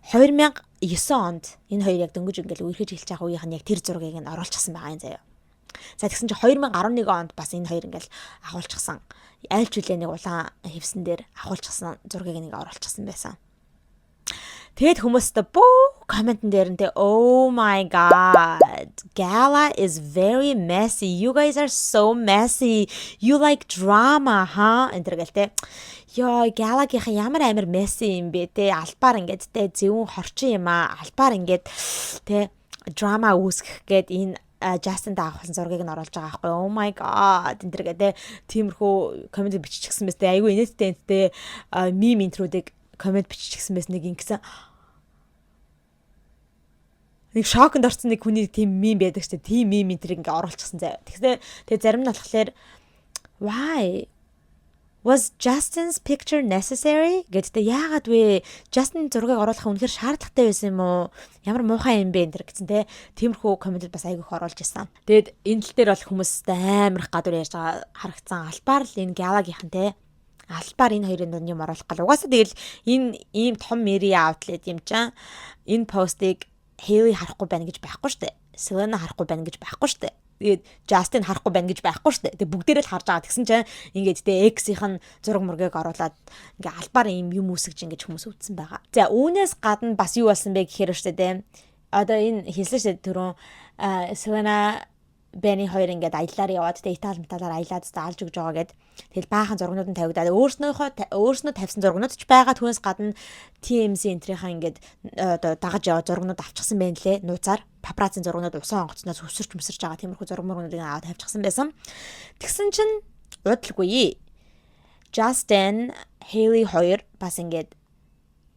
S1: 2009 онд энэ хоёр яг дөнгөж ингээл үерхэж эхэлж байгаа үеийнх нь яг тэр зургийг нь оруулчихсан байгаа юм заяа. За тэгсэн чинь 2011 онд бас энэ хоёр ингээл агуулчихсан. Айлч үлээ нэг улаан хевсэн дээр агуулчихсан зургийг нэг оруулчихсан байсан. Тэгэд хүмүүстээ бөө комментэн дээр нь oh my god, Gala is very messy. You guys are so messy. You like drama, huh? Энтергэлтэй. Ёо, Gala-гийнхан ямар амар messy юм бэ те. Албаар ингээд те зөвүүн хорчин юм аа. Албаар ингээд те драма үүсгэх гээд энэ Justin-тай авахсан зургийг нь оруулж байгаа байхгүй. Oh my god. Энтергээ те тиймэрхүү коммент биччихсэн мэт те. Айгүй инээдтэй те мим интруудыг коммент биччихсэн мэт нэг ингэсэн. Нэг шоконд орсон нэг хүний тийм мим байдаг шүү дээ. Тийм мим энтрийг ингээ оруулчихсан заяа. Тэгэхээр тэгээ зарим нь болохоор why Was Justin's picture necessary? Гэдэгт яагаад вэ? Justin зургийг оруулах үнэхээр шаардлагатай байсан юм уу? Ямар муухай юм бэ энэ гэсэн те. Тиймэрхүү комментэд бас айгүйх оруулж ирсэн. Тэгэд энэ тал дээр бол хүмүүстэй амар их гадуур ярьж байгаа харагдсан. Албаар л энэ Gala-гийнхан те. Албаар энэ хоёрын дунд юм оруулах гал. Угаасаа тэгэл энэ ийм том media outlet юм чам. Энэ постыг Hailey харахгүй байна гэж байхгүй штэ. Selena харахгүй байна гэж байхгүй штэ. Тэгээд Justin харахгүй байна гэж байхгүй штэ. Тэгээд бүгдээрээ л харж байгаа. Тэгсэн чинь ингээд тэ X-ийнх нь зураг мөргийг оруулаад ингээ албаар юм үсгэж ингэж хүмүүс өвдсөн байгаа. За үүнээс гадна бас юу болсон бэ гэхээр штэ тэ. Одоо энэ хэлсэн штэ түрүүн Selena Benny хоёр ингээд аяллаар яваад тэ Итали металаар аялаад заалж өгж байгаа гэд. Тэгэл баахан зургнууд нь тавигдаад өөрснөө тавьсан зургнууд ч байгаа. Түүнээс гадна TMZ энтрийнхаа ингээд одоо дагаж яваад зургнууд авчихсан байна лээ. Нууцаар папарацци зургнууд усан онгоцноос өсөрч байгаа тиймэрхүү зургмөрнүүдийг аваад тавьчихсан байсан. Тэгсэн чинь удалгүй Justin Hailey хоёр бас ингээд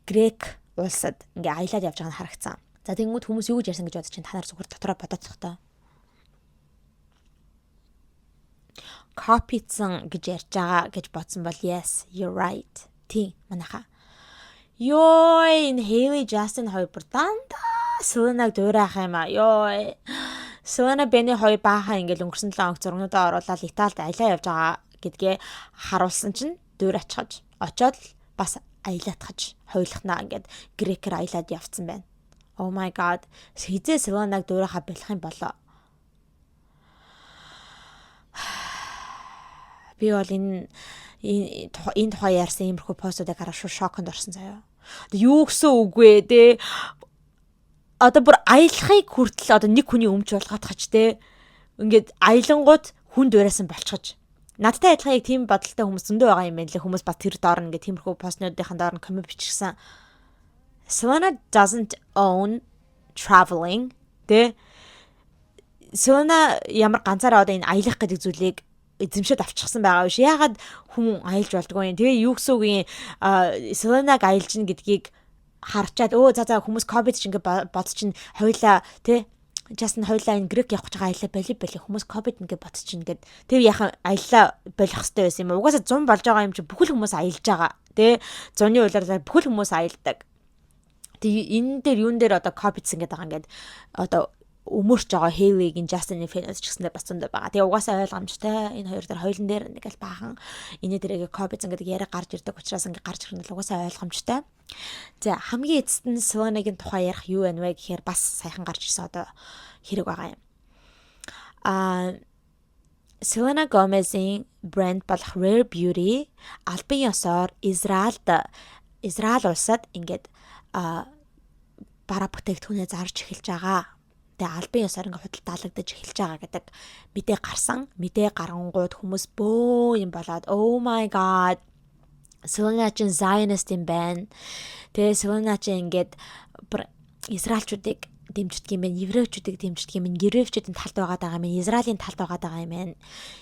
S1: Грек улсад ингээ аялаад явж байгааг харагдсан. За тэгэнгүүт хүмүүс юу гэж ярьсан гэж бодож чинь та нар зүгээр дотроо бодоцох таа. Copyцсан гэж ярьж байгаа гэж бодсон бол yes, you're right. Тий, манайха. Йоо, энэ Hailey Justin хоёр бүр дандаа Selena-г дуурайх юм аа. Йоо. Selena Benny хоёр баахан ингээл өнгөрсөн 7 хоног зургнуудаа оруулаад Италид аялаа явж байгаа гэдгээ харуулсан чинь дуурайчхаж. Очоод л бас аялаатгаж хойлохнаа ингээд Грекээр аялаад явцсан байна. Oh my god. Хизээ Selena-г дуурайхаа болох юм болоо. Би бол энэ тухай ярьсан иймэрхүү постуудыг хараад шоконд орсон заяа. Юу гэсэн үг вэ те? Одоо бүр аялахыг хүртэл одоо нэг хүний өмч болгоод хач те. Ингээд аялангууд хүн дуурайсан болчихож. Надтай адилхан яг тийм бодолтой хүмүүс зөндөө байгаа юм байна лээ. Хүмүүс бас тэр доор ингээд тиймэрхүү постнуудынхаа доор нь коммент бичсэн. Selena doesn't own traveling те. Selena ямар ганцаараа одоо энэ аялах гэдэг зүйлийг эзэмшээд авчихсан байгаа биш. Яагаад хүн аялж болдгоо юм. Тэгээ юу гэсэн үг юм. Selena-г аялж ин гэдгийг харчаад за хүмүүс ковид ч ингээ бодчих чинь хоёлаа тий Justin хоёлаа энэ Грек явах гэж байгаа аялаа боли хүмүүс ковид ингээ бодчих чинь гээд тэр яхан аялаа болох хэрэгтэй байсан юм. Угаасаа 100 болж байгаа юм чи бүхэл хүмүүс аялж байгаа тий 100-ны улиралаар бүхэл хүмүүс аялдаг. Тэгээ энэ дээр юун дээр одоо ковидсэн гэдэг байгаа ингээд одоо өмөрч байгаа Hailey-гийн Justin-ийн фэнээс ч гэсэндээ бас зөндөө байгаа. Тэгээ угаасаа ойлгомжтой. Энэ хоёр дээр хоёулын дээр нэг л баахан энэ дээрээ ковидсэн гэдэг яриа гарч ирдэг учраас ингээ гарч ирэх нь угаасаа ойлгомжтой. За хамгийн эцэст нь Selena-гийн тухай ярих юу вэ гэхээр бас саяхан гарч ирсэн одоо хэрэг байгаа юм. Selena Gomez-ийн брэнд болох Rare Beauty албан ёсоор Израиль улсад ингээд бараа бүтээгдэхүүнээ зарж эхэлж байгаа. Тэгээ албан ёсоор ингээ худалдаалагдаж эхэлж байгаа гэдэг мэдээ гарсан. Мэдээ гарангууд хүмүүс бөө юм болоод oh my god Selena чин Zionist юм байна. Тэгээ Selena чин ингээд Израильчүүдийг дэмждэг юм байна. Еврейчүүдийг дэмждэг юм байна. Еврейчүүдийн талд байгаа юм. Израилийн талд байгаа юм байна.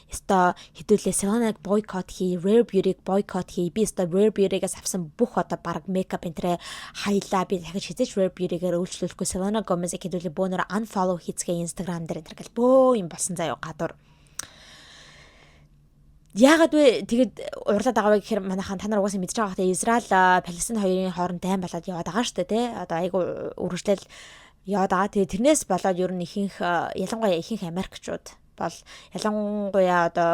S1: Өстой хэдүүлээ Selena-г boycott хий, Rare Beauty-г boycott хий. Би өстой Rare Beauty-гээс авсан бүх одоо баг makeup энтрээ хаялаа. Би дахиж хизээч Rare Beauty-гээр өөрчлөлөхгүй Selena Gomez-ийг хэдүүлээ бөөнөр unfollow хийцгээ Instagram дээр энтрээ гэл бөө юм болсон заяа гадуур. Яагаад вэ тэгэд урлаад байгаа вэ гэхээр манайхан та нар угаасаа мэдж байгаа хэрэг Израиль Палестин хоёрын хооронд дайм болоод яваад байгаа шүү дээ тий. Одоо айгу үргэлжлэл яваад байгаа. Тэгээ тэрнээс болоод ер нь ялангуяа ихэнх Америкчууд бол ялангуяа одоо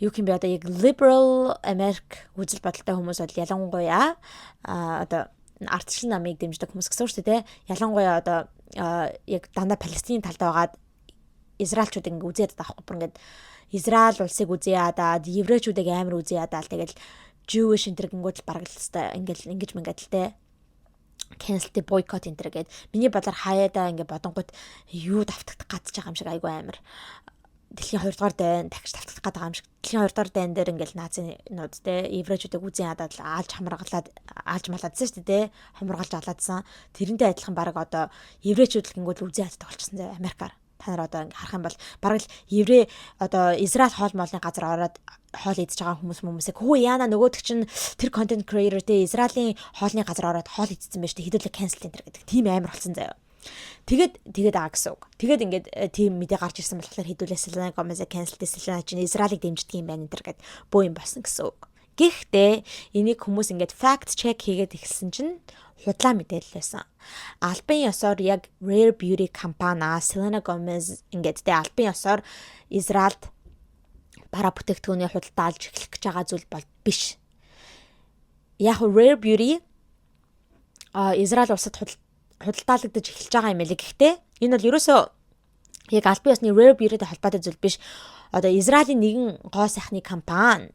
S1: юу юм бэ одоо яг liberal Америк үзэл бодолтой хүмүүс бол ялангуяа одоо ардчил намыг дэмждэг хүмүүс гэсэн үг шүү дээ тий. Ялангуяа одоо яг дандаа Палестины талд байгаад Израильчууд ингэ үзээд таахгүй бүр ингээд Израиль улсыг үзье ядаад еврейчүүдийг амар үзье ядаад тэгэл Jewish энтергингүүд л бараг л хэвээр ингэж л те cancel boycott энтер гээд миний бодлоор хаяада ингэ бодонгууд юу давтагдах гадж байгаа юм шиг айгүй амар дэлхийн 2 дугаар дайн дахиж давтагдах байгаа юм шиг дэлхийн 2 дугаар дайн дээр ингээл нацинууд те еврейчүүдийг үзье ядаад аалж малаадсан шүү дээ те хоморгалж алаадсан тэрнтэй адилхан бараг одоо еврейчүүд л ингэвэл үзье яддаг болчихсон зэ Америкаар. Та нар одоо ингээ харах юм бол бараг л еврей одоо Израиль хоол моолны газар ороод хоол идж байгаа хүмүүсийг хөө яана нөгөөдөг чинь тэр контент креатор те Израилийн хоолны газар ороод хоол идсэн байж тэ хэдүүлээ cancel энтер гэдэг тийм амар болсон заяа. Тэгээд аа гэсэн үг. Тэгээд ингээд тийм мэдээ гарч ирсэн болохоор хэдүүлээ Selena Gomez-ийг cancelтэй Selena чинь Израилийг дэмждэг юм байна энэ төр гэд бөө юм болсон гэсэн үг. Гэхдээ энийг хүмүүс ингээд fact check хийгээд эхэлсэн чинь худлаа мэдээлэл байсан. Албан ёсоор яг Rare Beauty компани Selena Gomez ингээд тэ албан ёсоор Израильд бараа бүтээгдэхүүний худалдаалж эхлэх гэж байгаа зүйл бол биш. Яг Rare Beauty Израиль улсад худалдаалагдаж эхэлж байгаа юм элэг. Гэхдээ энэ бол ерөөсөө яг албан ёсны Rare Beauty-тэй холбоотой зүйл биш. Одоо Израилийн нэгэн гоо сайхны компани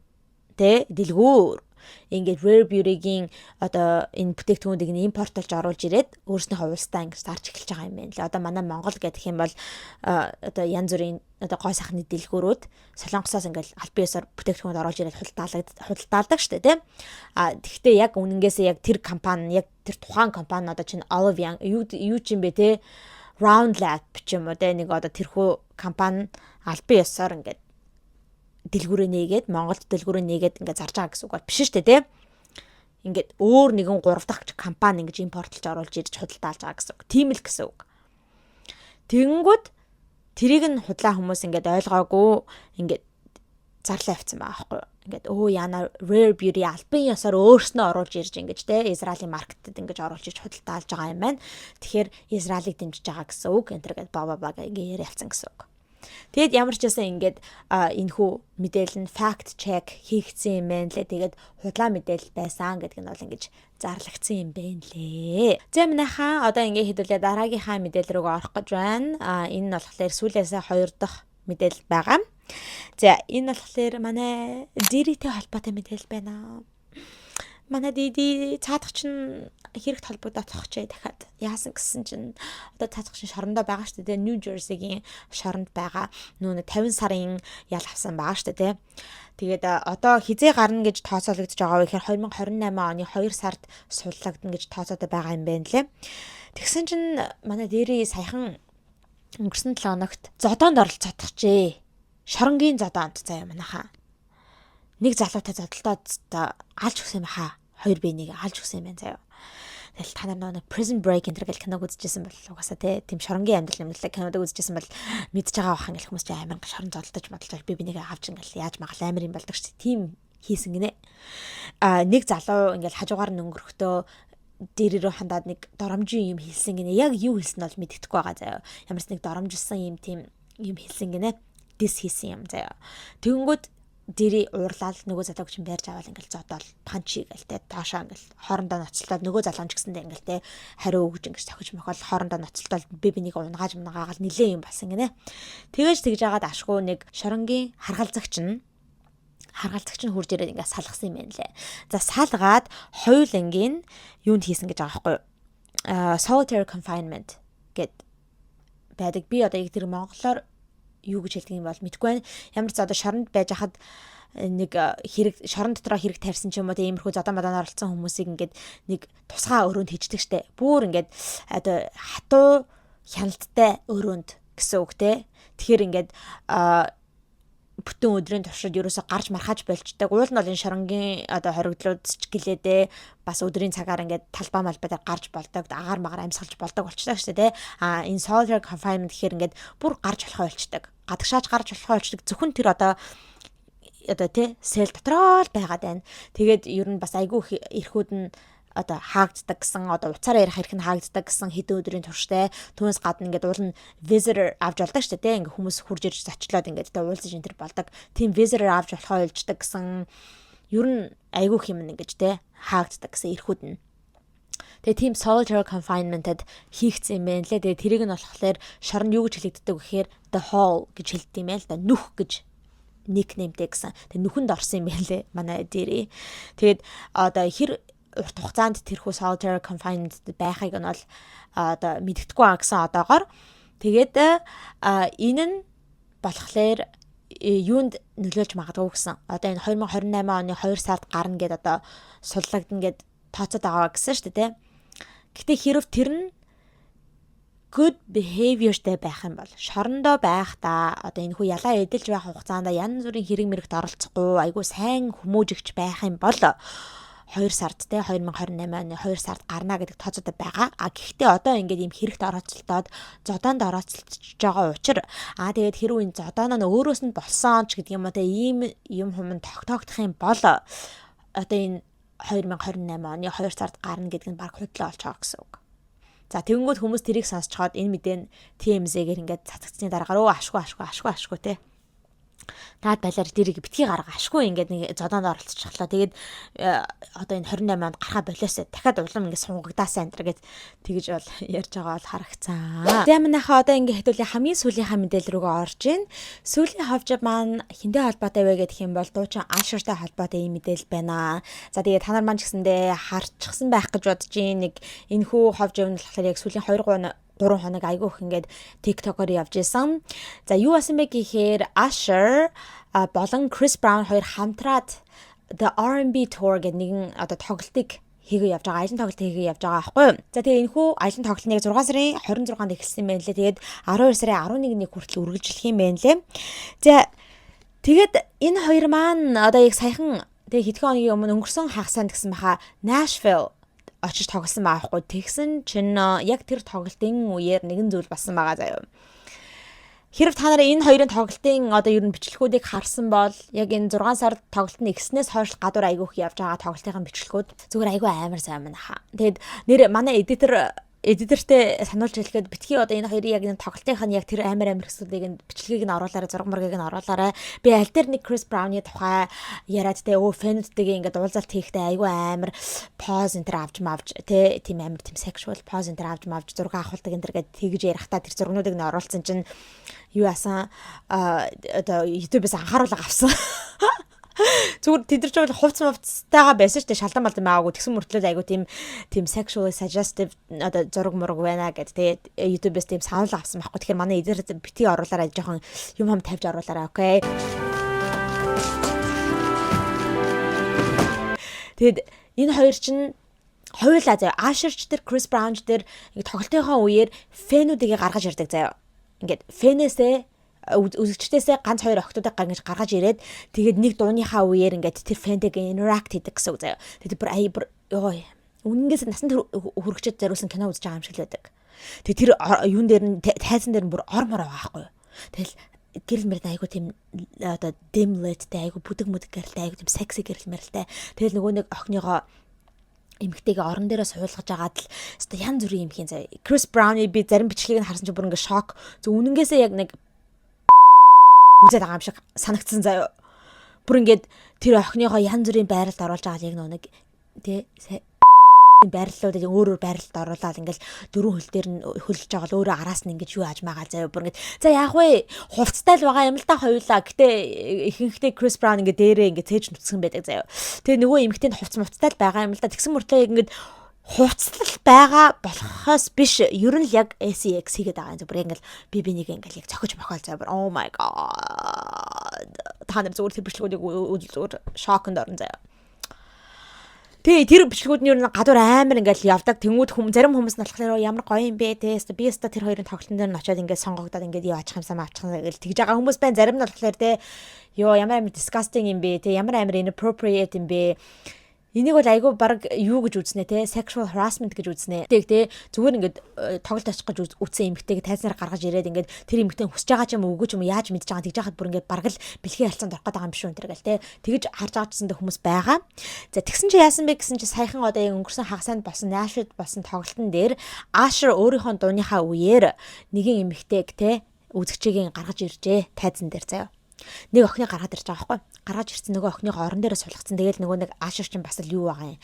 S1: тэ дэлгүүр ингээд Rare Beauty-гийн одоо энэ бүтээгдэхүүнийг нь импортлж оруулж ирээд өөрснийхөө улсдаа ингэж зарж эхэлж байгаа юм байна л. Одоо манай Монгол гэх юм бол одоо янз бүрийн одоо гоо сайхны дэлгүүрүүд Солонгосоос ингээд албан ёсоор бүтээгдэхүүнд оруулж ирээд худалдаалдаг шүү дээ тийм. Тэгэхдээ яг үнэнгээсээ яг тэр компани яг тэр тухайн компани одоо чинь Olive Young юу ч юм бэ те Round Lab ч юм уу те нэг одоо тэрхүү компани албан ёсоор ингээд дэлгүүрээ нээгээд Монголд дэлгүүрээ нээгээд ингээд зарж байгаа гэсэн үг бол биш шүү дээ тийм. Ингээд өөр нэгэн 3 дахь компани ингэж импортлж оруулж ирж худалдаалж байгаа гэсэн үг. Тийм л гэсэн үг. Тэгэнгүүт тэрийг нь худлаа хүмүүс ингээд ойлгоогүй ингээд зарлаа авцсан байгаа байхгүй юу. Ингээд яана Rare Beauty албан ёсоор өөрснөө оруулж ирж ингэж те Израилийн маркетад ингэж оруулж ирж худалдаалж байгаа юм байна. Тэгэхээр Израилийг дэмжиж байгаа гэсэн үг. Энтэр гээд баа гэж яриалцсан гэсэн үг. Тэгэд ямар ч байсан ингээд энэхүү мэдээлэл нь fact check хийгдсэн юм байна лээ. Тэгээд худлаа мэдээлэл байсан гэдг нь бол ингэж зарлагдсан юм байна лээ. За манайхаа одоо ингээд хэдүүлээ дараагийнхаа мэдээлэл рүү орох гэж байна. Энэ нь болохоор сүүлээсээ 2 дахь мэдээлэл байгаа. За энэ болохоор манай Диритэй холбоотой мэдээлэл байна. Манай Диди цаадах чинь хэрэгт холбогдох ч дахиад яасан гэсэн чинь одоо цаадах чинь шорондоо байгаа шүү дээ. Нью Жерсигийн шоронд байгаа. Нүүн 50 сарын ял авсан байгаа шүү дээ. Тэгээд одоо хизээ гарна гэж тооцоологдож байгаа вэ гэхээр 2028 оны 2 сард суулгагдана гэж тооцоотой байгаа юм байна лээ. Тэгсэн чинь манай Дири саяхан өнгөрсөн 7 хоногт зодоонд оролцоодчихжээ. Шоронгийн зодоонд заяа манайхаа. Нэг залуутай зодолтоод алж өгсөн юм хаа. 2 биенийг алж өгсөн юм байна заяа. Тэгэл та нар нэг Prison Break энэ гэл киног үзчихсэн бол угаасаа тийм шоронгийн амьдрал юм л кинод үзчихсэн бол мэдж байгаа бахан гэл хүмүүс ч амар шорон зодолдож модолж би бинийг авч ингээл яаж магал амар юм болдог ч тийм хийсэн гинэ. Нэг залуу ингээл хажуугаар нь өнгөрөхдөө дээрээ хандаад нэг доромжийн юм хэлсэн гинэ. Яг юу хэлсэн бол мэддэхгүй байгаа заяа. Ямарс нэг доромжилсан юм тийм юм хэлсэн гинэ. Дис хийсэн юм заяа. Тэгэнгүүт дэрий уурлал нөгөө залууг чинь байрж аваад ингээл зодоол панч гээл те доошоо ингээл хоорондоо ноцолтоод нөгөө залууч гэсэндээ ингээл те хариу өгж ингэж тохиж мохол хоорондоо ноцолтоод би бинийг унгааж мнагаагаал нилээ юм болсон гинэ. Тэгэж тэгж агаад ашгүй нэг шоронгийн харгалзагч нь хурж ирээд ингээд салгасан юм байна лээ. За салгаад хоёулангийн юунд хийсэн гэж байгаа байхгүй юу? Solitary confinement гэд байдаг. Би одоо яг тэр монголоор юу гэж хэлдэг юм бол мэдгүй байна. Ямар ч одоо шоронд байж хахад нэг хэрэг шорон дотроо хэрэг тарьсан ч юм уу тиймэрхүү зодон бадаанаар олцсон хүмүүсийг ингээд нэг тусгай өрөөнд хийждэг штэ. Бүр ингээд одоо хатуу хяналттай өрөөнд гэсэн үг те. Тэгэхээр ингээд бүтэн өдрийн туршид ерөөсө гарч мархаж болчдаг. Уул нь бол энэ шоронгийн одоо хоригдлууд ч гэлээдээ бас өдрийн цагаар ингээд талбай малбайдаар гарч болдог, агаар магаар амьсгалж болдог болчдаг шүү дээ. Энэ solitary confinement гэхээр ингээд бүр гарч болохоо болчдаг. Гадагшааж гарч болохоо болчдаг. Зөвхөн тэр одоо тий сел дотроо л байгаад байна. Тэгээд ер нь бас айгүй эрхүүд нь одоо хаагддаг гэсэн одоо уцаараа ярих хэрэг нь хаагддаг гэсэн хэдэн өдрийн турштай түүнээс гадна ингээд уул нь visitor авч болдог шүү дээ. Ингээд хүмүүс хурж ирж зочлоод ингээд тэ уулзаж энэ төр болдог. Тийм visitor авч болохоо ойлждаг гэсэн ер нь айгүй юм ингээд тэ хаагддаг гэсэн эрхүүд нь. Тэгээ тийм solitary confinement-д хийгдсэн юм байна лээ. Тэгээ тэрийг нь болохоор шоронд юу гэж хэлэгддэг вэ гэхээр the hole гэж хэлдэг юм байл да. Нүх гэж никнеймтэй гэсэн. Тэгээ нүхэнд орсон юм байна лээ манай дээрээ. Тэгээд одоо хэр урт хугацаанд тэрхүү solitary confinement байхыг нь бол одоо мэддэхгүй аа гэсэн одоогоор тэгээд энэ нь болохоор юунд нөлөөлж магадгүй гэсэн. Одоо энэ 2028 оны 2 сард гарна гэд одоо суллагдана гэд тооцоод байгаа гэсэн шүү дээ. Гэтэ хэрв тэр нь good behaviorтэй байх юм бол шорондоо байх та одоо энэ хүү ялаа эдэлж байх хугацаанд янз бүрийн хэрэг мэрэгт оролцохгүй айгүй сайн хүмүүжигч байх юм бол 2 сард те 2028 оны 2 сард гарна гэдэг тооцоод байгаа. Гэхдээ одоо ингээд ийм хэрэгт орооцолтоод зодоонд орооцолтж байгаа учраас тэгээд хэрвээ энэ зодоо нь өөрөөс нь болсон ч гэдэг юм уу те ийм юм хүмүүс тогтоогдох юм бол одоо энэ 2028 оны 2 сард гарна гэдэг нь баг худлаа болж байгаа гэсэн үг. За тэгэнгүүт хүмүүс тэрийг сонсцоход энэ мэдээ нь TMZ-гээр ингээд цацагдсны дараагаар ашгүй те. Таад байлаар дэрийг битгий гарга ашгүй ингээд нэг зодоонд оролцчихлаа. Тэгээд одоо энэ 28 онд гарахаа болоосоо дахиад улам ингээд сунгагдаасаа энэ гэж тэгж бол ярьж байгаа бол харагцсан. За манайхаа одоо ингээд хэдүүлээ хамгийн сүүлийнхаа мэдээлэл рүүгээ орж ийн. Сүүлийн хавж маань хинтэй холбоотой вэ гэх юм бол дуучин Usher-тай холбоотой ийм мэдээлэл байна. За тэгээд та нар маань ч гэсэндээ харчихсан байх гэж бодож ийн. Нэг энэхүү хавж нь болохоор яг сүүлийн 3 хоног айгүйх ингээд TikTok-оор явж исэн. За юу асан бэ гэхээр Usher болон Chris Brown хоёр хамтраад The R&B Tour гэдэг нэгэн одоо тоглолтыг хийгээ явж байгаа. Аялын тоглолт хийгээ явж байгаа байхгүй юу? За тэгээ энэхүү аялын тоглолтыг 6 сарын 26-нд эхэлсэн байна лээ. Тэгээд 12 сарын 11-ний хүртэл үргэлжлэх юм байна лээ. За тэгээд энэ хоёр маань одоо яг саяхан тэгээ хэдхэн хоногийн өмнө өнгөрсөн хагасанд гэсэн баха Nashville очиж тоглосон байхгүй. Тэгсэн чинь яг тэр тоглолтын үеэр нэгэн зүйл болсон байгаа заяа. Хэрв та нараа энэ хоёрын тоглолтын одоо ер нь бичлэгүүдийг харсан бол яг энэ 6 сард тоглолт нь ихснээс хойш гадуур айгүйх явж байгаа тоглолтын бичлэгүүд зүгээр айгүй амар сайн байна хаа. Тэгэд нэр манай эдитортэй сануулж хэлэхэд битгий одоо энэ хоёрын яг энэ тоглолтынх нь яг тэр амар хэсгүүдийг бичлэгийг нь оруулаарай, зураг мөргийг нь оруулаарай. Би аль дээр нэг Chris Brown-ы тухай яриад те фэнүүдтэйгээ ингээд уулзалт хийхдээ айгүй амар pause энэ авч мавж те тийм амар тийм sexual pause энэ авч мавж зураг авахулдаг энэ гээд тэгж ярихтаа тэр зургнуудыг нь оруулсан чинь юу яасан одоо YouTube-с анхааруулга авсан. Зүгээр тэдэрч бол хувцастайгаа байсан ч тэ шалдан балдан байгаагүй тэгсэн мөртлөө айгу тийм sexually suggestive одоо зураг мураг байна гэд тэ YouTube-с тийм санал авсан байхгүй. Тэгэхээр манай эдэр бити оруулаарай жоохон юм тавьж оруулаарай окей. Тэгэд энэ хоёр чинь хоёулаа заяа Usher-ч тэр Chris Brown-ч тэр тоглолтынхаа үеэр фэнүүдийг гаргаж ирдэг заяа. Ингээд фэнээсээ үзэгчдээсээ ганц хоёр охтуудыг гаргаж ирээд тэгээд нэг дууныхаа үеэр ингээд тэр фэнтэйгээ interact хийдэг гэсэн үг заяа. Тэгээд бүр үнэнгээс насанд хүрэгчэд зориулсан кино үзэж байгаа юм шиг л байдаг. Тэгээд тэр юун дээр нь тайзан дээр нь бүр ормор байгаа байхгүй. Тэгэл гэрэл мэрд айгу тийм одоо dim lit-тэй айгу бүдэг гэрэлтэй айгу тийм sexy гэрэл мэрэлтэй. Тэгэл нөгөө нэг охиныгоо эмгтэйгээ орон дээрээ суулгаж агаад л өстой янз бүрийн юм хийн заяа. Chris Brown-ы би зарим бичлэгийг харсан чинь бүр ингээд шок. Зөв үнэнгээсээ яг нэг үзээд байгаа юм шиг санагдсан заяа. Бүр ингээд тэр охиныгоо янз бүрийн байралд оруулж байгаа яг нэг тий байрлалуудыг өөрөөр байралд оруулаад ингээл дөрвөн хөл дээр нь хөлж байгаа л өөрөө араас нь ингэж юу ааж магаал заяа. Бүр ингээд за яах вэ? Хувцтай л байгаа юм л да хоёулаа. Гэтэ ихэнхдээ Chris Brown ингээд дээрээ ингээд цээж нүцгэн байдаг заяа. Тэгээ нөгөө эмэгтэйнд хувцтай л байгаа юм л да. Тэгсэн мөртлөө ингээд хувцлал байгаа болохоос биш ер нь л яг SEX хийгээд байгаа юм. Зүгээр ингээл би нэг ингээл яг цохиж мохоол заяа. Oh my god. Та нар зүгээр тэр бичлэгүүдийг үзэл зүгээр шоконд орно заяа. Тэгээ тэр бичлэгүүд нь ер нь гадуур амар ингээл явдаг. Тэнгүүд зарим хүмүүс нь болохоор ямар гоё юм бэ те. Би өстө тэр хоёрын тоглолтын дээр нь очиод ингээд сонгогдоод ингээд юу ачих юмсаа маачих юм гэл тэгж байгаа хүмүүс байна. Зарим нь болохоор те ямар амар disgusting юм бэ те. Ямар амар inappropriate юм бэ. Энийг бол айгүй баг юу гэж үзнэ те sexual harassment гэж үзнэ. Тэг те зүгээр ингээд тоглолт очих гэж үтсэн эмэгтэйг тайзнаар гаргаж ирээд ингээд тэр эмэгтэй хүсэж байгаа ч юм уу үгүй ч юм уу яаж мэдж байгаа тэгж яхад бүр ингээд бараг л бэлхий ялцсан дорох гэдэг юм биш үү энэ гэл те тэгж харж байгаа гэсэн хүмүүс байгаа. За тэгсэн чи яасан бэ гэсэн чи саяхан одоо яг өнгөрсөн хагасанд болсон Nashville болсон тоглолтын дээр Usher өөрийнхөө дууныхаа үеэр нэгэн эмэгтэйг те үзэгчийг гаргаж иржээ тайзан дээр заяа. Нэг охины гаргаад ирж байгаа байхгүй. Гаргаж ирсэн нөгөө охиныгоо орон дээрээ суулгацсан. Тэгээл нөгөө нэг Usher чинь бас л юу байгаа юм.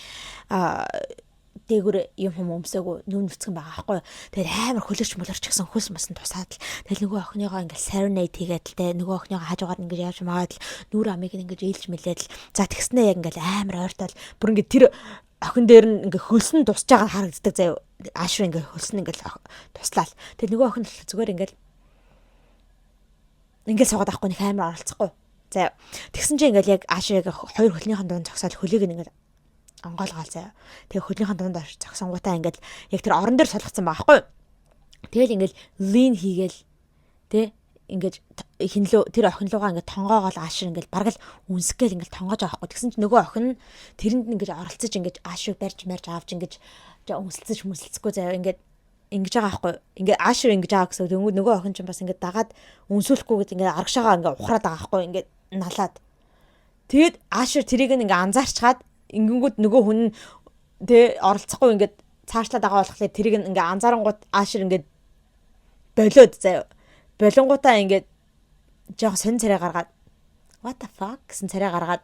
S1: Дээгүр юм өмсөөгөө нүүн нүцгэн байгаа байхгүй. Тэгээд амар хөлөрч мөлөрч гэсэн хөлс мөсөн тусаад л тэгэл нөгөө охиныгоо ингээл serenade хийгээд л те нөгөө охиныгоо хажуугаар ингээд явж магаад л нүүр амыг ингээд ээлж мэлээд л за тэгснээ яг ингээл амар ойртол бүр ингээд тэр охин дээр нь ингээд хөлсөн тусч байгаа харагддаг заяа. Usher ингээд хөлсөн ингээд туслаа. Тэгээд нөгөө охин зүгээр ингээд суугаад авахгүй нэг амар оролцохгүй. За тэгсэн чинь ингээл яг Usher-ыг хоёр хөлнийхэн дунд зогсоод хөлийг ингээд онгоолгаал заяа. Тэгээ хөлнийхэн дунд зогсонгуудаа ингээд яг тэр орон дээр сулгацсан байгаа байхгүй. Тэгэл ингээл lean хийгээл тэ ингээд хинлөө тэр охин лугаа ингээд тонгоогоол аашир ингээд бараг л үнсгээл ингээд тонгоож байгаа байхгүй. Тэгсэн чинь нөгөө охин тэрэнд ингээд оролцож ингээд аашиг барьж марж авч ингээд үнсэлцэж мүсэлцэхгүй заяа ингээд ингэж байгаа байхгүй. Ингээд аашир ингэж байгаа гэсэн тэнгүүд нөгөө охин чинь бас ингээд дагаад үнсүүлэхгүй гэд ингээд аргашаага ингээд ухраад байгаа байхгүй. Ингээд налаад. Тэгэд аашир тэрийг ингээд анзаарчгаад ингэнгүүд нөгөө хүн тэ оролцохгүй ингээд цаашлаад байгаа болохоор тэрийг ингээд анзаарангууд аашир ингээд болоод заяа. Болонгуудаа ингээд жоох сонь царай гаргаад what the fuck гэсэн царай гаргаад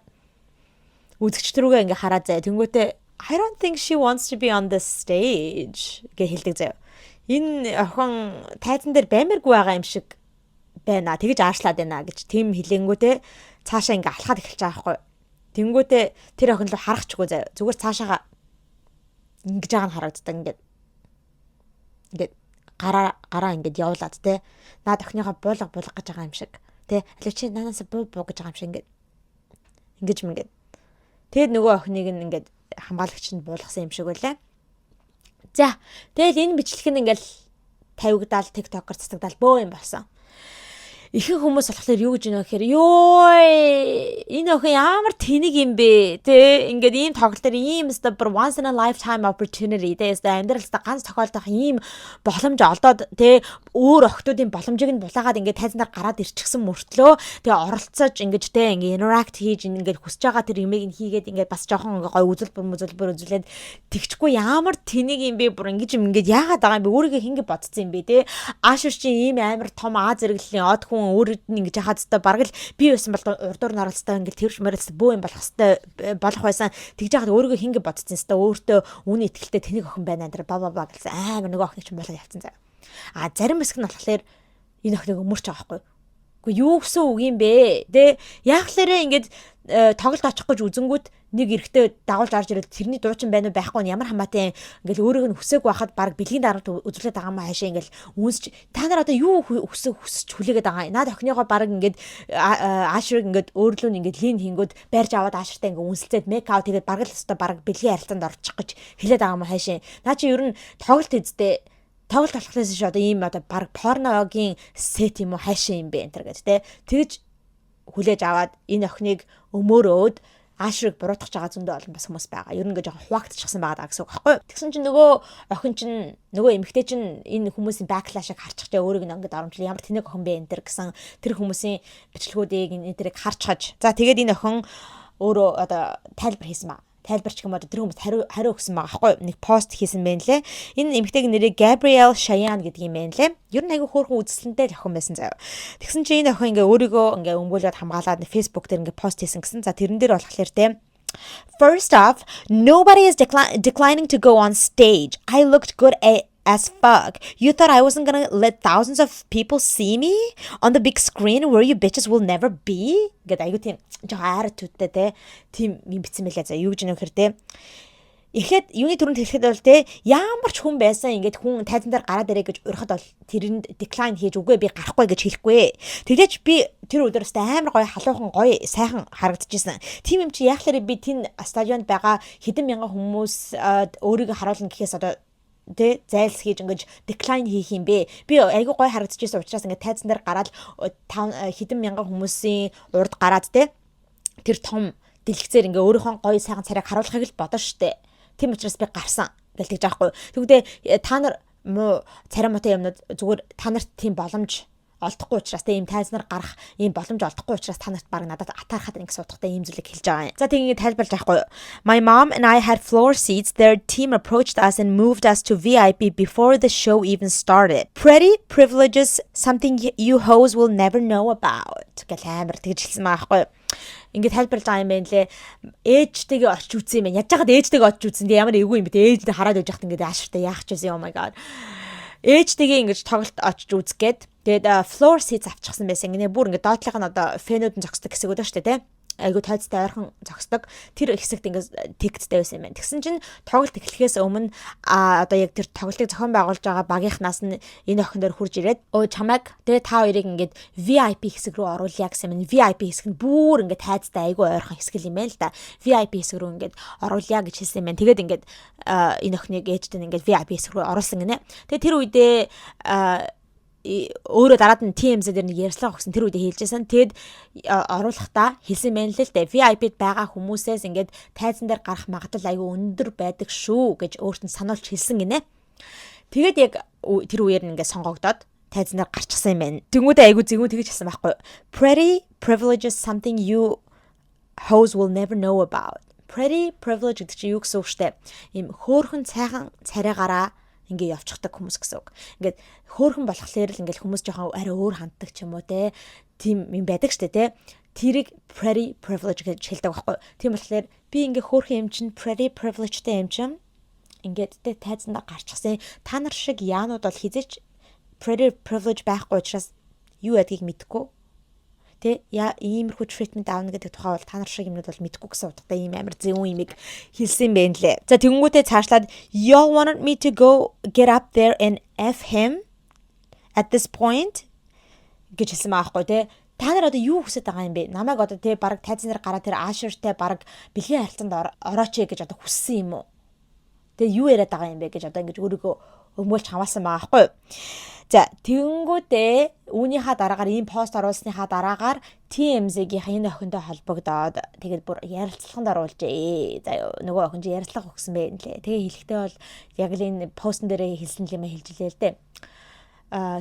S1: үзэгч рүүгээ ингээ хараад заяа. Тэнгүүтээ I don't think she wants to be on the stage гэж хэлдэг заяа. Энэ охин тайзан дээр баймиргүй байгаа юм шиг байна. Тэгэж аашлаад байна гэж тийм хэлэнгүүтээ цаашаа ингээ алхаад эхэлж байгаа байхгүй. Тэнгүүтээ тэр охин руу харахчгүй заяа. Зүгээр цаашаага ингэж байгаа нь харагддаг ингээд гараа ингээд явуулаад те. Наад охиныхоо буулга гэж байгаа юм шиг. Тэ алив чи нанаас буу гэж байгаа юм шиг ингэж мингээд. Тэгэд нөгөө охиныг ингээд хамгаалагч нь буулгасан юм шиг байлаа. За тэгэл энэ бичлэг нь ингээл тавигдаал TikTok-оор цацагдаал бөө юм болсон. Ихэнх хүмүүс болохоор юу гэж нөө гэхээр энэ охин ямар тэнэг юм бэ те ингээд ийм тоглолт дээр ийм super once in a lifetime opportunity тест амьдралд ганц тохиолдох ийм боломж олдоод те өөр охтуудын боломжийг нь булаагаад ингээд тайзнаар гараад ирчихсэн мөртлөө тэгээ оролцож ингээд те ингээд interact хийж ингээд хүсэж байгаа тэр юмыг нь хийгээд ингээд бас жоохон ингээд гой үзүүлбэр үзүүлээд тэгчгүй ямар тэнэг юм бэ бүр ингээд яагаад байгаа юм бэ өөрийгөө хингээ бодсон юм бэ те аашир чи ийм амар том зэрэглэлийн од хүн өөрөд нь ингэж хаад хэвээр бараг л би байсан бол урдуур наралцтай ингээд тэрвш мөрөлс бөө юм болох хэвээр болох байсан тэгж яхад өөрийгөө хингээ бодсон хэвээр өөртөө үүний итгэлтэй тэнэг охин байна энэ бла гэсэн амар нөгөө охин ч болоо явцсан заа. Зарим хэсэг нь болохоор энэ охиныг өмөрч байгаа байхгүй. Гэхдээ юу гэсэн үг юм бэ? Тэ яахлаарэ ингээд тоглолт очих гэж үзэнгүүт нэг эрэгтэй дагуулж арж ирэл тэрний дуучин байна уу байхгүй нь ямар хамаатай ингээл өөрөг нь хүсээг байхад баг бэлгийн дарамт үзүүлээд байгаа маа хаашаа ингээл үнсч та нар одоо юу хүсэж хүлээгээд байгаа юм. Наад охиныгоо баг ингээд аашрыг ингээд өөрлөө нь ингээд лин хингүүд барьж аваад аашртай ингээд үнсэлцээд мейк аут тэгээд баг л өстой баг бэлгийн харилцаанд орчих гэж хэлээд байгаа маа хаашаа. Наа чи ер нь тоглолт эзтэй тоглолт болохлаас ш одоо ийм одоо баг порногийн сет юм уу хаашаа юм бэ энэ төр гэж тэгж хүлээж аваад энэ охиныг өмөөрөөд аашрыг буруутгах байгаа зөндөө олон бас хүмүүс байгаа. Ер нь ингээ жоохон хуагтчихсан байгаа даа гэсэн үг байхгүй. Тэгсэн чинь нөгөө охин чинь нөгөө эмэгтэй чинь энэ хүмүүсийн backlash-ыг харчих чаа өөрийг нь ингээд оромжлоо ямар тэнэг охин бэ энэ төр гэсэн тэр хүмүүсийн бичлэгүүдийг энэ тэрийг харчхаж. За тэгээд энэ охин өөрөө одоо тайлбар хийсэн ба. Тайлбарч юм одоо тэр хүмүүс хариу өгсөн байгаа байхгүй. Нэг пост хийсэн байна лээ. Энэ эмэгтэйг нэрийг Gabrielle Cheyenne гэдэг юм байна лээ. Ер нь айгүй хөөрхөн үзэсгэлэнтэй охин байсан заяа. Тэгсэн чинь энэ охин ингээ өөрийгөө ингээ өмгөөлөд хамгаалаад Facebook дээр ингээ пост хийсэн гэсэн. За тэрэн дээр болохоор те First off, nobody is declining to go on stage. I looked good as fuck. You thought I wasn't gonna let thousands of people see me on the big screen where you bitches will never be? Гэт айгу тийм жаар түттэй те тийм юм битсэн мэлээ за юу гэж нөхөр те Эхлээд юуны төрөнд хэлэхэд бол те ямар ч хүн байсан ингээд хүн тайзан дээр гараад ирээ гэж урахад бол тэрэнд decline хийж үгүй би гарахгүй гэж хэлэхгүй. Тэглээч би тэр өдөрөөс амар гоё халуухан гоё сайхан харагдчихсан. Тим юм чи яахлаар би тэн стадионд байгаа хэдэн мянган хүмүүс өөрийгөө харуулна гэхээс одоо тэ зайлс хийж ингэж decline хийх юм бэ. Би айгүй гоё харагдчихсан учраас ингээд тайзан дээр гараад хэдэн мянган хүмүүсийн урд гараад те тэр том дэлгэцээр ингээ өөрийнхөө гоё сайхан царайг харуулахыг л бодно штэ. Тийм учраас би гарсан гэлтэж байгаа хгүй. Тэгвэл та нар муу царай мотой юмнууд зүгээр та нарт тийм боломж олдохгүй учраас тийм тайзнаар гарах ийм боломж олдохгүй учраас та нарт баг надад атаархад ингэ суудахтай ийм зүйлийг хэлж байгаа юм. За тийм ингэ тайлбарлаж байхгүй. My mom and I had floor seats. Their team approached us and moved us to VIP before the show even started. Pretty privileges, something you hoes will never know about. Гэл амар тэгж хэлсэн байгаа байхгүй. Ингээд тайлбарлаж байгаа юм байна лээ. Ээжтэйгээ очиж үзсэн юм байна. Яаж яагаад ээжтэйгээ очиж үзсэн. Тэ ямар эвгүй юм бэ. Ээжтэй хараад байж хат ингээд ааштай яах ч байсан. Oh my god. Ээжтэйгээ ингээд тоглолт очиж үзгээд тэгээд floor seats авчихсан байсан. Ингээд бүр ингээд доотлох нь одоо фэнүүд нь зогсдог хэсэг өдөө штэ тэ. Айгу тайцтай ойрхон зогсдог. Тэр хэсэгт ингээд тэгцтэй байсан юм байна. Тэгсэн чинь тоглолт эхлэхээс өмнө одоо яг тэр тоглолтыг зохион байгуулж байгаа багийнхнаас нь энэ охин дээр хурж ирээд чамайг тэгээ та хоёрыг ингээд VIP хэсэг рүү оруулъя гэсэн юм. VIP хэсэг нь бүр ингээд тайцтай айгу ойрхон хэсэг юм байна л да. VIP хэсэг рүү ингээд оруулъя гэж хэлсэн юм байна. Тэгээд ингээд энэ охиныг ээжтэй ингээд VIP хэсэг рүү оруулсан гинэ. Тэгээ тэр үедээ өөрөө дараад нь TMZ дээр нэг ярьслага өгсөн тэр үедээ хэлжсэн. Тэгэд оруулахдаа хэлсэн байна л л дээ. VIP-д байгаа хүмүүсээс ингээд тайзан дээр гарах магадлал айгүй өндөр байдаг шүү гэж өөрт нь сануулж хэлсэн гинэ. Тэгээд яг тэр үеэр нь ингээд сонгогдоод тайзан дээр гарчихсан юм байна. Тэнгүүдээ айгүй зэгүүн тэгэж хэлсэн байхгүй. Pretty privilege is something you hoes will never know about. Pretty privilege гэдэг чинь юу гэсэн үг штэ? Ийм хөөрхөн цайхан царайгаараа ингээ явчихдаг хүмүүс гэсэн үг. Ингээд хөөрхөн болохоор л ингээл хүмүүс жоохон арай өөр ханддаг ч юм уу те. Тийм юм байдаг штэ те. Тэрийг pretty privilege гэж хэлдэг байхгүй. Тийм болохоор би ингээ хөөрхөн юм чинь pretty privilegeтэй юм чинь ингээд тэ тайзанда гарчихсан. Та нар шиг яанууд бол хизээч pretty privilege байхгүй учраас юу ядгийг мэдэхгүй. Тэ иймэрхүү treatment аавна гэдэг тухай бол та нар шиг юмнууд бол мэдэхгүй гэсэн утгатай ийм амар зөв юмыг хэлсэн байх лээ. За тэгэнгүүтээ цаашлаад y'all wanted me to go get up there and F him at this point гэж хэлсэн байхгүй тэ. Та нар одоо юу хүсэж байгаа юм бэ? Намайг одоо тэ баг тайзан дээр гараа тэр Ашертэй баг бэлгийн харилцаанд орооч гэж одоо хүссэн юм уу? Тэ юу яриад байгаа юм бэ гэж одоо ингэж өөрийгөө өмгөөлж хамаасан байгаа байхгүй. За тэгэнгүүтээ үүнийхаа дараагаар ийм пост оруулсныхаа дараагаар TMZ-ийн энэ охинтой холбогдоод тэгээд бүр ярилцлаганд оруулжээ. За нөгөө охин чинь ярилцлага өгсөн байх нэлээ. Тэгээ хэлэхдээ бол яг л энэ постн дээрээ хэлсэн юм хэлжилээ л дээ.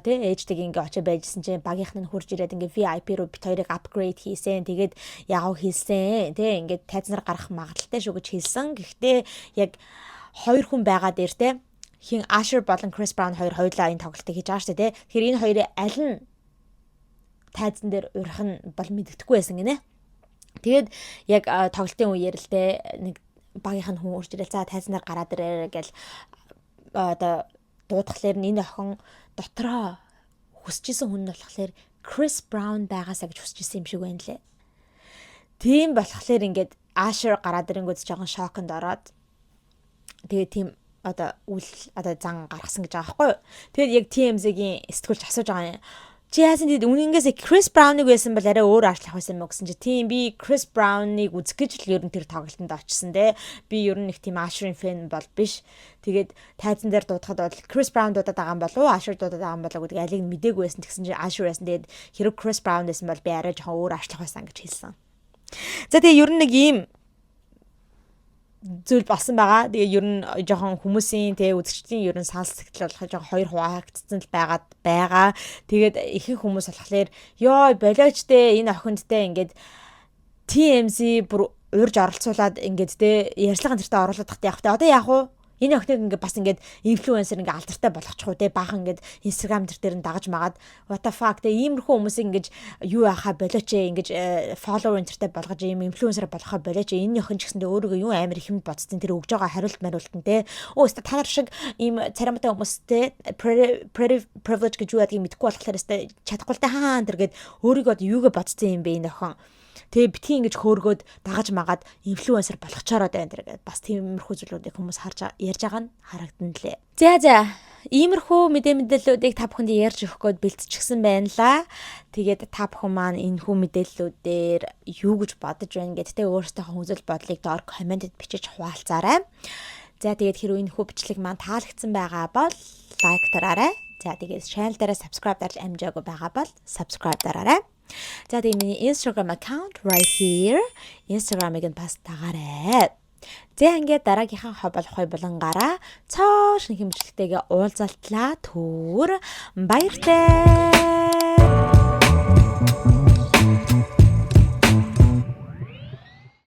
S1: Тэ ээжтэйг ингээ очиж байжсэн чинь багийнх нь хурж ирээд ингээ VIP руу бит хоёрыг апгрейд хийсэн. Тэгээд яав хийсэн. Тэ ингээ тайзнаар гарах магадaltaй шүү гэж хэлсэн. Гэхдээ яг хоёр хүн байгаа дээр тэ хин Asher болон Chris Brown хоёулаа энэ тоглолтыг хийж байгаа шүү дээ. Тэгэхээр энэ хоёрын аль нь тайзан дээр урих нь бол мэддэхгүй байсан гинэ. Тэгээд яг тоглолтын үеэр л дээ нэг багийнх нь хүн урж ирэл за тайзан дээр гараад ирээ гэл одоо дуудахлаар энэ охин дотроо хүсчихсэн хүн нь болохоор Chris Brown байгаасаа гэж хүсчихсэн юм шиг байна лээ. Тийм болохоор ингээд Asher гараад ирэнгүүт жоохон шоконд ороод тэгээд тийм одоо зан гаргасан гэж байгаа байхгүй юу. Тэгээд яг TMZ-гийн сэтгүүлч асууж байгаа юм. Чи яасан тийм үнэнгээс Chris Brown-ыг байсан бол арай өөр арчлах байсан юм уу гэсэн чи тийм би Chris Brown-ыг үзэх гэж л ер нь тэр тоглолтод очсон те. Би ер нь их тийм Asher-ийн фэн бол биш. Тэгээд тайзан дээр дуудахад бол Chris Brown дуудаад байгаа юм болов уу? Asher дуудаад байгаа юм болов уу гэдэг алийг мдээгүй байсан гэсэн чи Asher байсан. Тэгээд хэрэг Chris Brown байсан бол би арай жоохон өөр арчлах байсан гэж хэлсэн. За тэгээд ер нь нэг ийм зүйл болсон байгаа. Тэгээ ер нь жоохон хүмүүсийн тэгээ үзэгчдийн ер нь санал сэтгэл болох жоохон хоёр хуваагдсан л байгаа. Тэгээд ихэнх хүмүүс болохоор ёо болооч дээ энэ охиндтэй ингээд TMZ бүр урьж оролцуулаад ингээд тэ ярьцлага нэртэ оруулаад тахтай явах тэ. Одоо яах вэ? Энэ охиныг ингээд бас ингээд инфлюенсер ингээд алдартай болгочих уу те баахан ингээд Instagram дээр нь дагаж магаад what the fuck те иймэрхүү хүмүүсийг ингээд юу яхаа болооч ингээд follower энтертэй болгож ийм инфлюенсер болгохоо болооч энэ охин ч гэсэндээ өөрийгөө юу амар ихэмд бодсон тэр өгж байгаа хариулт мариултан те өөстө та нар шиг ийм царамтай хүмүүстэй privilege гэж юу ядгийг мэдэхгүй болохоор өстө чадахгүй та хаан тэр гээд өөрийгөө юугээ бодсон юм бэ энэ охин. Тэгээ битгий ингэж хөөргөөд дагаж магаад инфлюенсер болгочоороод байна тэр гэдэг бас тиймэрхүү зүйлүүдийг хүмүүс харж ярьж байгаа нь харагдан лээ. За иймэрхүү мэдээллүүдийг та бүхэнд ярьж өгөх гээд бэлтчихсэн байна лаа. Тэгээд та бүхэн маань энэхүү мэдээллүүдээр юу гэж бодож байна гэдэгтээ өөрсдийнхөө үзэл бодлыг доор комментэд бичиж хуваалцаарай. За тэгээд хэрвээ энэхүү бичлэг маань таалагдсан байгаа бол лайк дараарай. За тэгээд channel дээр subscribe дарж амжаагүй байгаа бол subscribe дараарай. За тэгээд миний Instagram account right here. Instagram-ыг нь бас дагаарай. За ингээд дараагийнхаа хоболхой булангаараа цоо шинэ хэмжлэгтэйгээ уулзалтлаа. Баяртай.